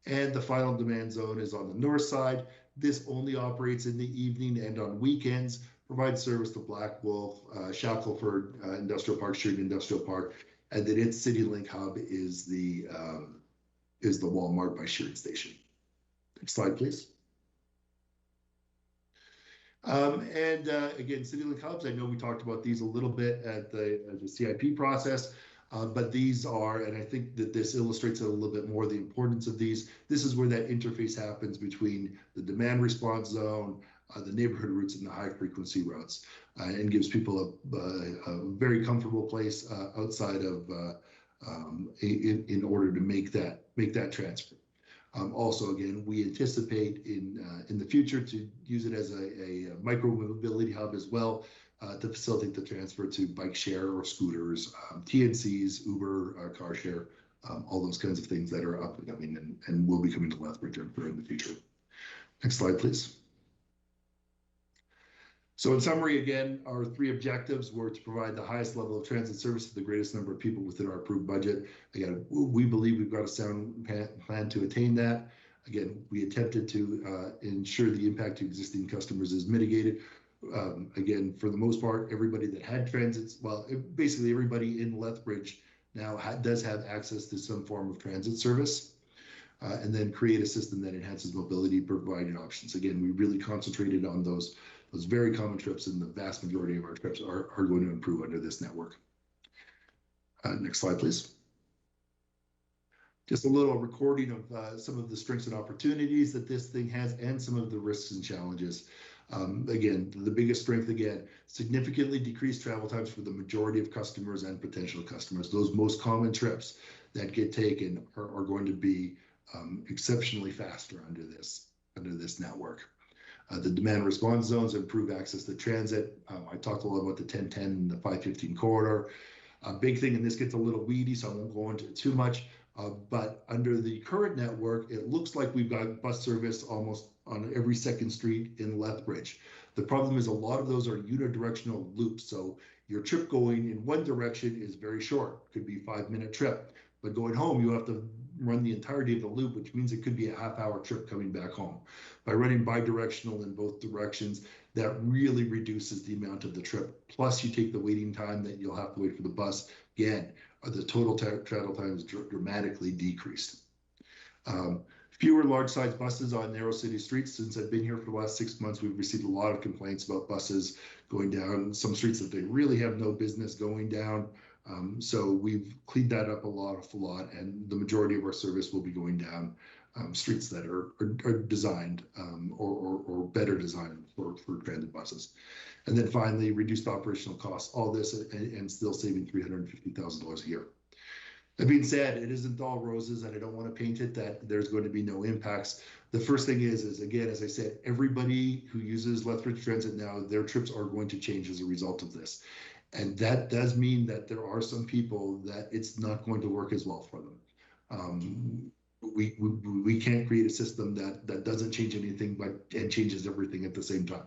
And the final demand zone is on the north side. This only operates in the evening and on weekends, provides service to Black Wolf, Shackelford, Industrial Park, Street Industrial Park, and then its CityLink hub is the Walmart by Shearing Station. Next slide, please. Again, CityLink hubs, I know we talked about these a little bit at the CIP process, but these are, and I think that this illustrates a little bit more the importance of these. This is where that interface happens between the demand response zone, the neighborhood routes, and the high frequency routes, and gives people a very comfortable place outside of in order to make that transfer. Also, again, we anticipate in the future to use it as a micro mobility hub as well to facilitate the transfer to bike share or scooters, TNCs, Uber, car share, all those kinds of things that are up and coming and will be coming to Lethbridge in the future. Next slide, please. So in summary, again, our three objectives were to provide the highest level of transit service to the greatest number of people within our approved budget. Again, we believe we've got a sound plan to attain that. Again, we attempted to ensure the impact to existing customers is mitigated. Again, for the most part, everybody that had transits, well, basically everybody in Lethbridge now does have access to some form of transit service. And then create a system that enhances mobility, providing options. Again, we really concentrated on those very common trips, and the vast majority of our trips are going to improve under this network. Next slide, please. Just a little recording of some of the strengths and opportunities that this thing has and some of the risks and challenges. Again, the biggest strength, again, significantly decreased travel times for the majority of customers and potential customers. Those most common trips that get taken are going to be exceptionally faster under this network. The demand response zones improve access to transit. I talked a lot about the 1010 and the 515 corridor. A big thing, and this gets a little weedy, so I won't go into it too much, but under the current network, it looks like we've got bus service almost on every second street in Lethbridge. The problem is a lot of those are unidirectional loops. So your trip going in one direction is very short, could be a 5-minute trip, but going home, you have to run the entirety of the loop, which means it could be a half-hour trip coming back home. By running bidirectional in both directions, that really reduces the amount of the trip. Plus you take the waiting time that you'll have to wait for the bus. Again, the total travel time is dramatically decreased. Fewer large-sized buses on narrow city streets. Since I've been here for the last 6 months, we've received a lot of complaints about buses going down some streets that they really have no business going down. So we've cleaned that up a lot, and the majority of our service will be going down streets that are designed or better designed for transit buses. And then finally, reduced operational costs, all this and still saving $350,000 a year. That being said, it isn't all roses, and I don't want to paint it that there's going to be no impacts. The first thing is again, as I said, everybody who uses Lethbridge Transit now, their trips are going to change as a result of this. And that does mean that there are some people that it's not going to work as well for them. We can't create a system that doesn't change anything and changes everything at the same time.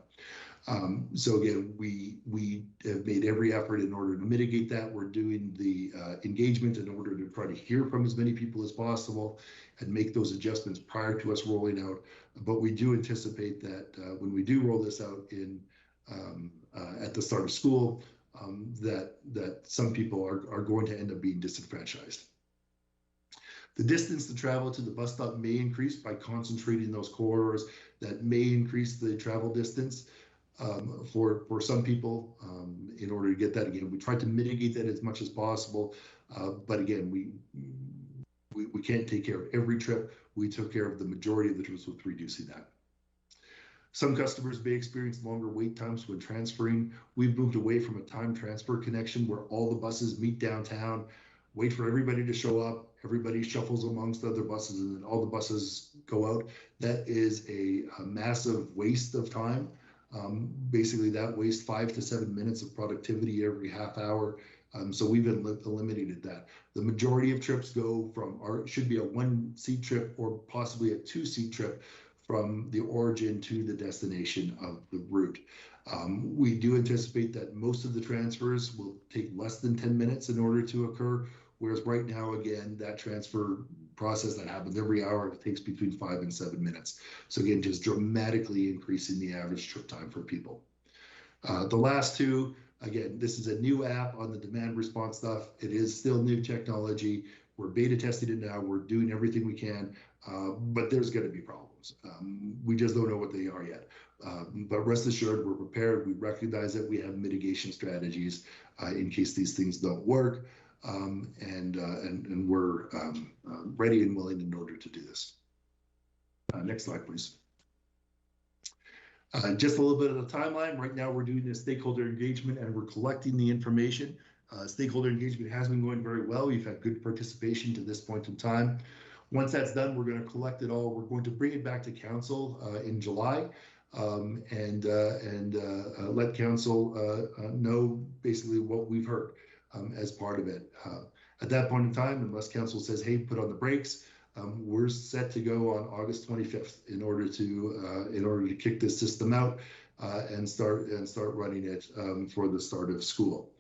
So again, we have made every effort in order to mitigate that. We're doing the engagement in order to try to hear from as many people as possible and make those adjustments prior to us rolling out. But we do anticipate that when we do roll this out in at the start of school, that some people are going to end up being disenfranchised. The distance to travel to the bus stop may increase by concentrating those corridors. That may increase the travel distance for some people in order to get that. Again, we try to mitigate that as much as possible, but again, we can't take care of every trip. We took care of the majority of the trips with reducing that. Some customers may experience longer wait times when transferring. We've moved away from a time transfer connection where all the buses meet downtown, wait for everybody to show up, everybody shuffles amongst other buses, and then all the buses go out. That is a massive waste of time. Basically, that wastes 5 to 7 minutes of productivity every half hour. So we've eliminated that. The majority of trips go from should be a 1-seat trip or possibly a 2-seat trip from the origin to the destination of the route. We do anticipate that most of the transfers will take less than 10 minutes in order to occur, whereas right now, again, that transfer process that happens every hour, it takes between 5 and 7 minutes. So again, just dramatically increasing the average trip time for people. The last two, again, this is a new app on the demand response stuff. It is still new technology. We're beta testing it now. We're doing everything we can, but there's going to be problems. We just don't know what they are yet. But rest assured, we're prepared. We recognize that we have mitigation strategies in case these things don't work, and we're ready and willing in order to do this. Next slide, please. Just a little bit of the timeline. Right now, we're doing the stakeholder engagement and we're collecting the information. Stakeholder engagement has been going very well. We've had good participation to this point in time. Once that's done, we're going to collect it all. We're going to bring it back to council in July and let council know basically what we've heard as part of it. At that point in time, unless council says, hey, put on the brakes, we're set to go on August 25th in order to kick this system out and start running it for the start of school.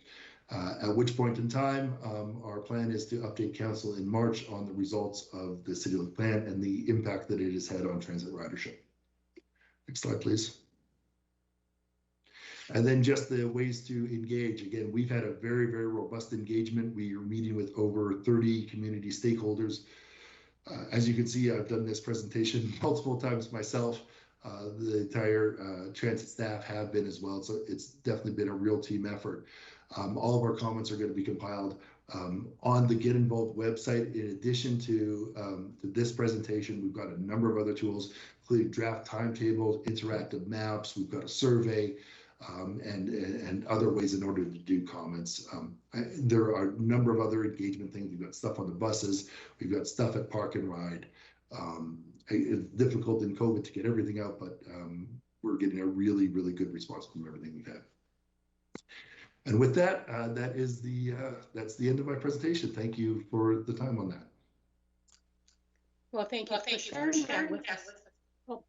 At which point in time, our plan is to update council in March on the results of the Civic plan and the impact that it has had on transit ridership. Next slide, please. And then just the ways to engage. Again, we've had a very, very robust engagement. We are meeting with over 30 community stakeholders. As you can see, I've done this presentation multiple times myself. The entire transit staff have been as well. So it's definitely been a real team effort. All of our comments are going to be compiled. On the Get Involved website, in addition to this presentation, we've got a number of other tools, including draft timetables, interactive maps. We've got a survey and other ways in order to do comments. There are a number of other engagement things. We've got stuff on the buses. We've got stuff at Park and Ride. It's difficult in COVID to get everything out, but we're getting a really, really good response from everything we've had. And with that, that's the end of my presentation. Thank you for the time on that. Well, thank you for sharing that with us. Oh,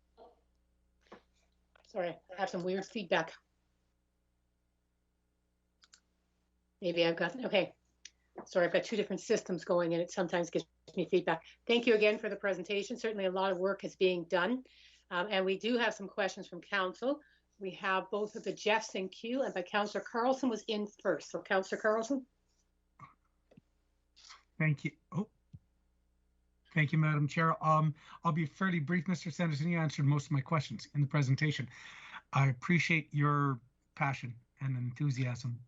sorry, I have some weird feedback. Maybe I've got, okay. Sorry, I've got two different systems going and it sometimes gives me feedback. Thank you again for the presentation. Certainly a lot of work is being done. And we do have some questions from council. We have both of the Jeffs in queue, and Councillor Carlson was in first. So Councillor Carlson. Thank you. Oh, thank you, Madam Chair. I'll be fairly brief, Mr. Sanderson. You answered most of my questions in the presentation. I appreciate your passion and enthusiasm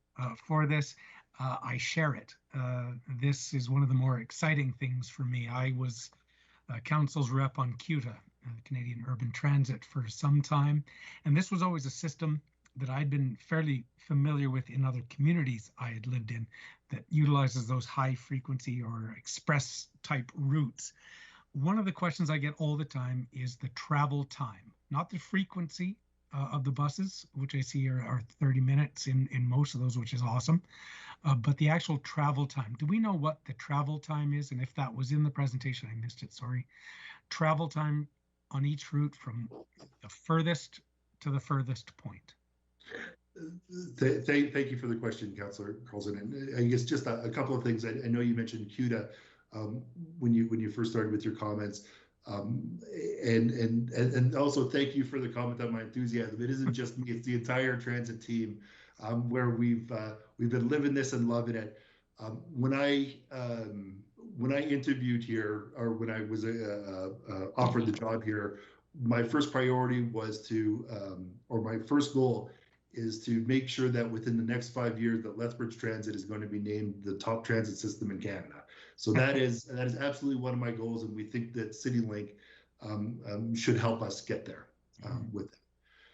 for this. I share it. This is one of the more exciting things for me. I was council's rep on CUTA, Canadian Urban Transit, for some time. And this was always a system that I'd been fairly familiar with in other communities I had lived in that utilizes those high frequency or express type routes. One of the questions I get all the time is the travel time, not the frequency of the buses, which I see are 30 minutes in most of those, which is awesome. But the actual travel time, do we know what the travel time is? And if that was in the presentation, I missed it, sorry. Travel time on each route from the furthest to the furthest point. Thank you for the question, Councillor Carlson. And I guess just a couple of things. I know you mentioned CUTA when you first started with your comments. And also thank you for the comment on my enthusiasm. It isn't just me, it's the entire transit team where we've been living this and loving it. When I interviewed here, or when I was offered the job here, my first priority was to, or my first goal is to make sure that within the next 5 years that Lethbridge Transit is going to be named the top transit system in Canada. So that is absolutely one of my goals, and we think that CityLink should help us get there with that.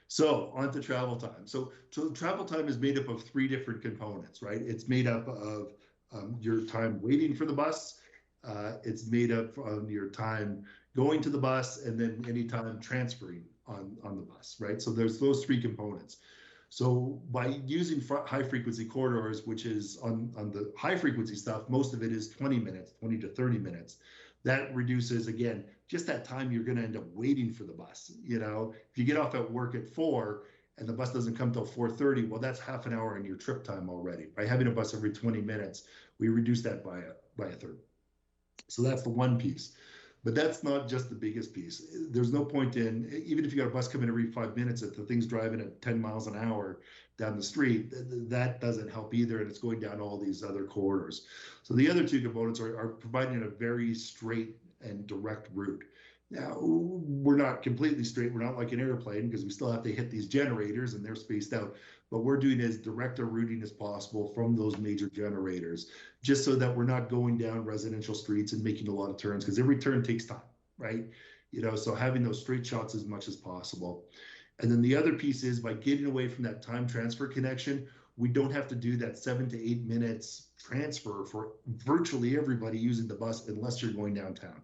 So on to travel time. So travel time is made up of 3 different components, right? It's made up of your time waiting for the bus. It's made up of your time going to the bus, and then any time transferring on the bus, right? So there's those 3 components. So by using high frequency corridors, which is on the high frequency stuff, most of it is 20 minutes, 20 to 30 minutes. That reduces, again, just that time you're going to end up waiting for the bus. You know, if you get off at work at 4 and the bus doesn't come till 4:30, well, that's half an hour in your trip time already. By having a bus every 20 minutes, we reduce that by a third. So that's the one piece. But that's not just the biggest piece. There's no point in, even if you got a bus coming every 5 minutes, if the thing's driving at 10 miles an hour down the street, that doesn't help either, and it's going down all these other corridors. So the other 2 components are providing a very straight and direct route. Now, we're not completely straight. We're not like an airplane because we still have to hit these generators and they're spaced out. But we're doing as direct a routing as possible from those major generators, just so that we're not going down residential streets and making a lot of turns, because every turn takes time, right? You know, so having those straight shots as much as possible. And then the other piece is by getting away from that time transfer connection, we don't have to do that 7 to 8 minutes transfer for virtually everybody using the bus unless you're going downtown.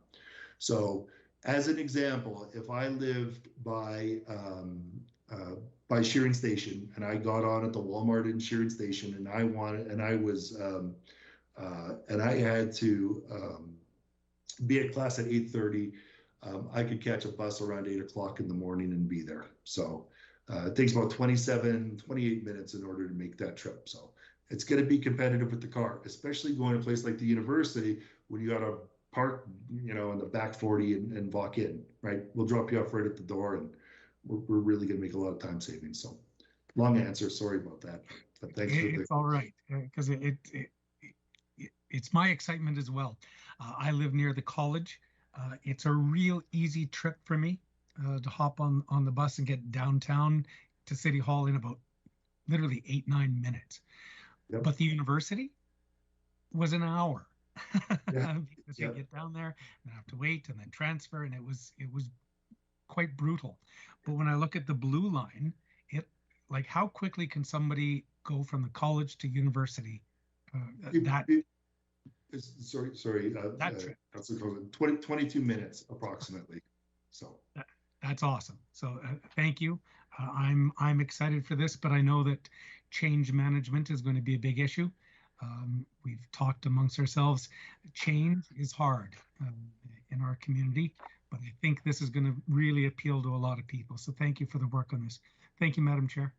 So as an example, if I lived by Shearing Station and I got on at the Walmart in Shearing Station and I had to be at class at 8:30, I could catch a bus around 8 o'clock in the morning and be there. So it takes about 28 minutes in order to make that trip. So it's going to be competitive with the car, especially going to a place like the university when you got to park, you know, in the back 40 and walk in, right? We'll drop you off right at the door, and we're really going to make a lot of time savings. So long answer, sorry about that. But thanks for it's all right, because it's my excitement as well. I live near the college. It's a real easy trip for me to hop on the bus and get downtown to City Hall in about literally 8-9 minutes. Yep. But the university, was an hour Yeah. because you get down there and have to wait and then transfer, and it was quite brutal. But when I look at the blue line, it like how quickly can somebody go from the college to university? Sorry, that trip. Councilor Coleman, 22 minutes approximately. So that's awesome. So thank you. I'm excited for this, but I know that change management is going to be a big issue. We've talked amongst ourselves. Change is hard in our community, but I think this is going to really appeal to a lot of people. So thank you for the work on this. Thank you, Madam Chair.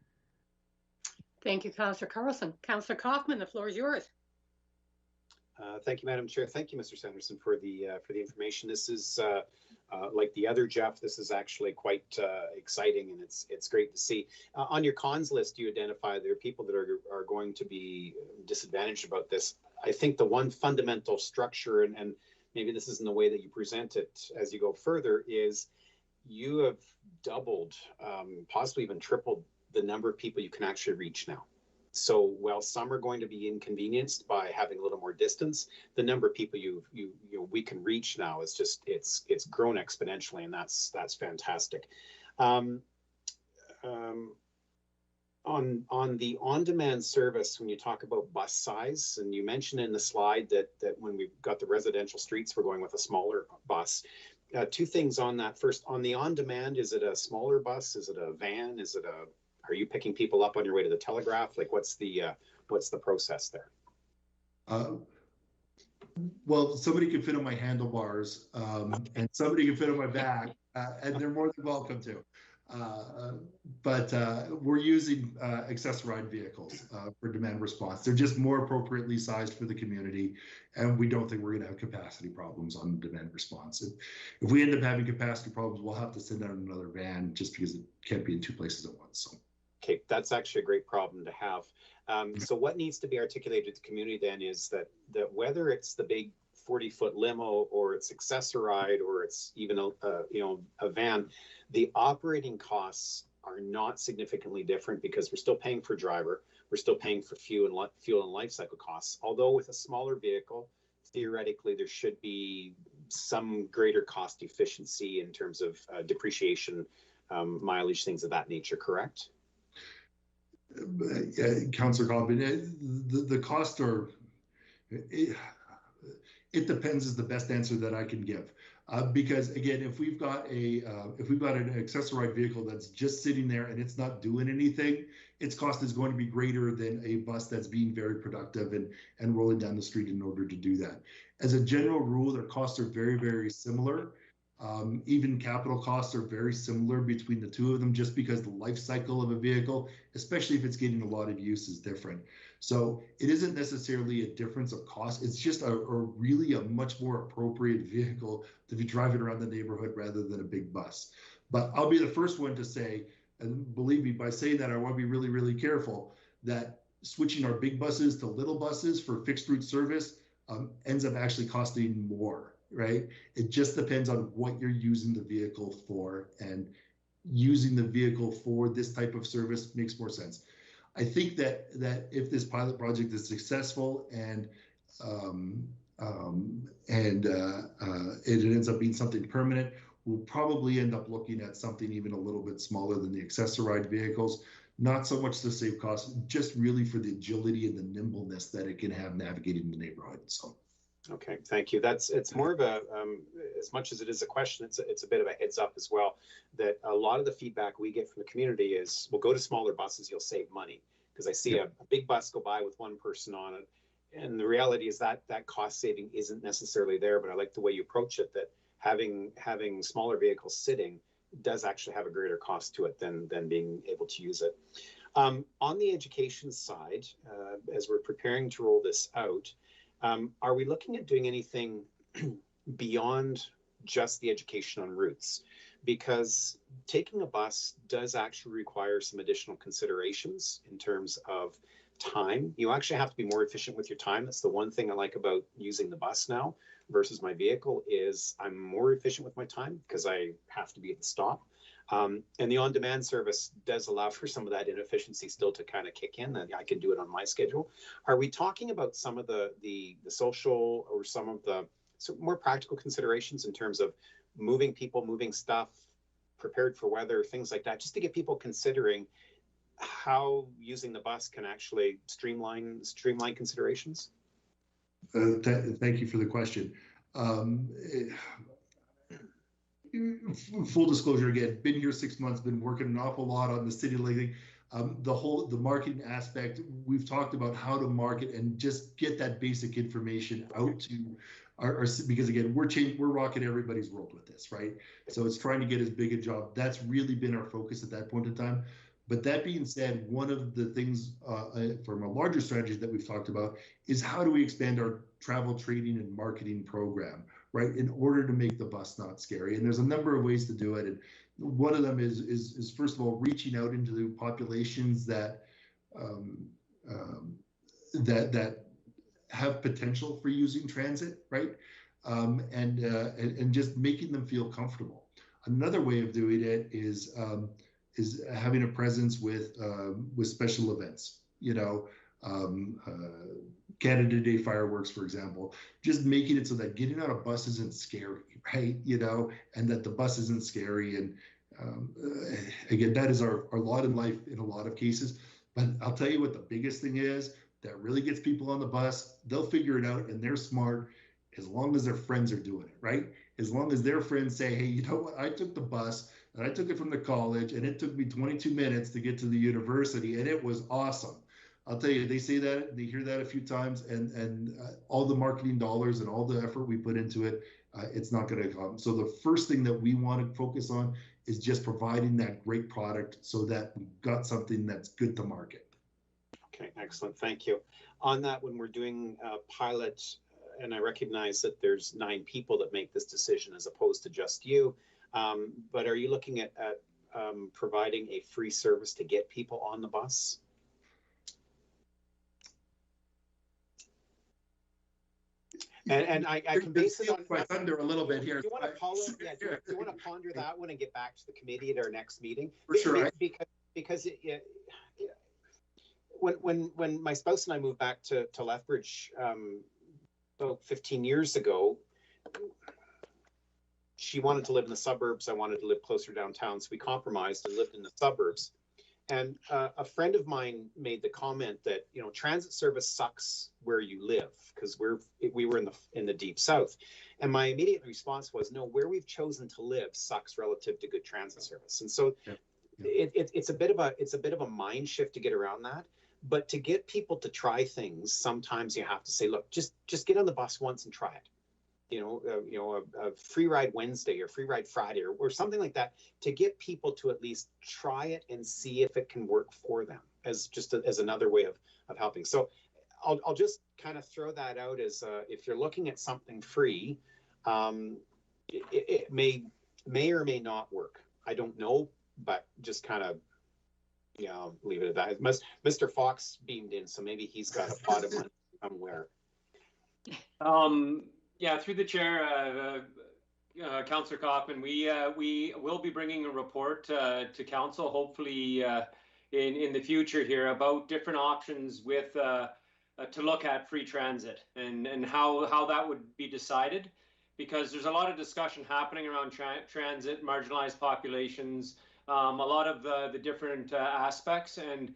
Thank you, Councillor Carlson. Councillor Kaufman, the floor is yours. Thank you, Madam Chair. Thank you, Mr. Sanderson, for the information. This is like the other Jeff. This is actually quite exciting, and it's great to see. On your cons list, you identify there are people that are going to be disadvantaged about this. I think the one fundamental structure, and maybe this isn't the way that you present it as you go further, is you have doubled, possibly even tripled the number of people you can actually reach now. So while some are going to be inconvenienced by having a little more distance, the number of people we can reach now is just it's grown exponentially, and that's fantastic. On the on-demand service, when you talk about bus size, and you mentioned in the slide that when we've got the residential streets, we're going with a smaller bus. Two things on that. First, on the on-demand, is it a smaller bus? Is it a van? Are you picking people up on your way to the Telegraph? Like, what's the process there? Well, somebody can fit on my handlebars, and somebody can fit on my back, and they're more than welcome to. But we're using accessorized vehicles for demand response. They're just more appropriately sized for the community, and we don't think we're going to have capacity problems on demand response. If we end up having capacity problems, we'll have to send out another van just because it can't be in two places at once. So. Okay, that's actually a great problem to have. So what needs to be articulated to the community then is that whether it's the big 40-foot limo or it's accessorized or it's even a van, the operating costs are not significantly different because we're still paying for driver, we're still paying for fuel and life cycle costs. Although with a smaller vehicle, theoretically there should be some greater cost efficiency in terms of depreciation, mileage, things of that nature. Correct? Councillor Cobbin, the costs are, it depends is the best answer that I can give. Because again, if we've got an accessorized vehicle that's just sitting there and it's not doing anything, its cost is going to be greater than a bus that's being very productive and rolling down the street in order to do that. As a general rule, their costs are very, very similar. Even capital costs are very similar between the two of them, just because the life cycle of a vehicle, especially if it's getting a lot of use, is different. So it isn't necessarily a difference of cost. It's just really a much more appropriate vehicle to be driving around the neighborhood rather than a big bus. But I'll be the first one to say, and believe me, by saying that, I want to be really, really careful that switching our big buses to little buses for fixed route service ends up actually costing more. Right? It just depends on what you're using the vehicle for, and using the vehicle for this type of service makes more sense. I think that if this pilot project is successful and it ends up being something permanent, we'll probably end up looking at something even a little bit smaller than the accessorized vehicles. Not so much to save costs, just really for the agility and the nimbleness that it can have navigating the neighborhood. So. Okay, thank you. It's more of a, as much as it is a question, it's a bit of a heads up as well, that a lot of the feedback we get from the community is, we'll go to smaller buses, you'll save money. Because I see a big bus go by with one person on it. And the reality is that cost saving isn't necessarily there, but I like the way you approach it, that having smaller vehicles sitting does actually have a greater cost to it than being able to use it. On the education side, as we're preparing to roll this out, are we looking at doing anything beyond just the education on routes? Because taking a bus does actually require some additional considerations in terms of time. You actually have to be more efficient with your time. That's the one thing I like about using the bus now versus my vehicle, is I'm more efficient with my time because I have to be at the stop. And the on-demand service does allow for some of that inefficiency still to kind of kick in, and I can do it on my schedule. Are we talking about some of the social or some of the more practical considerations in terms of moving people, moving stuff, prepared for weather, things like that, just to get people considering how using the bus can actually streamline considerations? Thank you for the question. Full disclosure again, been here 6 months, been working an awful lot on the city lately. The marketing aspect, we've talked about how to market and just get that basic information out to our because again, we're rocking everybody's world with this, right? So it's trying to get as big a job. That's really been our focus at that point in time. But that being said, one of the things from a larger strategy that we've talked about is how do we expand our travel training and marketing program, right, in order to make the bus not scary. And there's a number of ways to do it. And one of them is first of all, reaching out into the populations that that have potential for using transit, right? And just making them feel comfortable. Another way of doing it is having a presence with special events, you know, Canada Day fireworks, for example, just making it so that getting on a bus isn't scary, right? You know, and that the bus isn't scary. And again, that is our lot in life in a lot of cases. But I'll tell you what the biggest thing is that really gets people on the bus. They'll figure it out, and they're smart as long as their friends are doing it, right? As long as their friends say, hey, you know what, I took the bus and I took it from the college and it took me 22 minutes to get to the university and it was awesome. I'll tell you, they say that, they hear that a few times, and all the marketing dollars and all the effort we put into it, it's not going to come. So the first thing that we want to focus on is just providing that great product so that we've got something that's good to market. Okay, excellent. Thank you. On that, when we're doing pilots, and I recognize that there's 9 people that make this decision as opposed to just you, but are you looking at providing a free service to get people on the bus? And I can base it on my thunder a little bit here. Do you want to ponder that one and get back to the committee at our next meeting? For sure. Because when my spouse and I moved back to Lethbridge about 15 years ago, she wanted to live in the suburbs. I wanted to live closer downtown, so we compromised and lived in the suburbs. And a friend of mine made the comment that, you know, transit service sucks where you live, because we were in the deep south. And my immediate response was, no, where we've chosen to live sucks relative to good transit service. And so it's a bit of a mind shift to get around that. But to get people to try things, sometimes you have to say, look, just get on the bus once and try it. A free ride Wednesday or free ride Friday or something like that, to get people to at least try it and see if it can work for them as another way of helping. So I'll just kind of throw that out as if you're looking at something free, it may or may not work. I don't know, but just kind of, leave it at that. Mr. Fox beamed in, so maybe he's got a pot of money somewhere. Yeah, through the chair, Councillor Kaufman, we will be bringing a report to council, hopefully in the future here, about different options with to look at free transit and how that would be decided, because there's a lot of discussion happening around transit, marginalized populations, a lot of the different aspects, and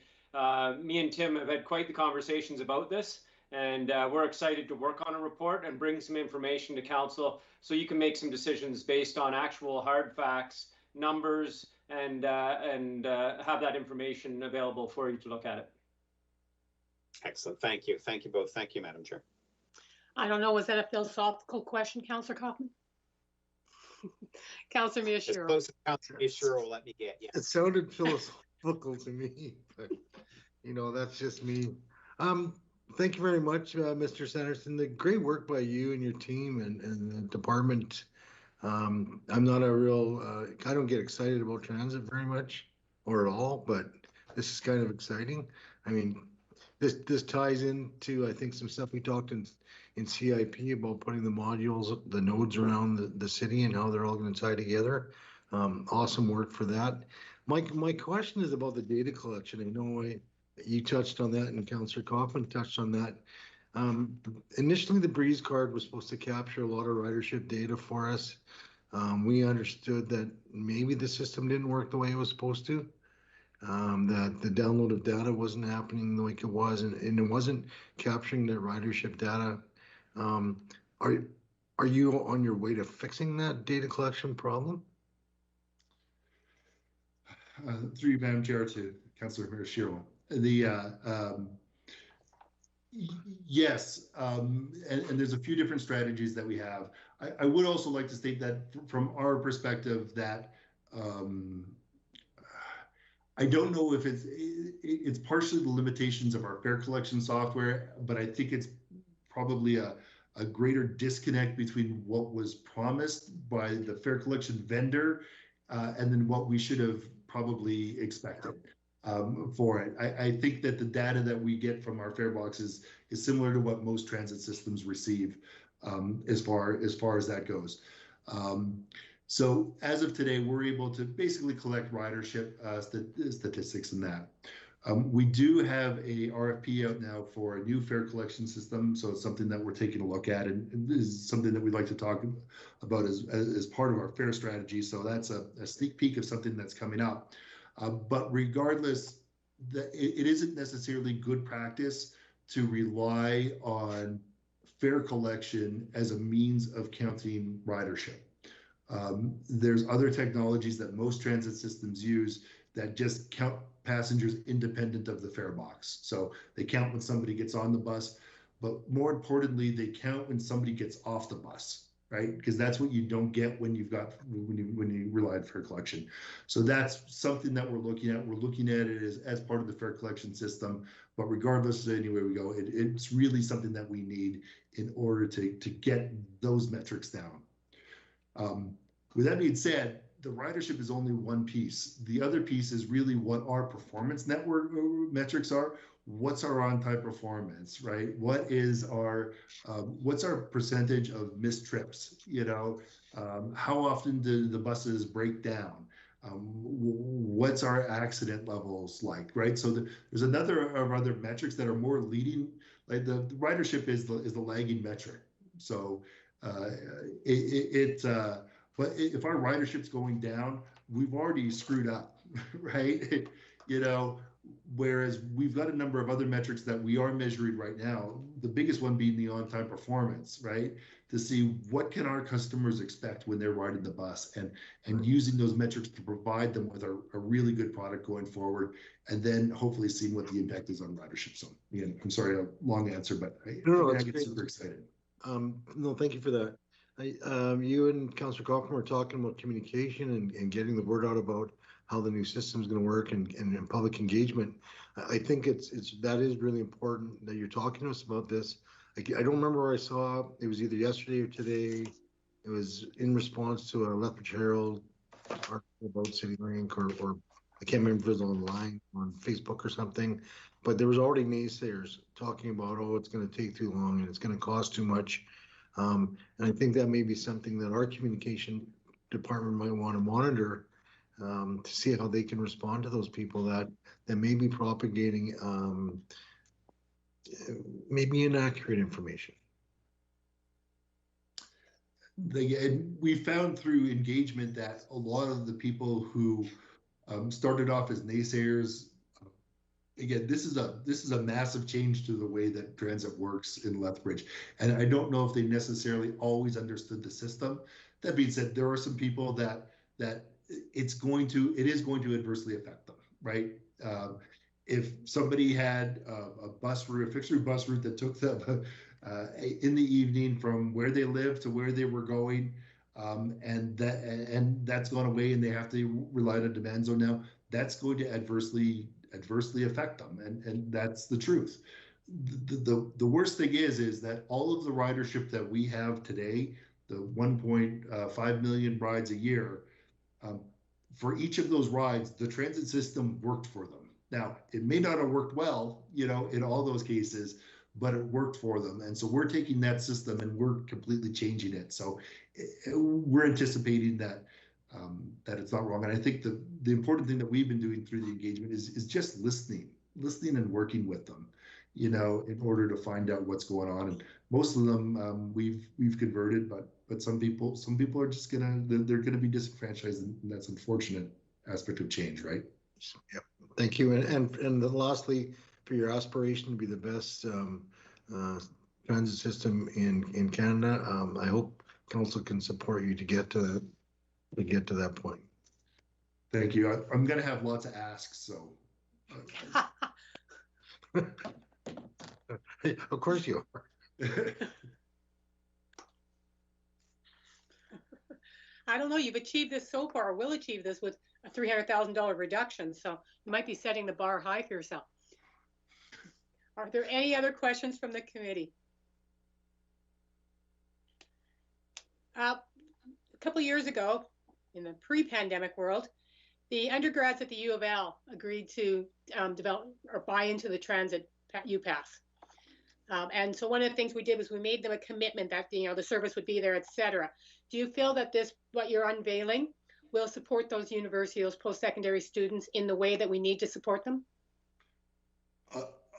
me and Tim have had quite the conversations about this. And we're excited to work on a report and bring some information to council so you can make some decisions based on actual hard facts, numbers, and have that information available for you to look at it. Excellent. Thank you. Thank you both. Thank you, Madam Chair. I don't know. Was that a philosophical question, Councillor Kaufman? Councillor Miyashiro. As close as Councillor Miyashiro will let me get. Yeah. It sounded philosophical to me, but that's just me. Thank you very much, Mr. Sanderson. The great work by you and your team and the department. I'm not a real, I don't get excited about transit very much or at all, but this is kind of exciting. I mean, this ties into, I think, some stuff we talked in CIP about putting the modules, the nodes around the city and how they're all going to tie together. Awesome work for that. My question is about the data collection. I know you touched on that, and Councillor Kaufman touched on that. Initially, the Breeze card was supposed to capture a lot of ridership data for us. We understood that maybe the system didn't work the way it was supposed to. That the download of data wasn't happening like it was, and it wasn't capturing the ridership data. Are you on your way to fixing that data collection problem? Through you, Madam Chair, to Councillor Shiro. Yes, and there's a few different strategies that we have. I would also like to state that from our perspective that I don't know if it's partially the limitations of our fare collection software, but I think it's probably a greater disconnect between what was promised by the fare collection vendor and then what we should have probably expected for it. I think that the data that we get from our fare boxes is similar to what most transit systems receive as far as that goes. So as of today, we're able to basically collect ridership statistics in that. We do have a RFP out now for a new fare collection system, so it's something that we're taking a look at, and this is something that we'd like to talk about as part of our fare strategy. So that's a sneak peek of something that's coming up. But regardless, it isn't necessarily good practice to rely on fare collection as a means of counting ridership. There's other technologies that most transit systems use that just count passengers independent of the fare box. So they count when somebody gets on the bus, but more importantly, they count when somebody gets off the bus, right? Because that's what you don't get when you rely on fare collection. So that's something that we're looking at. We're looking at it as part of the fare collection system, but regardless of anywhere we go, it's really something that we need in order to get those metrics down. With that being said, the ridership is only one piece. The other piece is really what our performance network metrics are. What's our on-time performance, right? What's our percentage of missed trips? You know, how often do the buses break down? What's our accident levels like, right? So there's another of other metrics that are more leading. Like the ridership is the lagging metric. So but if our ridership's going down, we've already screwed up, right? You know, whereas we've got a number of other metrics that we are measuring right now, the biggest one being the on-time performance, right? To see what can our customers expect when they're riding the bus, and using those metrics to provide them with a really good product going forward, and then hopefully seeing what the impact is on ridership. So again, I'm sorry, a long answer, but I get super excited. No, thank you for that. You and Councillor Kaufman were talking about communication and getting the word out about how the new system is going to work and public engagement. I think that is really important that you're talking to us about this. I don't remember where I saw it was either yesterday or today. It was in response to a Lethbridge Herald article about CityLink, or I can't remember if it was online on Facebook or something. But there was already naysayers talking about, oh, it's going to take too long and it's going to cost too much. And I think that may be something that our communication department might want to monitor to see how they can respond to those people that may be propagating maybe inaccurate information. We found through engagement that a lot of the people who started off as naysayers, again, this is a massive change to the way that transit works in Lethbridge, and I don't know if they necessarily always understood the system. That being said, there are some people that it is going to adversely affect them, right? If somebody had a fixed route bus route that took them in the evening from where they live to where they were going, and that's gone away, and they have to rely on a demand zone now, that's going to adversely affect them, and that's the truth. The worst thing is that all of the ridership that we have today, the 1.5 million rides a year, for each of those rides, the transit system worked for them. Now, it may not have worked well, you know, in all those cases, but it worked for them. And so we're taking that system and we're completely changing it. So we're anticipating that that it's not wrong. And I think the important thing that we've been doing through the engagement is just listening and working with them, you know, in order to find out what's going on. And most of them we've converted, but some people are just they're gonna be disenfranchised, and that's unfortunate aspect of change, right? Yep. Thank you. And then lastly, for your aspiration to be the best transit system in Canada, I hope council can support you to get to that point. Thank you. I'm going to have lots of asks, so. Of course you are. I don't know. You've achieved this so far, or will achieve this with a $300,000 reduction. So you might be setting the bar high for yourself. Are there any other questions from the committee? A couple of years ago, in the pre-pandemic world, the undergrads at the U of L agreed to develop or buy into the transit UPass. And so one of the things we did was we made them a commitment that, you know, the service would be there, et cetera. Do you feel that this, what you're unveiling, will support those university, those post-secondary students in the way that we need to support them?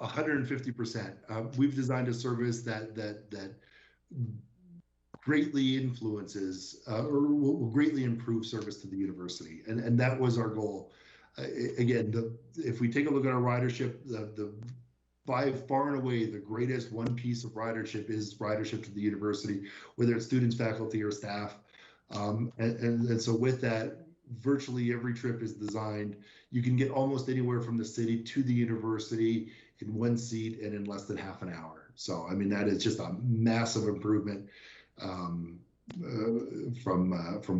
150%. We've designed a service that greatly influences or will greatly improve service to the university, and that was our goal. Again, if we take a look at our ridership, by far and away the greatest one piece of ridership is ridership to the university, whether it's students, faculty, or staff. And so with that, virtually every trip is designed. You can get almost anywhere from the city to the university in one seat and in less than half an hour. So, I mean, that is just a massive improvement from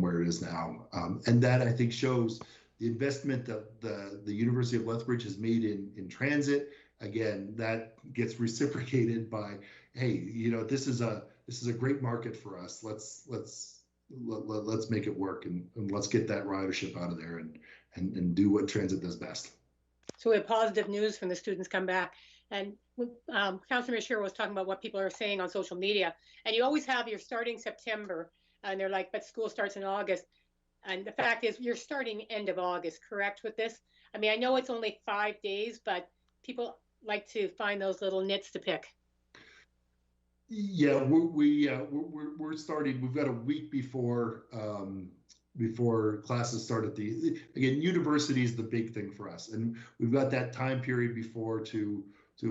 where it is now. And that, I think, shows the investment that the University of Lethbridge has made in transit. Again, that gets reciprocated by, hey, you know, this is a great market for us. Let's make it work, and let's get that ridership out of there and do what transit does best. So we have positive news from the students come back. And Councillor Mashir was talking about what people are saying on social media. And you always have, you're starting September, and they're like, but school starts in August. And the fact is, you're starting end of August, correct, with this? I mean, I know it's only 5 days, but people like to find those little nits to pick. Yeah, we're starting. We've got a week before classes start at again, university is the big thing for us, and we've got that time period before to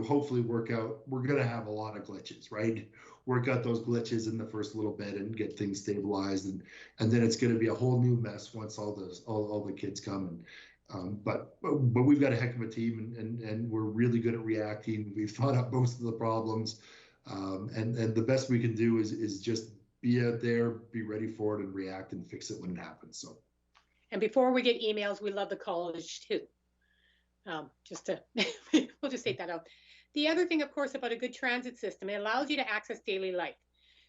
hopefully work out. We're going to have a lot of glitches, right? Work out those glitches in the first little bit and get things stabilized, and then it's going to be a whole new mess once all the kids come. But we've got a heck of a team, and we're really good at reacting. We've thought up most of the problems, and the best we can do is just be out there, be ready for it, and react and fix it when it happens. So. And before we get emails, we love the college too. Just to, we'll just take that out. The other thing, of course, about a good transit system, it allows you to access daily life.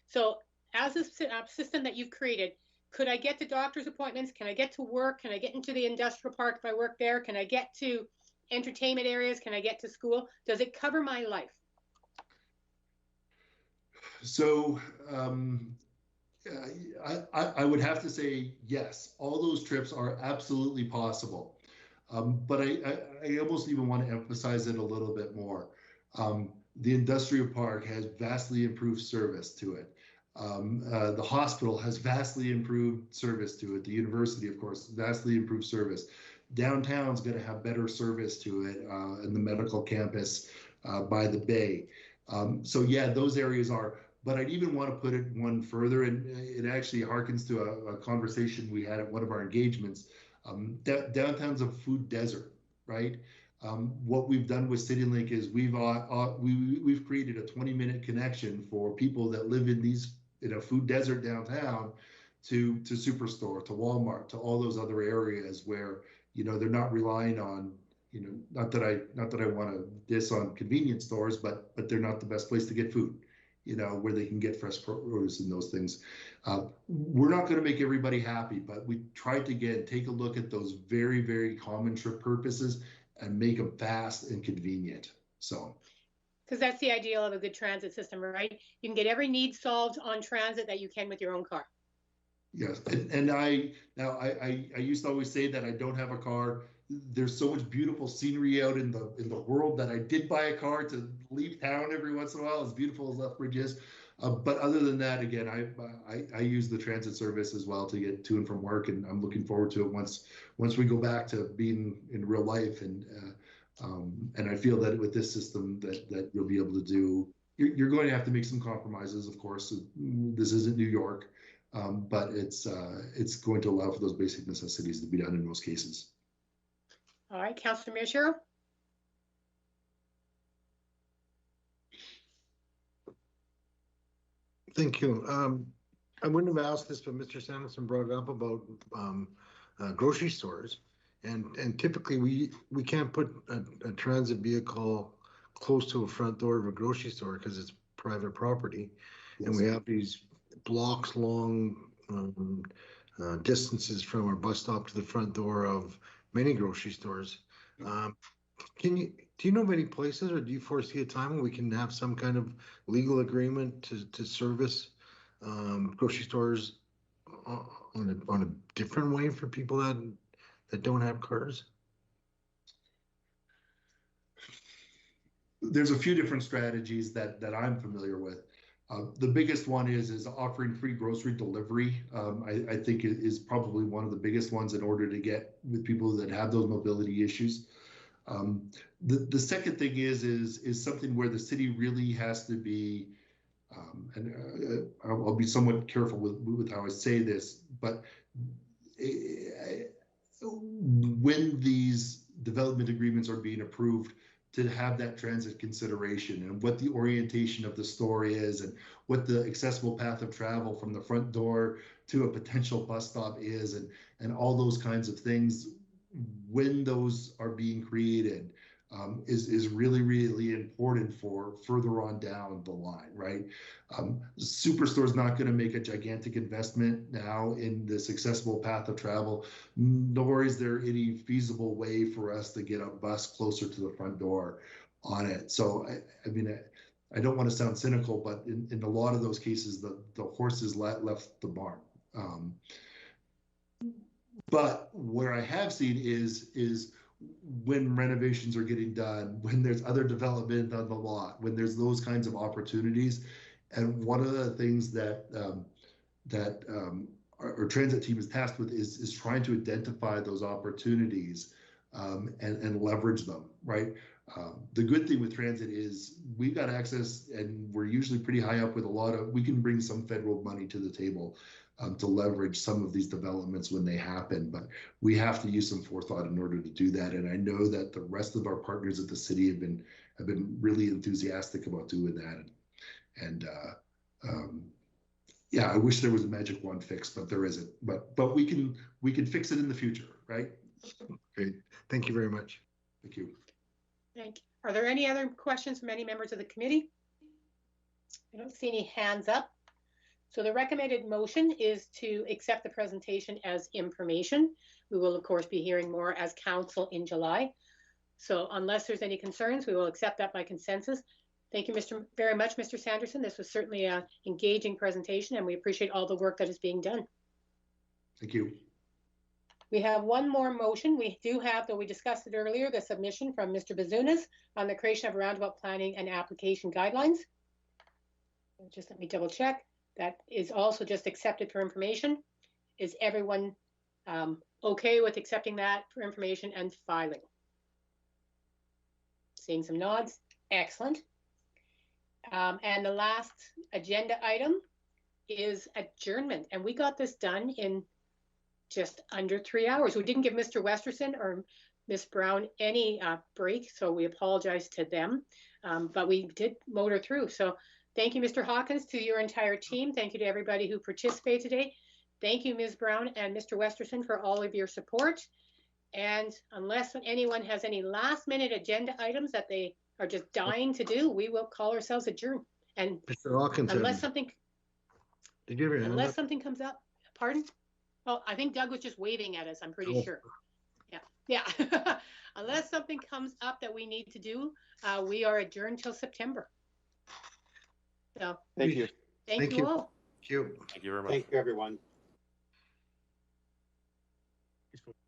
So as a system that you've created, could I get to doctor's appointments? Can I get to work? Can I get into the industrial park if I work there? Can I get to entertainment areas? Can I get to school? Does it cover my life? So I would have to say yes. All those trips are absolutely possible. But I almost even want to emphasize it a little bit more. The industrial park has vastly improved service to it. The hospital has vastly improved service to it. The university, of course, vastly improved service. Downtown's going to have better service to it, in the medical campus by the bay. So yeah, those areas are. But I'd even want to put it one further, and it actually harkens to a conversation we had at one of our engagements. Downtown's a food desert, right? What we've done with CityLink is we've created a 20-minute connection for people that live in a food desert downtown to Superstore, to Walmart, to all those other areas where, you know, they're not relying on, you know, not that I want to diss on convenience stores, but they're not the best place to get food, you know, where they can get fresh produce and those things. We're not going to make everybody happy, but we tried to take a look at those very, very common trip purposes and make them fast and convenient. So, because that's the ideal of a good transit system, right? You can get every need solved on transit that you can with your own car. Yes, and I used to always say that I don't have a car. There's so much beautiful scenery out in the world that I did buy a car to leave town every once in a while, as beautiful as Lethbridge is. But other than that, again, I use the transit service as well to get to and from work, and I'm looking forward to it once we go back to being in real life. And I feel that with this system that you'll be able to do. You're going to have to make some compromises, of course. This isn't New York. But it's going to allow for those basic necessities to be done in most cases. All right, Councillor Miyashiro. Thank you. I wouldn't have asked this, but Mr. Sanderson brought it up about grocery stores, and typically we can't put a transit vehicle close to a front door of a grocery store because it's private property, yes. And we have these blocks long distances from our bus stop to the front door of many grocery stores. Do you know of any places, or do you foresee a time when we can have some kind of legal agreement to service grocery stores on a different way for people that don't have cars? There's a few different strategies that I'm familiar with. The biggest one is offering free grocery delivery. I think it is probably one of the biggest ones in order to get with people that have those mobility issues. The second thing is something where the city really has to be, and I'll be somewhat careful with how I say this, but when these development agreements are being approved, to have that transit consideration and what the orientation of the store is and what the accessible path of travel from the front door to a potential bus stop is, and all those kinds of things, when those are being created, is really, really important for further on down the line, right? Superstore is not going to make a gigantic investment now in this accessible path of travel, nor is there any feasible way for us to get a bus closer to the front door on it. So, I mean, I don't want to sound cynical, but in a lot of those cases, the horses left the barn. But where I have seen is when renovations are getting done, when there's other development on the lot, when there's those kinds of opportunities. And one of the things that our transit team is tasked with is trying to identify those opportunities and leverage them, right? The good thing with transit is we've got access, and we're usually pretty high up with we can bring some federal money to the table to leverage some of these developments when they happen, but we have to use some forethought in order to do that. And I know that the rest of our partners at the city have been really enthusiastic about doing that. And yeah, I wish there was a magic wand fix, but there isn't. But we can fix it in the future, right? Great. Thank you very much. Thank you. Thank you. Are there any other questions from any members of the committee? I don't see any hands up. So the recommended motion is to accept the presentation as information. We will, of course, be hearing more as council in July. So unless there's any concerns, we will accept that by consensus. Thank you very much, Mr. Sanderson. This was certainly an engaging presentation, and we appreciate all the work that is being done. Thank you. We have one more motion. We do have, though we discussed it earlier, the submission from Mr. Bazunas on the creation of roundabout planning and application guidelines. Just let me double check. That is also just accepted for information. Is everyone okay with accepting that for information and filing? Seeing some nods. Excellent. And the last agenda item is adjournment. And we got this done in just under 3 hours. We didn't give Mr. Westerson or Ms. Brown any break, so we apologize to them. But we did motor through. So thank you, Mr. Hawkins, to your entire team. Thank you to everybody who participated today. Thank you, Ms. Brown and Mr. Westerson, for all of your support. And unless anyone has any last minute agenda items that they are just dying to do, we will call ourselves adjourned. And Mr. Hawkins, unless something, did you ever unless something comes up, pardon? Oh, I think Doug was just waving at us. I'm pretty sure. Yeah. Unless something comes up that we need to do, we are adjourned till September. So thank you. Thank you all. Thank you. Thank you very much. Thank you, everyone. Peaceful.